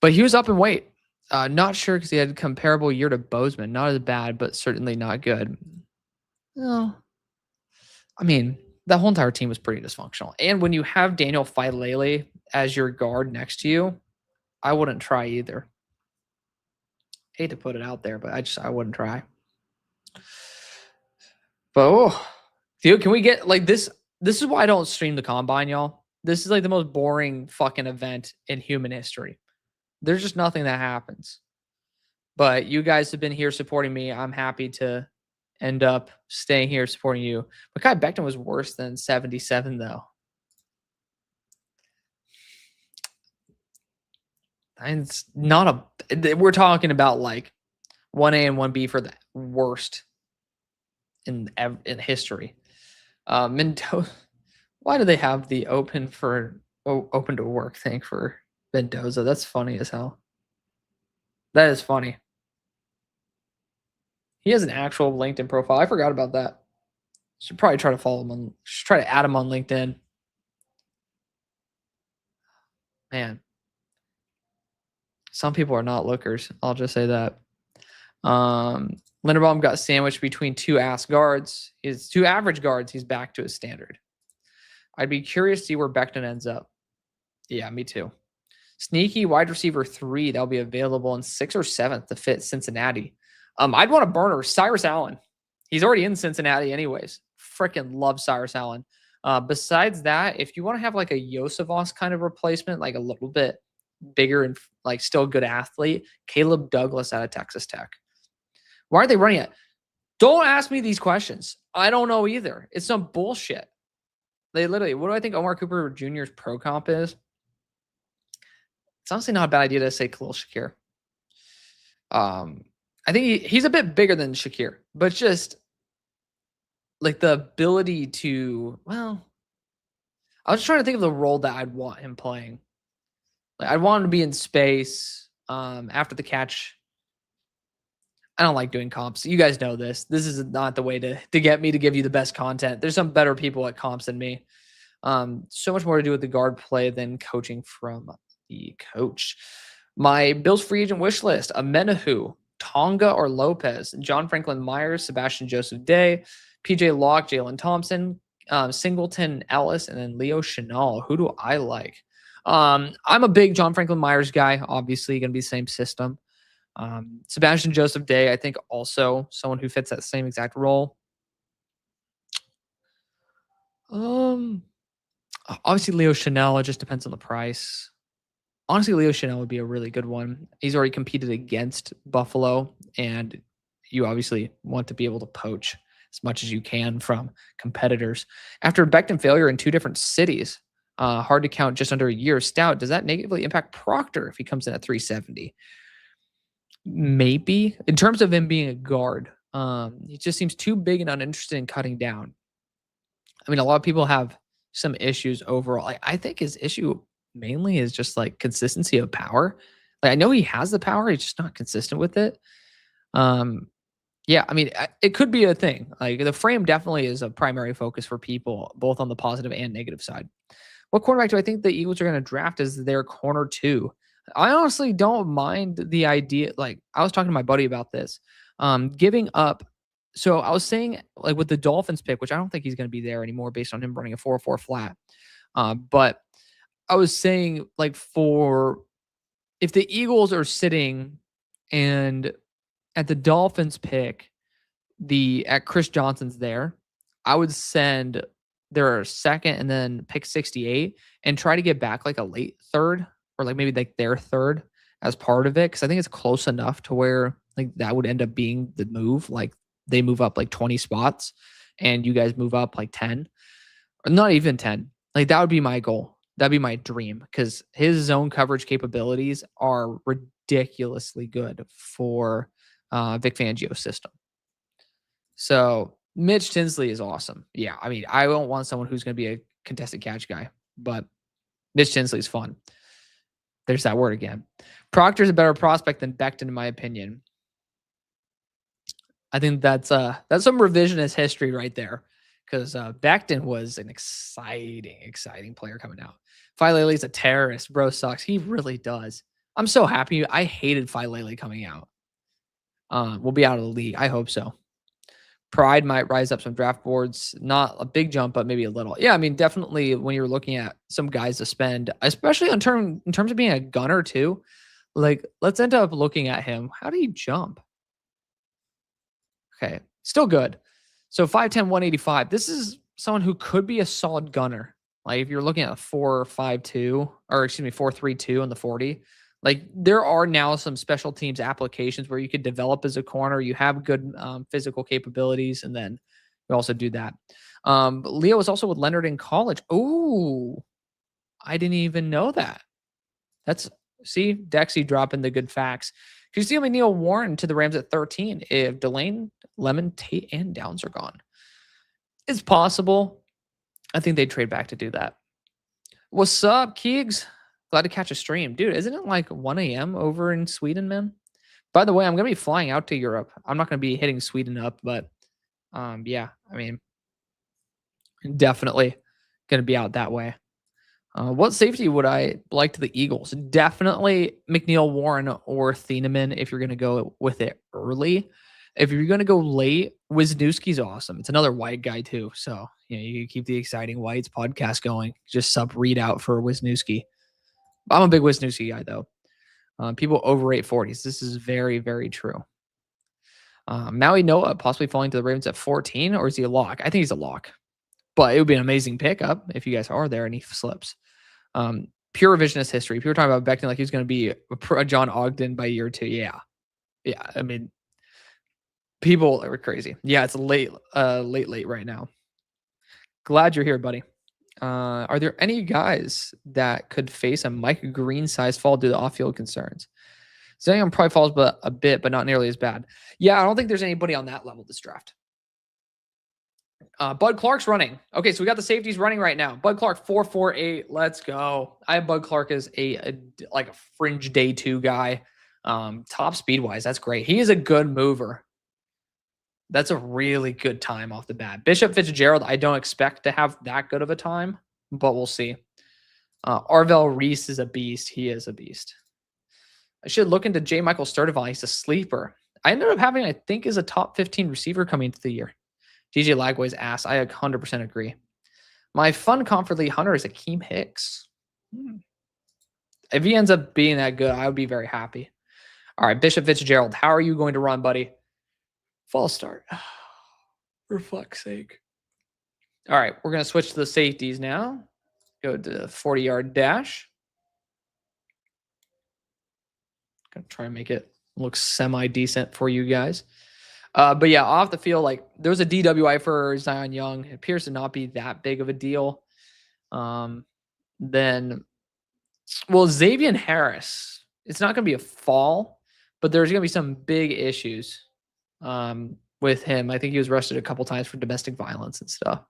But he was up in weight. Not sure because he had a comparable year to Bozeman. Not as bad, but certainly not good. No. I mean, that whole entire team was pretty dysfunctional. And when you have Daniel Filele as your guard next to you, I wouldn't try either. Hate to put it out there, but I wouldn't try. But dude, can we get like this? This is why I don't stream the combine, y'all. This is like the most boring fucking event in human history. There's just nothing that happens. But you guys have been here supporting me. I'm happy to end up staying here supporting you. Mekhi Becton was worse than 77, though. And it's not a. We're talking about like 1A and 1B for the worst in history. Mendoza. Why do they have the open to work thing for Mendoza? That's funny as hell. That is funny. He has an actual LinkedIn profile. I forgot about that. Should probably try to follow him on. Should try to add him on LinkedIn. Man, some people are not lookers. I'll just say that. Linderbaum got sandwiched between two ass guards. His two average guards. He's back to his standard. I'd be curious to see where Becton ends up. Yeah, me too. Sneaky wide receiver 3 that'll be available in 6th or 7th to fit Cincinnati. I'd want a burner. Cyrus Allen. He's already in Cincinnati anyways. Freaking love Cyrus Allen. Besides that, if you want to have like a Yosevos kind of replacement, like a little bit bigger and like still a good athlete, Caleb Douglas out of Texas Tech. Why are they running it? Don't ask me these questions. I don't know either. It's some bullshit. They literally, what do I think Omar Cooper Jr.'s pro comp is? It's honestly not a bad idea to say Khalil Shakir. I think he's a bit bigger than Shakir, but just like the ability to, well, I was trying to think of the role that I'd want him playing. Like I'd want him to be in space after the catch. I don't like doing comps. You guys know this. This is not the way to get me to give you the best content. There's some better people at comps than me. So much more to do with the guard play than coaching from the coach. My Bills free agent wish list: Amenahu, Tonga or Lopez, John Franklin Myers, Sebastian Joseph Day, PJ Locke, Jalen Thompson, Singleton Ellis, and then Leo Chenal. Who do I like? I'm a big John Franklin Myers guy. Obviously, going to be the same system. Sebastian Joseph Day, I think, also someone who fits that same exact role. Obviously, Leo Chenal. It just depends on the price. Honestly, Leo Chenal would be a really good one. He's already competed against Buffalo, and you obviously want to be able to poach as much as you can from competitors. After Becton failure in 2 different cities, hard to count just under a year. Stout, does that negatively impact Proctor if he comes in at 370? Maybe. In terms of him being a guard, he just seems too big and uninterested in cutting down. I mean, a lot of people have some issues overall. I think his issue mainly is just like consistency of power. Like I know he has the power, he's just not consistent with it. Yeah, I mean, it could be a thing. Like the frame definitely is a primary focus for people, both on the positive and negative side. What cornerback do I think the Eagles are going to draft as their corner 2? I honestly don't mind the idea. Like I was talking to my buddy about this, giving up. So I was saying like with the Dolphins pick, which I don't think he's going to be there anymore based on him running a 4.4 flat. But I was saying like for if the Eagles are sitting and at the Dolphins pick, at Chris Johnson's there, I would send their second and then pick 68 and try to get back like a late third or like maybe like their third as part of it. Cause I think it's close enough to where like that would end up being the move. Like they move up like 20 spots and you guys move up like 10 or not even 10. Like that would be my goal. That'd be my dream because his zone coverage capabilities are ridiculously good for Vic Fangio's system. So Mitch Tinsley is awesome. Yeah, I mean, I don't want someone who's going to be a contested catch guy, but Mitch Tinsley's fun. There's that word again. Proctor's a better prospect than Becton, in my opinion. I think that's some revisionist history right there, because Becton was an exciting player coming out. Filele's a terrorist. Bro sucks. He really does. I'm so happy. I hated Filele coming out. We'll be out of the league. I hope so. Pride might rise up some draft boards. Not a big jump, but maybe a little. Yeah, I mean, definitely when you're looking at some guys to spend, especially in terms of being a gunner too. Like, let's end up looking at him. How do you jump? Okay, still good. So 5'10", 185. This is someone who could be a solid gunner. Like if you're looking at a 4.52, or excuse me, 4.32 in the 40. Like there are now some special teams applications where you could develop as a corner. You have good physical capabilities, and then you also do that. Leo was also with Leonard in college. Oh, I didn't even know that. That's see Dexy dropping the good facts. Could you see Neil Warren to the Rams at 13 if Delane, Lemon, Tate, and Downs are gone? It's possible. I think they'd trade back to do that. What's up, Keegs? Glad to catch a stream. Dude, isn't it like 1 a.m. over in Sweden, man? By the way, I'm going to be flying out to Europe. I'm not going to be hitting Sweden up, but yeah, I mean, definitely going to be out that way. What safety would I like to the Eagles? Definitely McNeil, Warren, or Thieneman if you're going to go with it early. If you're going to go late, Wisniewski's awesome. It's another white guy too. So, you keep the Exciting Whites podcast going. Just sub readout for Wisniewski. I'm a big Wisniewski guy though. People overrate 40s. This is very, very true. Maui Noah possibly falling to the Ravens at 14, or is he a lock? I think he's a lock. But it would be an amazing pickup if you guys are there and he slips. Pure revisionist history. People are talking about Becton like he's going to be a John Ogden by year 2. Yeah. I mean, people are crazy. Yeah, it's late right now. Glad you're here, buddy. Are there any guys that could face a Mike Green size fall due to off-field concerns? Zion probably falls a bit, but not nearly as bad. Yeah, I don't think there's anybody on that level this draft. Bud Clark's running. Okay, so we got the safeties running right now. Bud Clark 4.48. Let's go. I have Bud Clark as a fringe day 2 guy. Top speed wise, that's great. He is a good mover. That's a really good time off the bat. Bishop Fitzgerald, I don't expect to have that good of a time, but we'll see. Arvell Reese is a beast. He is a beast. I should look into J. Michael Sturdivant. He's a sleeper. I ended up having, I think, is a top 15 receiver coming into the year. DJ Lagway's ass. I 100% agree. My fun comfort league hunter is Akeem Hicks. If he ends up being that good, I would be very happy. All right, Bishop Fitzgerald, how are you going to run, buddy? False start. For fuck's sake. All right, we're going to switch to the safeties now. Go to the 40-yard dash. Going to try and make it look semi-decent for you guys. But yeah, off the field, like there was a DWI for Zion Young. It appears to not be that big of a deal. Then, Xavier Harris, it's not going to be a fall, but there's going to be some big issues with him. I think he was arrested a couple times for domestic violence and stuff.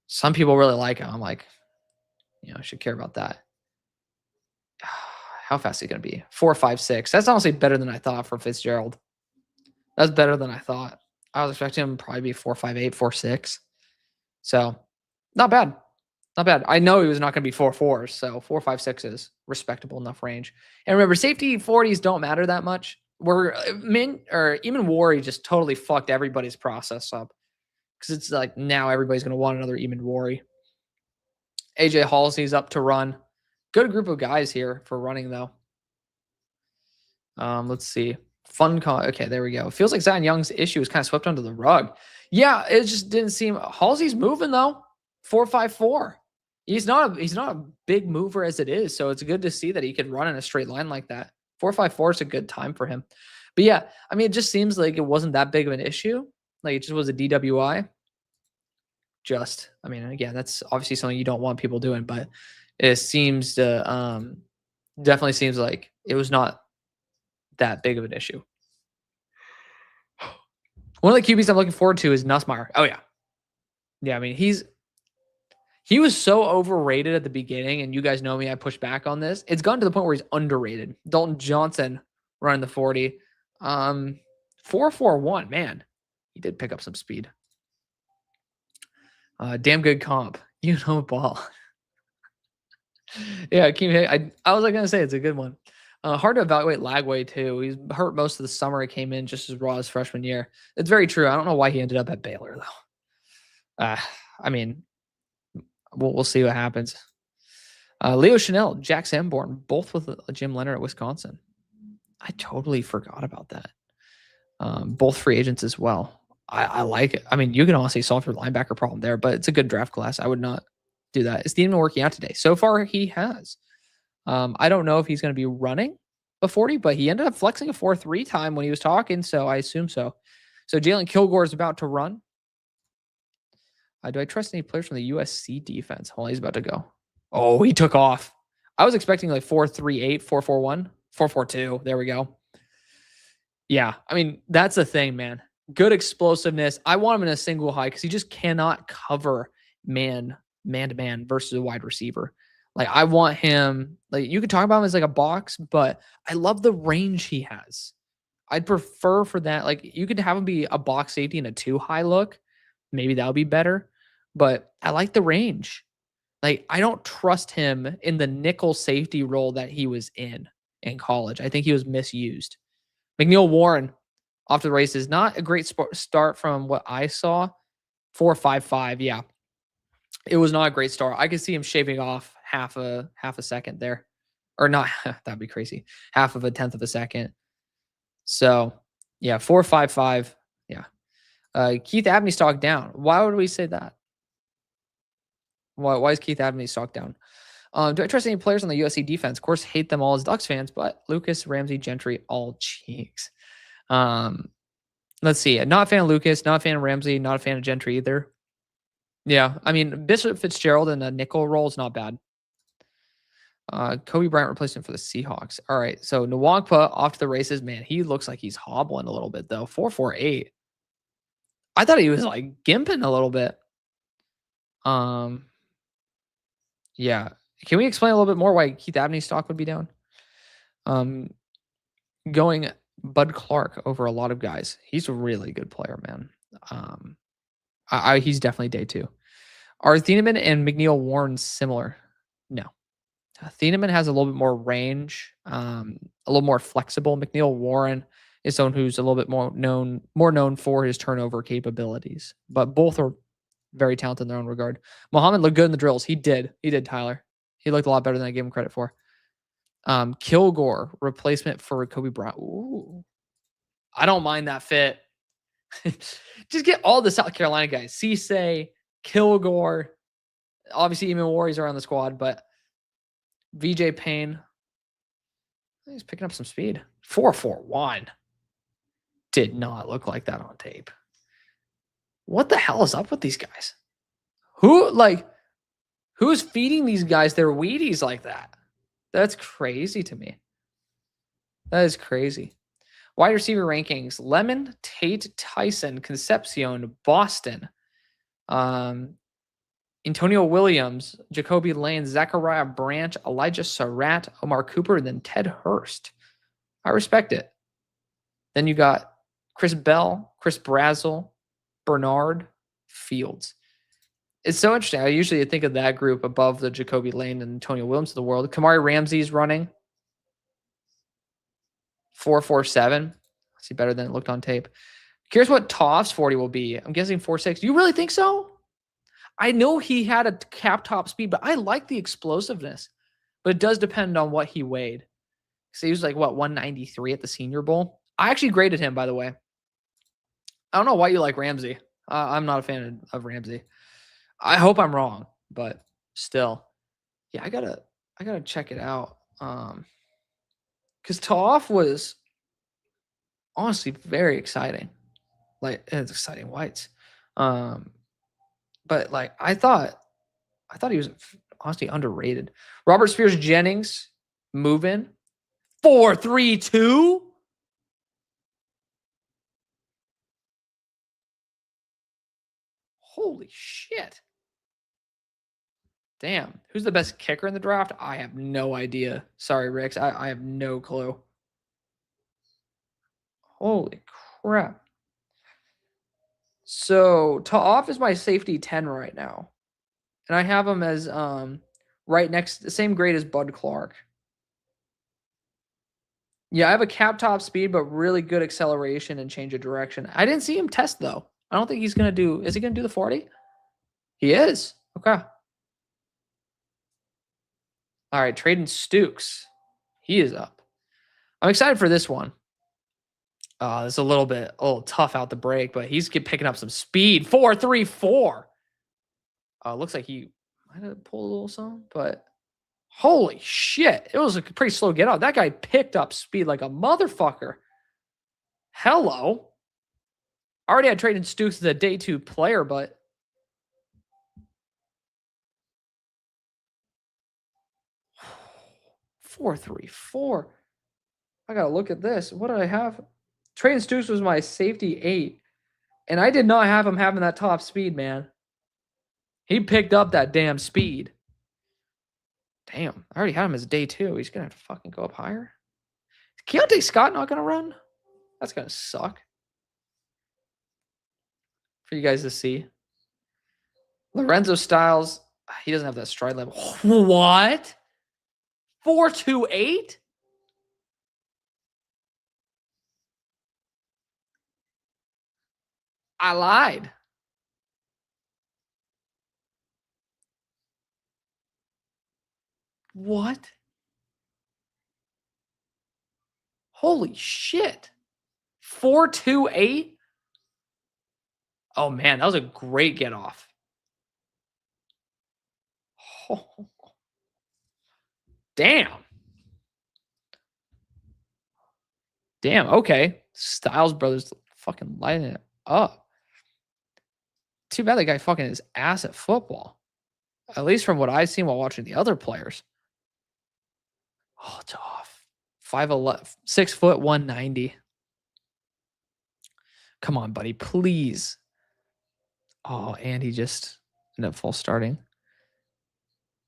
Some people really like him. I'm like, I should care about that. How fast is he going to be? 4.56. That's honestly better than I thought for Fitzgerald. That's better than I thought. I was expecting him to probably be 4.58, 4.6. So, not bad. Not bad. I know he was not going to be 4.4, so 4.56 is respectable enough range. And remember, safety 40s don't matter that much. Even Wari just totally fucked everybody's process up. Because it's like now everybody's going to want another Eamon Wari. AJ Halsey's up to run. Good group of guys here for running, though. Let's see. Okay, there we go. It feels like Zion Young's issue was kind of swept under the rug. Yeah, it just didn't seem. Halsey's moving though. 4.54. He's not a big mover as it is, so it's good to see that he could run in a straight line like that. 4.54 is a good time for him. But yeah, I mean, it just seems like it wasn't that big of an issue. Like it just was a DWI. Again, that's obviously something you don't want people doing, but it seems to definitely seems like it was not that big of an issue. One of the QBs I'm looking forward to is Nussmeier. Oh yeah. Yeah, I mean, He was so overrated at the beginning, and you guys know me, I push back on this. It's gotten to the point where he's underrated. Dalton Johnson running the 40. 4.41, man. He did pick up some speed. Damn good comp. You know ball. Yeah, I was like gonna say it's a good one. Hard to evaluate Lagway too. He's hurt most of the summer. He came in just as raw as freshman year. It's very true. I don't know why he ended up at Baylor though. I mean, we'll see what happens. Leo Chanel, Jack Sanborn, both with Jim Leonard at Wisconsin. I totally forgot about that. Both free agents as well. I like it. I mean, you can honestly solve your linebacker problem there, but it's a good draft class. I would not do that. Is Thielen working out today? So far, he has. I don't know if he's going to be running a 40, but he ended up flexing a 4.3 time when he was talking, so I assume so. So Jalen Kilgore is about to run. Do I trust any players from the USC defense? Well, he's about to go. Oh, he took off. I was expecting like 4.38, 4.41, 4.42. There we go. Yeah, I mean, that's the thing, man. Good explosiveness. I want him in a single high because he just cannot cover man-to-man versus a wide receiver. Like, I want him, like, you could talk about him as like a box, but I love the range he has. I'd prefer for that. Like, you could have him be a box safety in a 2-high look. Maybe that would be better. But I like the range. Like, I don't trust him in the nickel safety role that he was in college. I think he was misused. McNeil Warren off to the races. Not a great start from what I saw. 4.55. Yeah. It was not a great start. I could see him shaving off half a second there. Or not, that'd be crazy. Half of a tenth of a second. So, yeah, 4.55. Yeah. Keith Abney stock down. Why would we say that? Why is Keith Abney stock down? Do I trust any players on the USC defense? Of course, hate them all as Ducks fans, but Lucas, Ramsey, Gentry, all cheeks. Let's see. Not a fan of Lucas, not a fan of Ramsey, not a fan of Gentry either. Yeah, I mean, Bishop Fitzgerald in a nickel role is not bad. Kobe Bryant replacement for the Seahawks. All right, so Nwangpa off to the races. Man, he looks like he's hobbling a little bit, though. 4.48. I thought he was, like, gimping a little bit. Yeah. Can we explain a little bit more why Keith Abney's stock would be down? Going Bud Clark over a lot of guys. He's a really good player, man. He's definitely day 2. Are Thieneman and McNeil Warren similar? No. Thieneman has a little bit more range, a little more flexible. McNeil Warren is someone who's a little bit more known for his turnover capabilities. But both are very talented in their own regard. Muhammad looked good in the drills. He did, Tyler. He looked a lot better than I gave him credit for. Kilgore, replacement for Kobe Bryant. Ooh. I don't mind that fit. Just get all the South Carolina guys. Cisse, Kilgore. Obviously, even Warriors are on the squad, but VJ Payne. He's picking up some speed. 4.41. Did not look like that on tape. What the hell is up with these guys? Who's feeding these guys their Wheaties like that? That's crazy to me. That is crazy. Wide receiver rankings. Lemon, Tate, Tyson, Concepcion, Boston. Antonio Williams, Jacoby Lane, Zachariah Branch, Elijah Surratt, Omar Cooper, and then Ted Hurst. I respect it. Then you got Chris Bell, Chris Brazel, Bernard, Fields. It's so interesting. I usually think of that group above the Jacoby Lane and Antonio Williams of the world. Kamari Ramsey's running 4.47. See, better than it looked on tape. Here's what Toff's 40 will be. I'm guessing 4.6. You really think so? I know he had a cap top speed, but I like the explosiveness. But it does depend on what he weighed. So he was like, 193 at the Senior Bowl? I actually graded him, by the way. I don't know why you like Ramsey. I'm not a fan of Ramsey. I hope I'm wrong, but still. Yeah, I gotta check it out. Because Toff was honestly very exciting. Like, it's exciting whites. But like I thought he was honestly underrated. Robert Spears Jennings, move in. 4.32. Holy shit. Damn. Who's the best kicker in the draft? I have no idea. Sorry, Ricks. I have no clue. Holy crap. So Taoff is my safety 10 right now. And I have him as right next, the same grade as Bud Clark. Yeah, I have a cap top speed, but really good acceleration and change of direction. I didn't see him test though. I don't think he's gonna do. Is he gonna do the 40? He is. Okay. All right, trading Stukes. He is up. I'm excited for this one. It's a little tough out the break, but he's picking up some speed. 4.34. Looks like he might have pulled a little something, but holy shit. It was a pretty slow get off. That guy picked up speed like a motherfucker. Hello. Already had traded Stukes as a day 2 player, but 4.34. I gotta look at this. What did I have? Trading Stukes was my safety 8, and I did not have him having that top speed, man. He picked up that damn speed. Damn, I already had him as day 2. He's gonna have to fucking go up higher. Is Keontae Scott not gonna run? That's gonna suck for you guys to see. Lorenzo Styles, he doesn't have that stride level. What? 4.28? I lied. What? Holy shit. 4.28? Oh man, that was a great get off. Oh, damn. Damn, okay. Styles Brothers fucking lighting it up. Too bad that guy fucking is ass at football. At least from what I've seen while watching the other players. Oh, it's off. 5'11", 6 foot 190. Come on, buddy, please. Oh, and he just ended up full starting.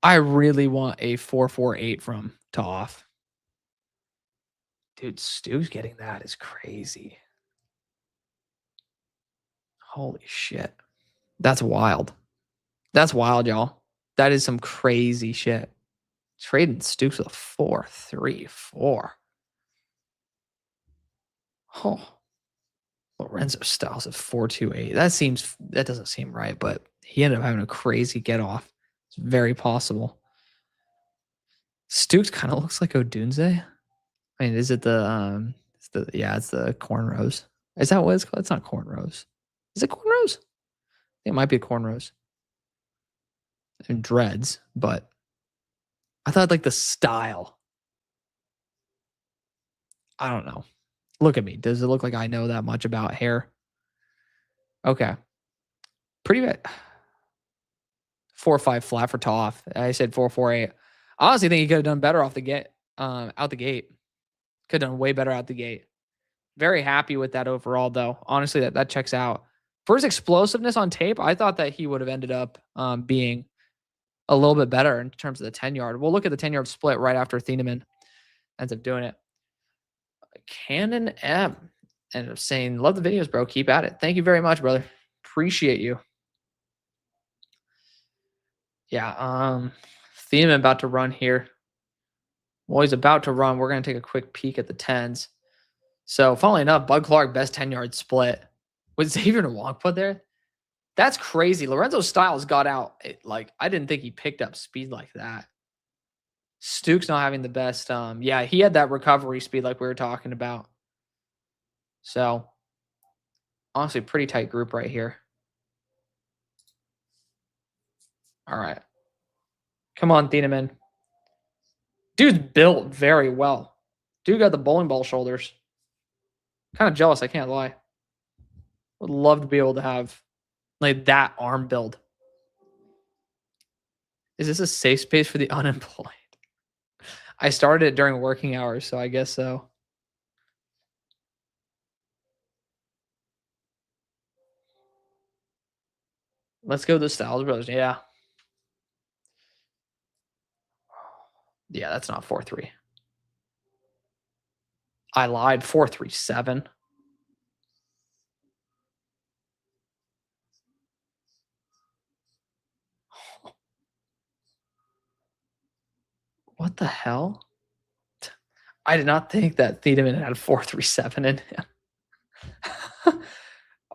I really want a 4.48 from Toff. Dude, Stu's getting that is crazy. Holy shit. That's wild. That's wild, y'all. That is some crazy shit. Trading Stukes with a 4.34. Oh. Lorenzo Styles at 4.28. That doesn't seem right, but he ended up having a crazy get off. It's very possible. Stukes kind of looks like Odunze. I mean, is it the it's the cornrows. Is that what it's called? It's not cornrows. Is it cornrows? I think it might be cornrows. And dreads, but I thought like the style. I don't know. Look at me. Does it look like I know that much about hair? Okay. Pretty bad. 4.5 flat for Toff. I said 4.48. I honestly think he could have done better out the gate. Could have done way better out the gate. Very happy with that overall, though. Honestly, that checks out. For his explosiveness on tape, I thought that he would have ended up being a little bit better in terms of the 10-yard. We'll look at the 10-yard split right after Thieneman ends up doing it. Cannon M ended up saying, love the videos, bro. Keep at it. Thank you very much, brother. Appreciate you. Yeah, Thieneman about to run here. Well, he's about to run. We're going to take a quick peek at the 10s. So, funnily enough, Bud Clark, best 10-yard split. Was Xavier Nwang put there? That's crazy. Lorenzo Styles got out. I didn't think he picked up speed like that. Stukes not having the best. Yeah, he had that recovery speed like we were talking about. So, honestly, pretty tight group right here. All right. Come on, Thieneman. Dude's built very well. Dude got the bowling ball shoulders. Kind of jealous, I can't lie. Would love to be able to have like that arm build. Is this a safe space for the unemployed? I started it during working hours, so I guess so. Let's go with the Styles Brothers. Yeah. Yeah, that's not 4.3. I lied. 4.37. What the hell? I did not think that Thiedemann had 4.37 in him.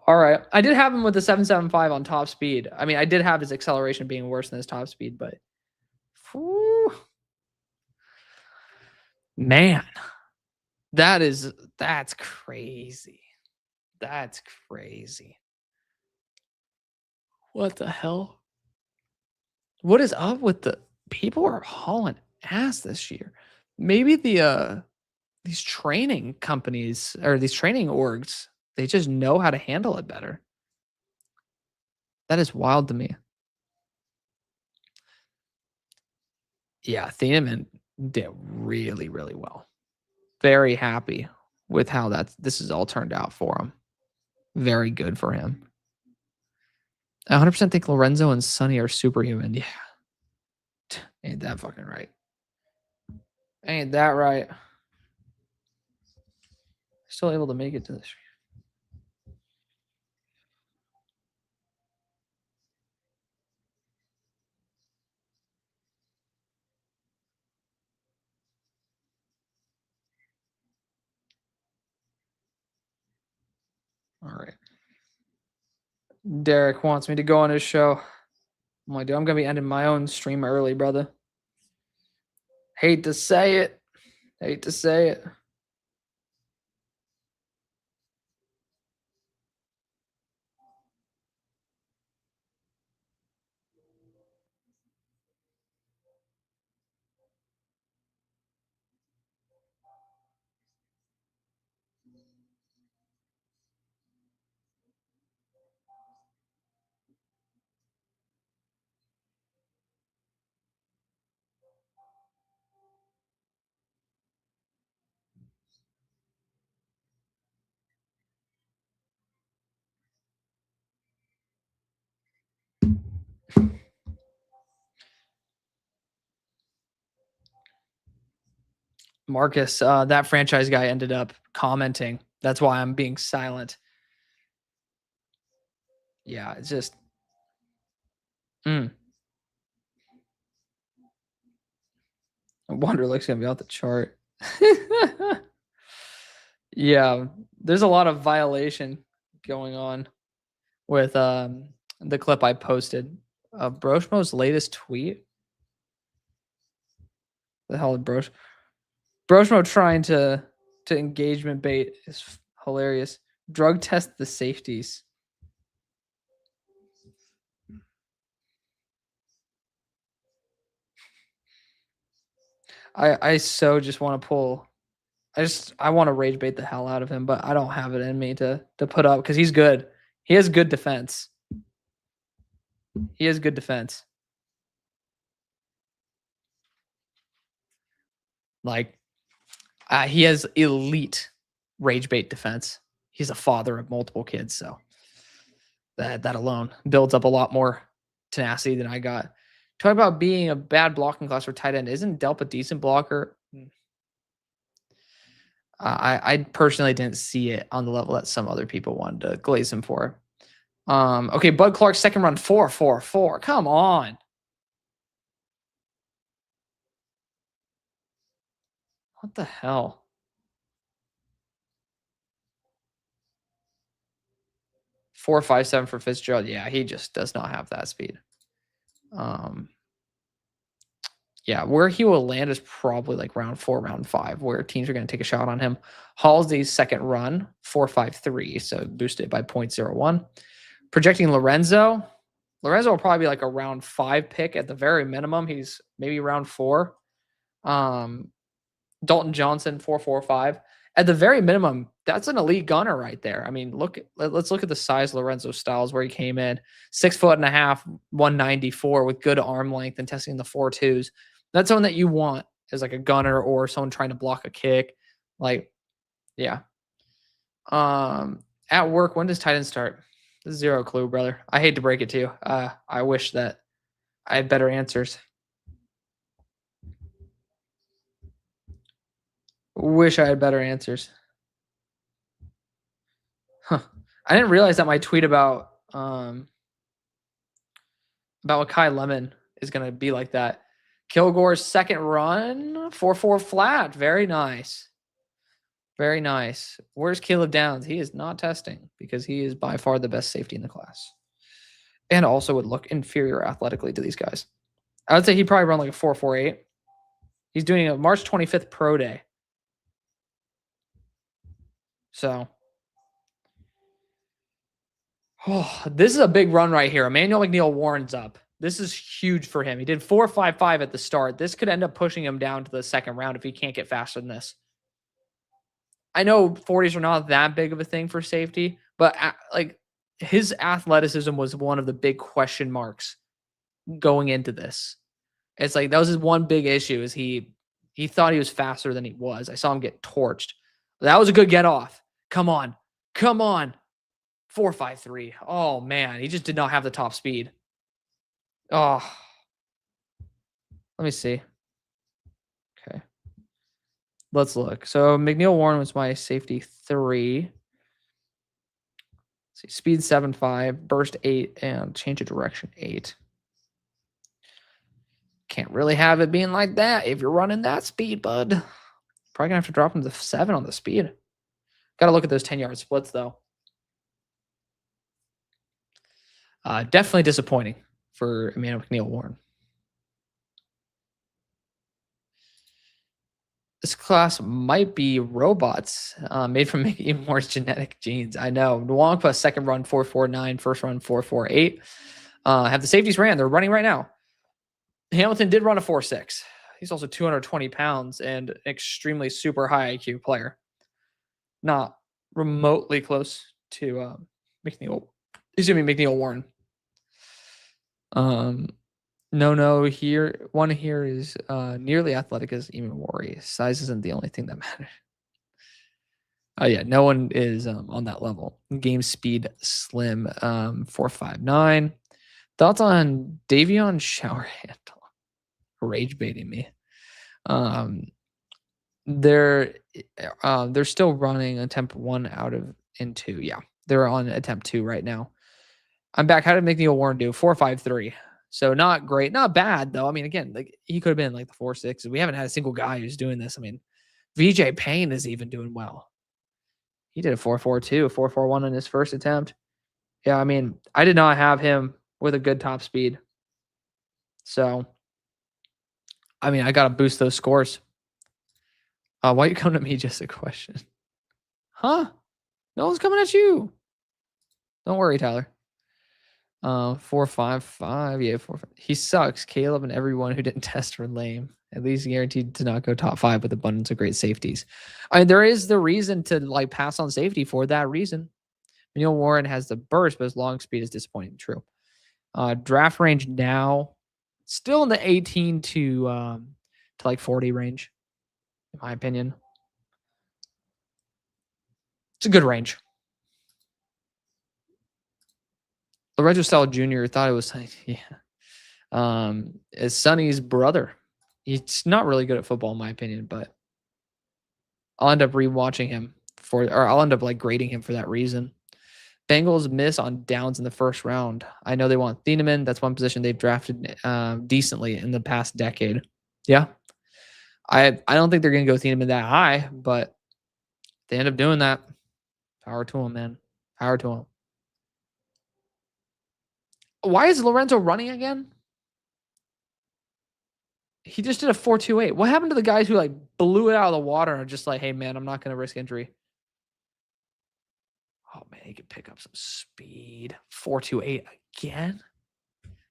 All right. I did have him with the 7.75 on top speed. I mean, I did have his acceleration being worse than his top speed, but whew, man, that's crazy. That's crazy. What the hell? What is up with the people are hauling ass this year? Maybe these training companies or these training orgs, they just know how to handle it better. That is wild to me. Yeah, Thieneman did really, really well. Very happy with how this has all turned out for him. Very good for him. I 100% think Lorenzo and Sonny are superhuman. Yeah. Ain't that fucking right. Ain't that right. Still able to make it to this. All right. Derek wants me to go on his show. I'm like, dude, I'm going to be ending my own stream early, brother. Hate to say it. Hate to say it. Marcus, that franchise guy ended up commenting. That's why I'm being silent. Yeah, it's just. Wonderlick's gonna be off the chart. Yeah, there's a lot of violation going on with the clip I posted of Broshmo's latest tweet. The hell is Broshmo trying to engagement bait is hilarious. Drug test the safeties. I so just want to pull. I want to rage bait the hell out of him, but I don't have it in me to put up because he's good. He has good defense. He has good defense. Like he has elite rage bait defense. He's a father of multiple kids, so that alone builds up a lot more tenacity than I got. Talk about being a bad blocking class for tight end. Isn't Delp a decent blocker? I personally didn't see it on the level that some other people wanted to glaze him for. Okay, Bud Clark's second run 4.44. Come on. What the hell? 4.57 for Fitzgerald. Yeah, he just does not have that speed. Yeah, where he will land is probably like round 4, round 5, where teams are going to take a shot on him. Halsey's second run, 4.53, so boosted by 0.01. Projecting Lorenzo. Lorenzo will probably be like a round 5 pick at the very minimum. He's maybe round 4. Dalton Johnson, 4.45. At the very minimum, that's an elite gunner right there. I mean, let's look at the size of Lorenzo Styles where he came in. 6'1.5", 194 with good arm length and testing the 4.2s. That's someone that you want as like a gunner or someone trying to block a kick. Like, yeah. At work, when does tight end start? Zero clue, brother. I hate to break it to you. I wish that I had better answers. Wish I had better answers. Huh. I didn't realize that my tweet about Kai Lemon is going to be like that. Kilgore's second run, 4-4 flat. Very nice. Very nice. Where's Caleb Downs? He is not testing because he is by far the best safety in the class. And also would look inferior athletically to these guys. I would say he'd probably run like a 4.48. He's doing a March 25th pro day. So, this is a big run right here. Emmanuel McNeil Warren's up. This is huge for him. He did 4.55 at the start. This could end up pushing him down to the second round if he can't get faster than this. I know 40s are not that big of a thing for safety, but like his athleticism was one of the big question marks going into this. It's like that was his one big issue is he thought he was faster than he was. I saw him get torched. That was a good get off. Come on. 4.53. Oh man, he just did not have the top speed. Oh, let me see. Okay, let's look. So McNeil Warren was my safety 3. Let's see, speed 7.5, burst 8, and change of direction 8. Can't really have it being like that if you're running that speed, bud. Probably gonna have to drop him to 7 on the speed. Got to look at those 10-yard splits though. Definitely disappointing for Emmanuel McNeil Warren. This class might be robots made from Mickey Moore's genetic genes. I know. Nwangpa, second run 4.49, first run 4.48. Have the safeties ran. They're running right now. Hamilton did run a 4.6. He's also 220 pounds and an extremely super high IQ player. Not remotely close to McNeil. He's going to be McNeil Warren. No, here one here is nearly athletic as even Worry. Size isn't the only thing that matters. Oh yeah, no one is on that level. Game speed slim 4.59. Thoughts on Davion Shower Handle? Rage baiting me. They're still running attempt 1 out of in 2. Yeah, they're on attempt 2 right now. I'm back. How did McNeil Warren do? 4.53. So not great, not bad though. I mean, again, like he could have been like the 4.6. We haven't had a single guy who's doing this. I mean, VJ Payne is even doing well. He did a 4.42, 4.41 in his first attempt. Yeah, I mean, I did not have him with a good top speed. So, I mean, I got to boost those scores. Why you come to me? Just a question. Huh? No one's coming at you. Don't worry, Tyler. 4.55. Yeah, 4.5. He sucks. Caleb and everyone who didn't test were lame. At least guaranteed to not go top 5 with abundance of great safeties. I mean, there is the reason to like pass on safety for that reason. Neil Warren has the burst, but his long speed is disappointing. True. Draft range now, still in the 18 to like 40 range, in my opinion. It's a good range. Lorenzo Stella Jr. thought it was is Sonny's brother. He's not really good at football, in my opinion, but I'll end up rewatching him I'll end up like grading him for that reason. Bengals miss on downs in the first round. I know they want Thieneman. That's one position they've drafted decently in the past decade. Yeah. I don't think they're going to go Thieneman that high, but they end up doing that. Power to them, man. Power to them. Why is Lorenzo running again? He just did a 4.28. What happened to the guys who like blew it out of the water and are just like, hey, man, I'm not going to risk injury? Oh, man, he could pick up some speed. 4.28 again?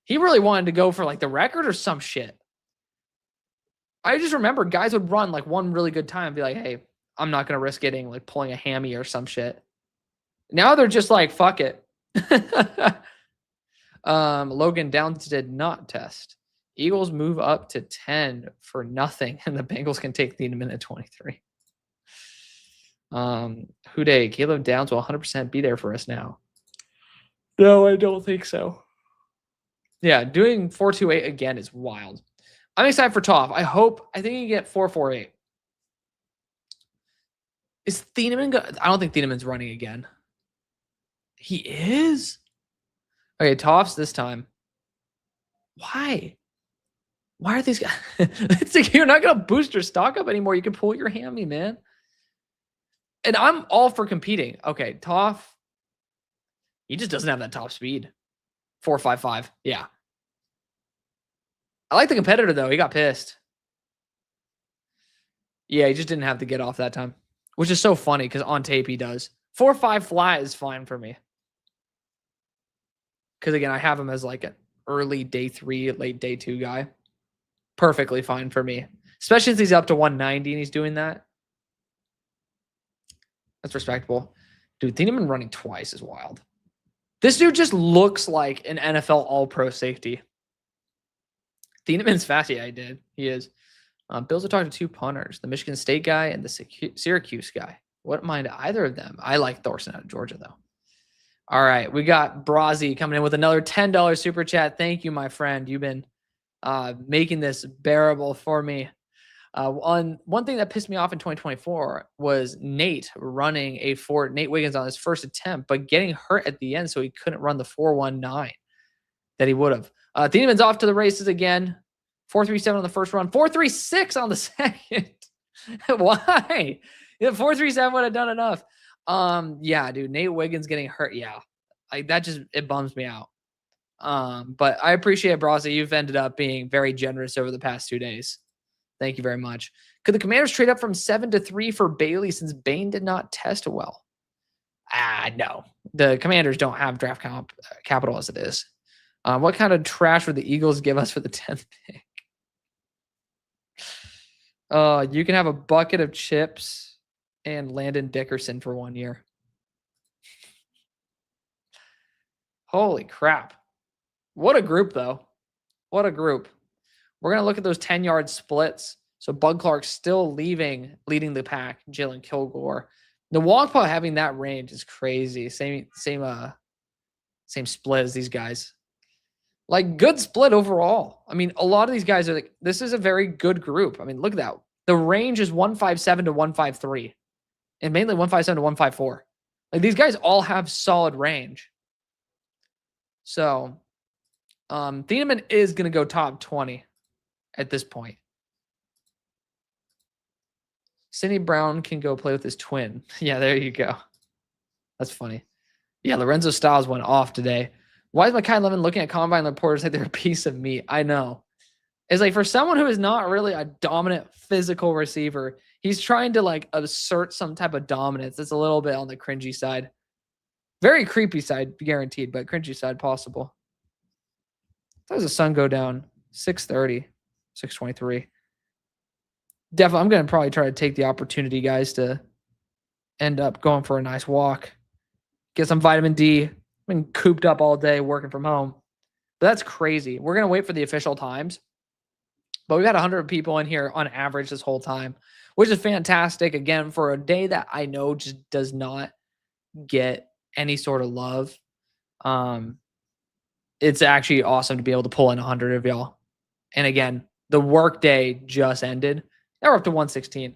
He really wanted to go for like the record or some shit. I just remember guys would run like one really good time and be like, hey, I'm not going to risk getting like pulling a hammy or some shit. Now they're just like, fuck it. Logan Downs did not test. Eagles move up to 10 for nothing, and the Bengals can take Thieneman at 23. Houday, Caleb Downs will 100% be there for us now. No, I don't think so. Yeah, doing 4.28 again is wild. I'm excited for Toff. I think he can get 4.48. Is Thieneman I don't think Thieneman's running again. He is? Okay, Toffs this time. Why? Why are these guys? It's like you're not gonna boost your stock up anymore. You can pull your hammy, man. And I'm all for competing. Okay, Toff. He just doesn't have that top speed. 4.55. Yeah. I like the competitor though. He got pissed. Yeah, he just didn't have to get off that time, which is so funny because on tape he does. 4.5 flat is fine for me. Because again, I have him as like an early day 3, late day 2 guy. Perfectly fine for me, especially since he's up to 190 and he's doing that. That's respectable. Dude, Thieneman running twice is wild. This dude just looks like an NFL all-pro safety. Thieneman's fast. Yeah, he is. Bills are talking to 2 punters, the Michigan State guy and the Syracuse guy. Wouldn't mind either of them. I like Thorson out of Georgia, though. All right, we got Brazzi coming in with another $10 super chat. Thank you, my friend. You've been making this bearable for me. One thing that pissed me off in 2024 was Nate running Nate Wiggins on his first attempt, but getting hurt at the end, so he couldn't run the 4.19 that he would have. Thieneman's off to the races again. 4.37 on the first run, 4.36 on the second. Why? Yeah, 4.37 would have done enough. Yeah, dude, Nate Wiggins getting hurt. Yeah, it bums me out. But I appreciate Brazzi. You've ended up being very generous over the past 2 days. Thank you very much. Could the Commanders trade up from 7 to 3 for Bailey since Bain did not test well? No. The Commanders don't have draft capital as it is. What kind of trash would the Eagles give us for the 10th pick? You can have a bucket of chips and Landon Dickerson for 1 year. Holy crap. What a group, though. What a group. We're going to look at those 10-yard splits. So Bud Clark's still leading the pack. Jalen Kilgore. The Wongpa having that range is crazy. Same split as these guys. Like, good split overall. I mean, a lot of these guys are like, this is a very good group. I mean, look at that. The range is 157 to 153. And mainly 157 to 154. Like, these guys all have solid range. So, Thieneman is going to go top 20 at this point. Sidney Brown can go play with his twin. Yeah, there you go. That's funny. Yeah, Lorenzo Styles went off today. Why is Mekhi Levin looking at combine reporters like they're a piece of meat? I know. It's like for someone who is not really a dominant physical receiver, he's trying to like assert some type of dominance. It's a little bit on the cringy side. Very creepy side, guaranteed, but cringy side possible. How does the sun go down? 6:30, 6:23. Definitely, I'm going to probably try to take the opportunity, guys, to end up going for a nice walk. Get some vitamin D. I've been cooped up all day working from home. But that's crazy. We're going to wait for the official times. But we've had 100 people in here on average this whole time, which is fantastic. Again, for a day that I know just does not get any sort of love. It's actually awesome to be able to pull in 100 of y'all. And again, the work day just ended. Now we're up to 116.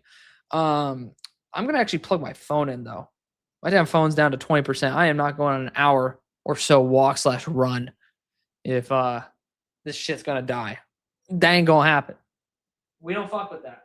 I'm going to actually plug my phone in, though. My damn phone's down to 20%. I am not going on an hour or so walk/run if this shit's going to die. That ain't going to happen. We don't fuck with that.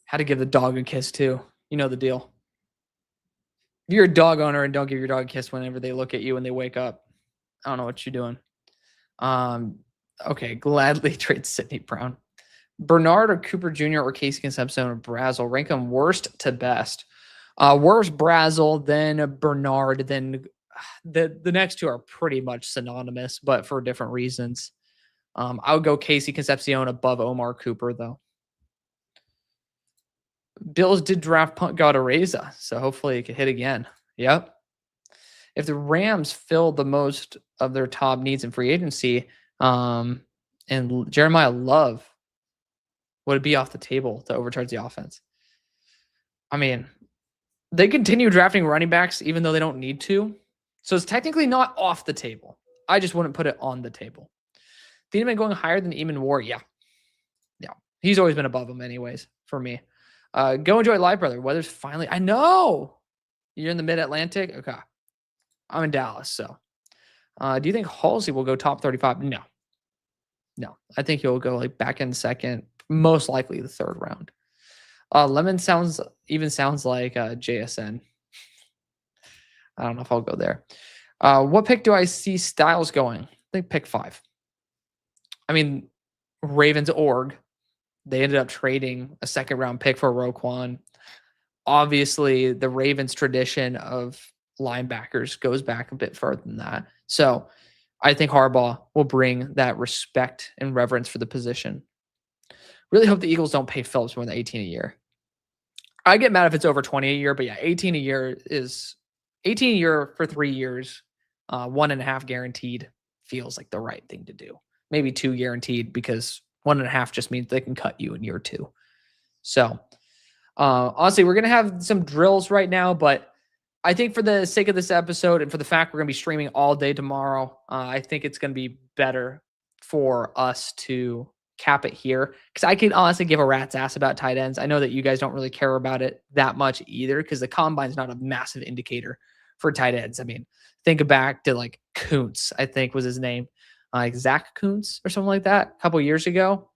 How to give the dog a kiss, too. You know the deal. If you're a dog owner and don't give your dog a kiss whenever they look at you when they wake up, I don't know what you're doing. Okay, gladly trade Sidney Brown. Bernard or Cooper Jr. or Casey Concepcion or Brazel. Rank them worst to best. Worst Brazel, then Bernard, then the next two are pretty much synonymous, but for different reasons. I would go Casey Concepcion above Omar Cooper, though. Bills did draft punt God Areza, so hopefully it could hit again. Yep. If the Rams fill the most of their top needs in free agency, um, and Jeremiah Love would be off the table to overcharge the offense. I mean, they continue drafting running backs even though they don't need to. So it's technically not off the table. I just wouldn't put it on the table. Thiedemann going higher than Eamon War. Yeah. Yeah. He's always been above him anyways for me. Go enjoy life, brother. Weather's finally. I know. You're in the mid-Atlantic? Okay. I'm in Dallas, so. Do you think Halsey will go top 35? No. No. I think he'll go like back in second, most likely the third round. Lemon sounds like JSN. I don't know if I'll go there. What pick do I see Styles going? I think pick 5. I mean, Ravens org. They ended up trading a second round pick for Roquan. Obviously, the Ravens tradition of linebackers goes back a bit further than that. So I think Harbaugh will bring that respect and reverence for the position. Really hope the Eagles don't pay Phillips more than 18 a year. I get mad if it's over 20 a year, but yeah, 18 a year is 18 a year for 3 years, 1.5 guaranteed feels like the right thing to do. Maybe 2 guaranteed because 1.5 just means they can cut you in year 2. So honestly, we're going to have some drills right now, but I think for the sake of this episode and for the fact we're going to be streaming all day tomorrow, I think it's going to be better for us to cap it here because I can honestly give a rat's ass about tight ends. I know that you guys don't really care about it that much either because the combine's not a massive indicator for tight ends. I mean, think back to like Kuntz, I think was his name, like Zach Kuntz or something like that a couple years ago.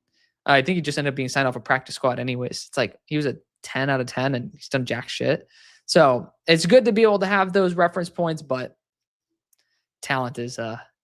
I think he just ended up being signed off a practice squad anyways. It's like he was a 10 out of 10 and he's done jack shit. So it's good to be able to have those reference points, but talent's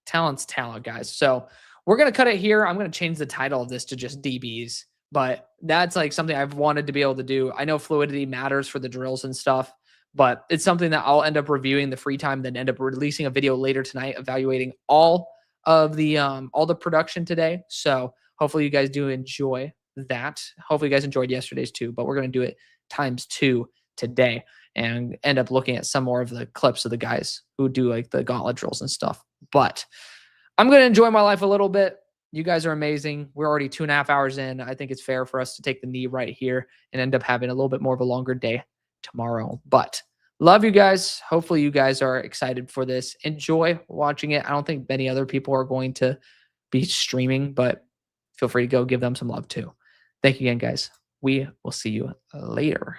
talent, guys. So we're going to cut it here. I'm going to change the title of this to just DBs, but that's like something I've wanted to be able to do. I know fluidity matters for the drills and stuff, but it's something that I'll end up reviewing the free time, then end up releasing a video later tonight, evaluating all the production today. So hopefully you guys do enjoy that. Hopefully you guys enjoyed yesterday's too, but we're going to do it ×2 today and end up looking at some more of the clips of the guys who do like the gauntlet drills and stuff. But I'm going to enjoy my life a little bit. You guys are amazing. We're already 2.5 hours in. I think it's fair for us to take the knee right here and end up having a little bit more of a longer day tomorrow. But love you guys. Hopefully you guys are excited for this. Enjoy watching it. I don't think many other people are going to be streaming, but feel free to go give them some love too. Thank you again, guys. We will see you later.